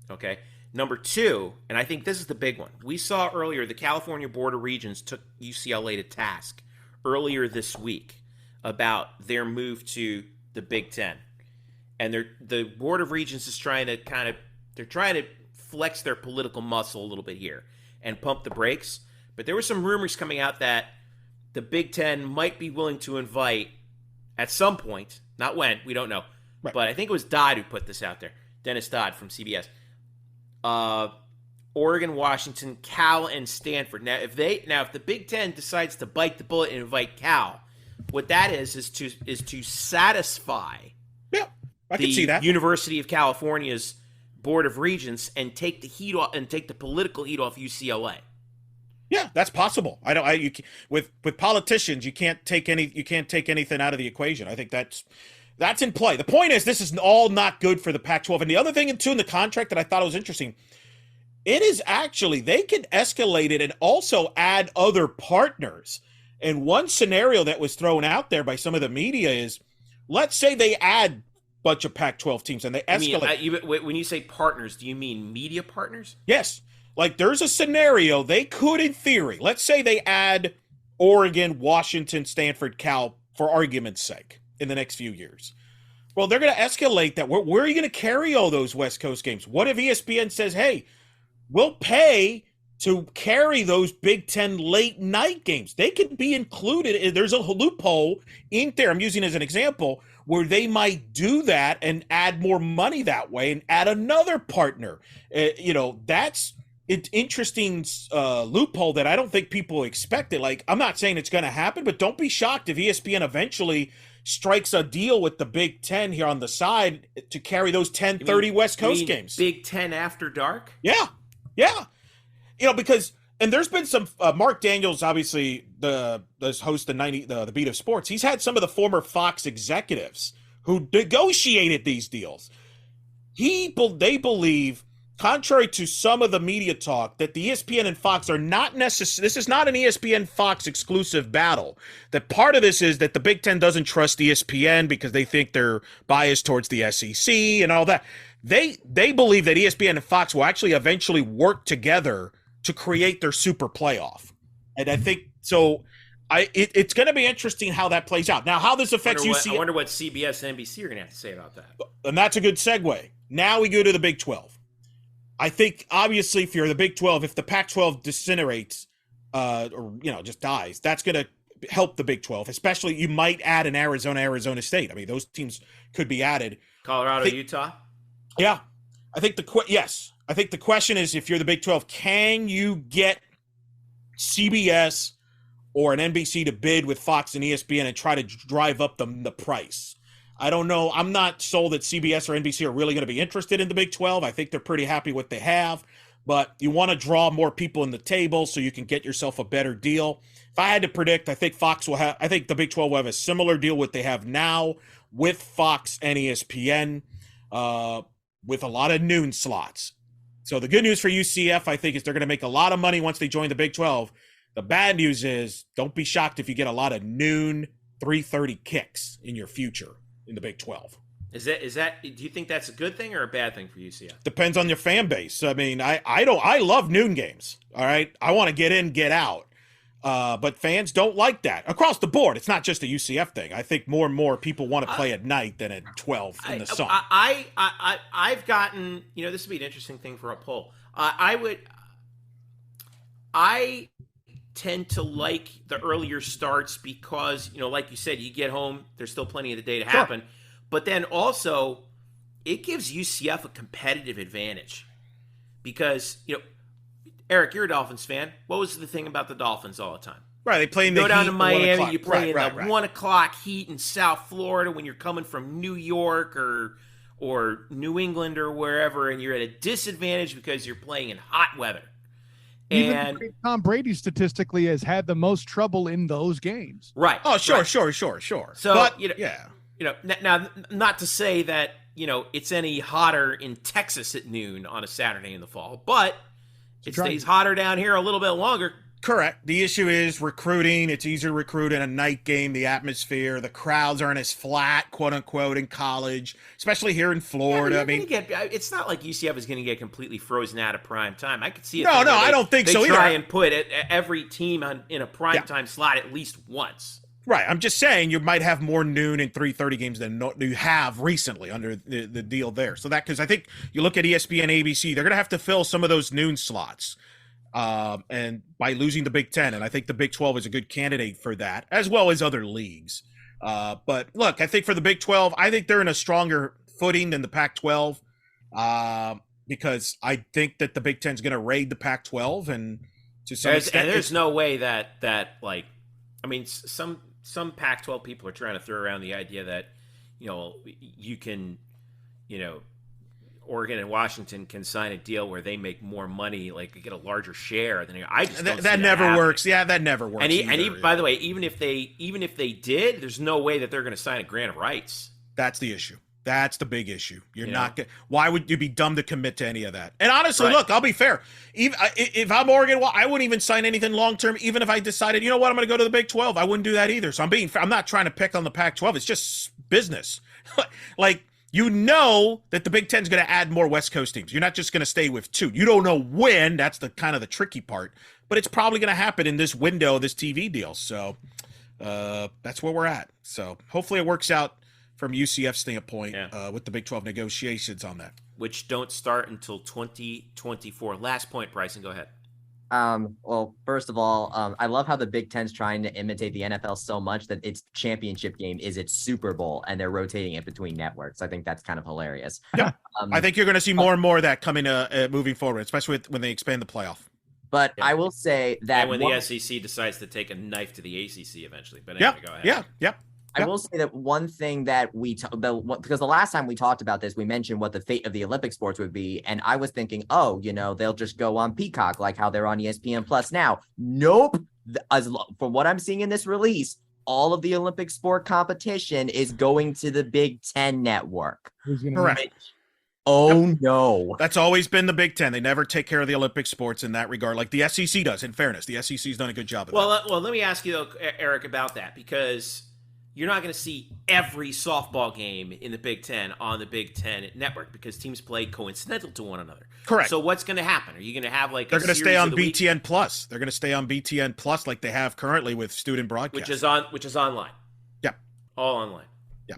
Okay. Number two, and I think this is the big one. We saw earlier the California Board of Regents took UCLA to task earlier this week about their move to the Big Ten, and the Board of Regents is trying to flex their political muscle a little bit here and pump the brakes. But there were some rumors coming out that the Big Ten might be willing to invite at some point, not when, we don't know, right. But I think it was Dodd who put this out there, Dennis Dodd from CBS. Oregon, Washington, Cal, and Stanford. Now, if the Big Ten decides to bite the bullet and invite Cal, what that is to satisfy I can see that. University of California's Board of Regents and take the heat off and take the political heat off UCLA. Yeah, that's possible. With politicians, you can't take anything out of the equation. I think that's in play. The point is, this is all not good for the Pac-12. And the other thing, too, in the contract that I thought was interesting, it is actually, they can escalate it and also add other partners. And one scenario that was thrown out there by some of the media is, let's say they add a bunch of Pac-12 teams and they escalate. When you say partners, do you mean media partners? Yes. Like, there's a scenario they could, in theory, let's say they add Oregon, Washington, Stanford, Cal, for argument's sake, in the next few years. Well, they're going to escalate that. Where are you going to carry all those West Coast games? What if ESPN says, hey, we'll pay to carry those Big Ten late night games? They can be included. There's a loophole in there, I'm using as an example, where they might do that and add more money that way and add another partner. That's an interesting loophole that I don't think people expected. Like, I'm not saying it's going to happen, but don't be shocked if ESPN eventually strikes a deal with the Big Ten here on the side to carry those 10:30 West Coast games. Big Ten after dark? Yeah. Because and there's been some Mark Daniels, obviously the host of the Beat of Sports. He's had some of the former Fox executives who negotiated these deals. They believe, contrary to some of the media talk, that the ESPN and Fox are not necessarily. This is not an ESPN Fox exclusive battle. That part of this is that the Big Ten doesn't trust ESPN because they think they're biased towards the SEC and all that. They believe that ESPN and Fox will actually eventually work together to create their super playoff. And I think so. It's going to be interesting how that plays out. Now, how this affects UCF. I wonder what CBS and NBC are going to have to say about that. And that's a good segue. Now we go to the Big 12. I think, obviously, if you're the Big 12, if the Pac-12 disintegrates or, just dies, that's going to help the Big 12. Especially, you might add an Arizona State. I mean, those teams could be added. Colorado, Utah? Yeah. I think yes. I think the question is, if you're the Big 12, can you get CBS or an NBC to bid with Fox and ESPN and try to drive up the price? I don't know. I'm not sold that CBS or NBC are really going to be interested in the Big 12. I think they're pretty happy with what they have, but you want to draw more people in the table so you can get yourself a better deal. If I had to predict, I think the Big 12 will have a similar deal what they have now with Fox and ESPN, with a lot of noon slots. So the good news for UCF, I think, is they're going to make a lot of money once they join the Big 12. The bad news is, don't be shocked if you get a lot of noon 3:30 kicks in your future in the Big 12. Is that? Do you think that's a good thing or a bad thing for UCF? Depends on your fan base. I mean, I love noon games. All right, I want to get in, get out. But fans don't like that across the board. It's not just a UCF thing. I think more and more people want to play at night than at 12 in the sun. I've gotten, this would be an interesting thing for a poll. I tend to like the earlier starts because, like you said, you get home, there's still plenty of the day to happen. Sure. But then also, it gives UCF a competitive advantage because, Eric, you're a Dolphins fan. What was the thing about the Dolphins all the time? Right, they play in the heat. Go down to Miami, you play in the 1 o'clock heat in South Florida when you're coming from New York or New England or wherever, and you're at a disadvantage because you're playing in hot weather. And even Tom Brady statistically has had the most trouble in those games. Right. Oh, sure. So, but, now, not to say that, it's any hotter in Texas at noon on a Saturday in the fall, but it stays hotter down here a little bit longer. Correct. The issue is recruiting. It's easier to recruit in a night game, the atmosphere, the crowds aren't as flat, quote unquote, in college, especially here in Florida. It's not like UCF is going to get completely frozen out of prime time. I could see it. No, I don't think so either. They try and put every team in a prime time slot at least once. Right. I'm just saying you might have more noon and 3:30 games than you have recently under the deal there. So because I think you look at ESPN, ABC, they're going to have to fill some of those noon slots. And by losing the Big Ten, and I think the Big 12 is a good candidate for that, as well as other leagues. But look, I think for the Big 12, I think they're in a stronger footing than the Pac-12, because I think that the Big Ten is going to raid the Pac-12, and to some extent, there's no way that some Pac-12 people are trying to throw around the idea that you can, Oregon and Washington can sign a deal where they make more money, like get a larger share than I just don't that never works. Yeah, that never works. And by the way, even if they did, there's no way that they're going to sign a grant of rights. That's the issue. That's the big issue. You're not going. Why would you be dumb to commit to any of that? And honestly, look, I'll be fair. Even if I'm Oregon, I wouldn't even sign anything long term. Even if I decided, I'm going to go to the Big 12, I wouldn't do that either. So I'm not trying to pick on the Pac-12. It's just business. Like. That the Big Ten is going to add more West Coast teams. You're not just going to stay with 2. You don't know when. That's the kind of the tricky part. But it's probably going to happen in this window, this TV deal. So that's where we're at. So hopefully it works out from UCF standpoint with the Big 12 negotiations on that. Which don't start until 2024. Last point, Bryson. Go ahead. Well, first of all, I love how the Big Ten's trying to imitate the NFL so much that its championship game is its Super Bowl, and they're rotating it between networks. I think that's kind of hilarious. Yeah, I think you're going to see more and more of that coming moving forward, especially when they expand the playoff. But I will say that when the SEC decides to take a knife to the ACC eventually. But anyway, go ahead. Yeah. I will say that one thing that because the last time we talked about this, we mentioned what the fate of the Olympic sports would be. And I was thinking, they'll just go on Peacock, like how they're on ESPN Plus now. Nope. From what I'm seeing in this release, all of the Olympic sport competition is going to the Big Ten network. Correct. Oh, no. That's always been the Big Ten. They never take care of the Olympic sports in that regard, like the SEC does, in fairness. The SEC's done a good job of that. Well, let me ask you, though, Eric, about that, because you're not going to see every softball game in the Big Ten on the Big Ten network because teams play coincidental to one another. Correct. So what's going to happen? Are you going to have They're going to stay on BTN Plus. They're going to stay on BTN Plus like they have currently with student broadcast. Which is online. Yeah. All online. Yeah.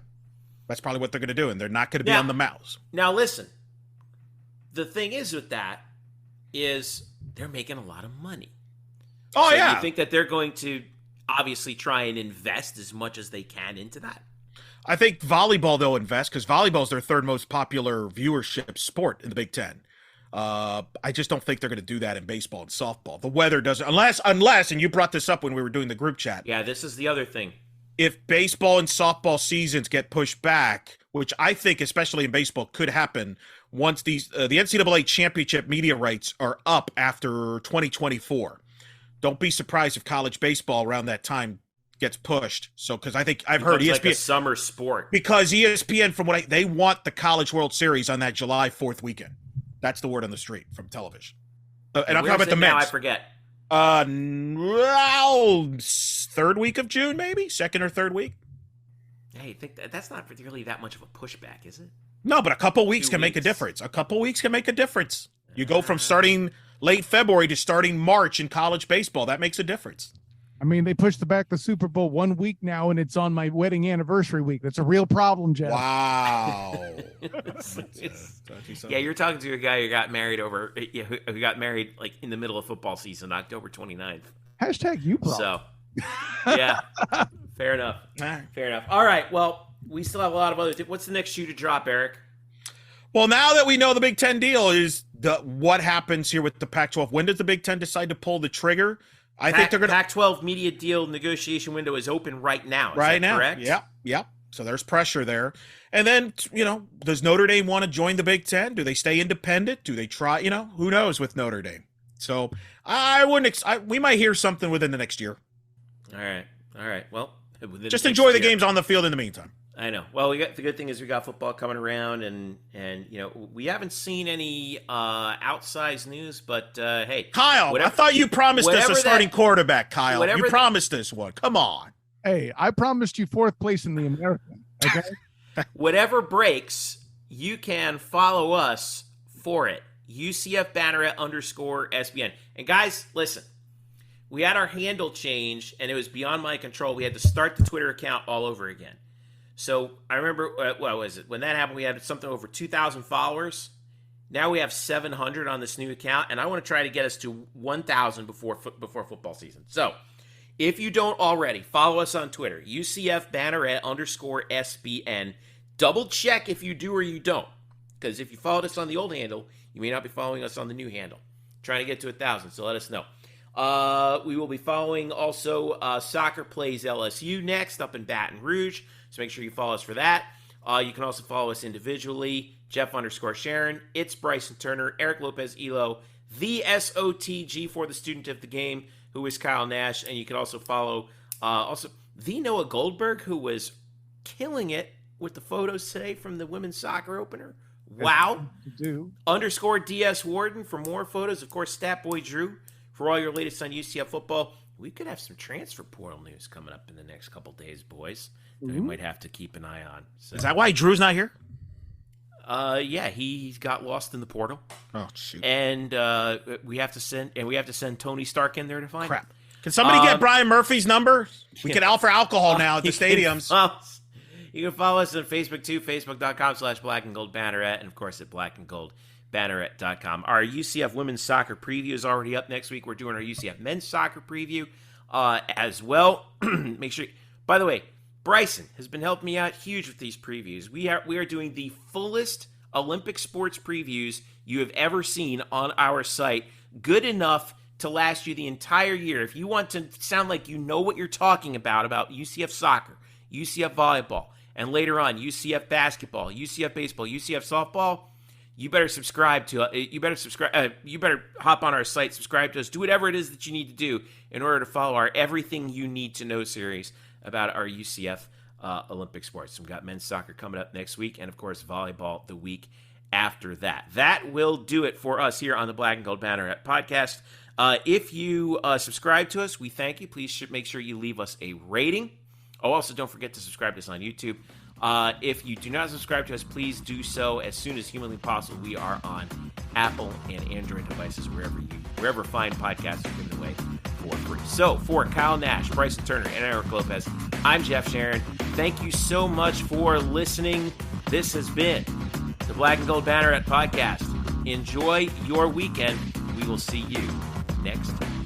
That's probably what they're going to do, and they're not going to be on the mouse. Now, listen. The thing is with that is they're making a lot of money. Oh, so yeah. You think that they're going to obviously try and invest as much as they can into that? I think volleyball they'll invest because volleyball is their third most popular viewership sport in the Big Ten. I just don't think they're going to do that in baseball and softball. The weather doesn't, unless, and you brought this up when we were doing the group chat. Yeah, this is the other thing. If baseball and softball seasons get pushed back, which I think, especially in baseball, could happen once the NCAA championship media rights are up after 2024. Don't be surprised if college baseball around that time gets pushed. So, because I think I've heard ESPN like a summer sport, because ESPN, from what they want the College World Series on that July 4th weekend. That's the word on the street from television. And I'm talking about the men's. I forget. Third week of June, maybe second or third week. Hey, think that's not really that much of a pushback, is it? No, but a couple weeks can make a difference. A couple weeks can make a difference. You go from starting late February to starting March in college baseball. That makes a difference. I mean, they pushed back the Super Bowl 1 week now, and it's on my wedding anniversary week. That's a real problem, Jeff. Wow. Yeah, you're talking to a guy who got married who got married like in the middle of football season, October 29th. Hashtag you problem. So, yeah, fair enough. Fair enough. All right, well, we still have a lot of other what's the next shoe to drop, Eric? Well, now that we know the Big Ten deal is what happens here with the Pac-12. When does the Big Ten decide to pull the trigger? I think they're going to. Pac-12 media deal negotiation window is open right now. Is that correct? Yeah. So there's pressure there. And then, does Notre Dame want to join the Big Ten? Do they stay independent? Do they try? Who knows with Notre Dame? So I wouldn't. We might hear something within the next year. All right. Well, just enjoy the games on the field in the meantime. I know. Well, the good thing is we got football coming around, and we haven't seen any outsized news, but hey, Kyle, I thought you promised us a starting quarterback. Kyle, you promised us one. Come on. Hey, I promised you 4th place in the American. Okay. Whatever breaks, you can follow us for it. UCF Banneret _SBN. And guys, listen. We had our handle change, and it was beyond my control. We had to start the Twitter account all over again. So I remember, what was it? When that happened, we had something over 2,000 followers. Now we have 700 on this new account, and I want to try to get us to 1,000 before football season. So if you don't already, follow us on Twitter, UCF Banneret _SBN. Double check if you do or you don't, because if you followed us on the old handle, you may not be following us on the new handle. Trying to get to 1,000, so let us know. We will be following also Soccer Plays LSU next up in Baton Rouge. So make sure you follow us for that. You can also follow us individually. Jeff _Sharon. It's Bryson Turner. Eric Lopez Elo. The SOTG for the student of the game, who is Kyle Nash. And you can also follow the Noah Goldberg, who was killing it with the photos today from the women's soccer opener. Wow. _DS Warden for more photos. Of course, Stat Boy Drew for all your latest on UCF football. We could have some transfer portal news coming up in the next couple days, boys. That we might have to keep an eye on. So, is that why Drew's not here? Yeah, he got lost in the portal. Oh shoot! And we have to send Tony Stark in there to find him. Can somebody get Brian Murphy's number? We can offer alcohol now at the stadiums. You can follow us on Facebook too, facebook.com/blackandgoldbanneret, and of course at blackandgoldbanneret.com. Our UCF women's soccer preview is already up next week. We're doing our UCF men's soccer preview as well. Make sure. By the way, Bryson has been helping me out huge with these previews. We are doing the fullest Olympic sports previews you have ever seen on our site. Good enough to last you the entire year. If you want to sound like you know what you're talking about UCF soccer, UCF Volleyball, and later on UCF Basketball, UCF Baseball, UCF Softball, you better subscribe to you better hop on our site, subscribe to us, do whatever it is that you need to do in order to follow our Everything You Need to Know series about our UCF Olympic sports. We've got men's soccer coming up next week, and of course volleyball the week after that. That will do it for us here on the Black and Gold Banneret podcast. If you subscribe to us, we thank you. Please make sure you leave us a rating. Oh, also don't forget to subscribe to us on YouTube. If you do not subscribe to us, please do so as soon as humanly possible. We are on Apple and Android devices, wherever fine podcasts are given away for free. So for Kyle Nash, Bryson Turner, and Eric Lopez, I'm Jeff Sharon. Thank you so much for listening. This has been the Black and Gold Banneret podcast. Enjoy your weekend. We will see you next time.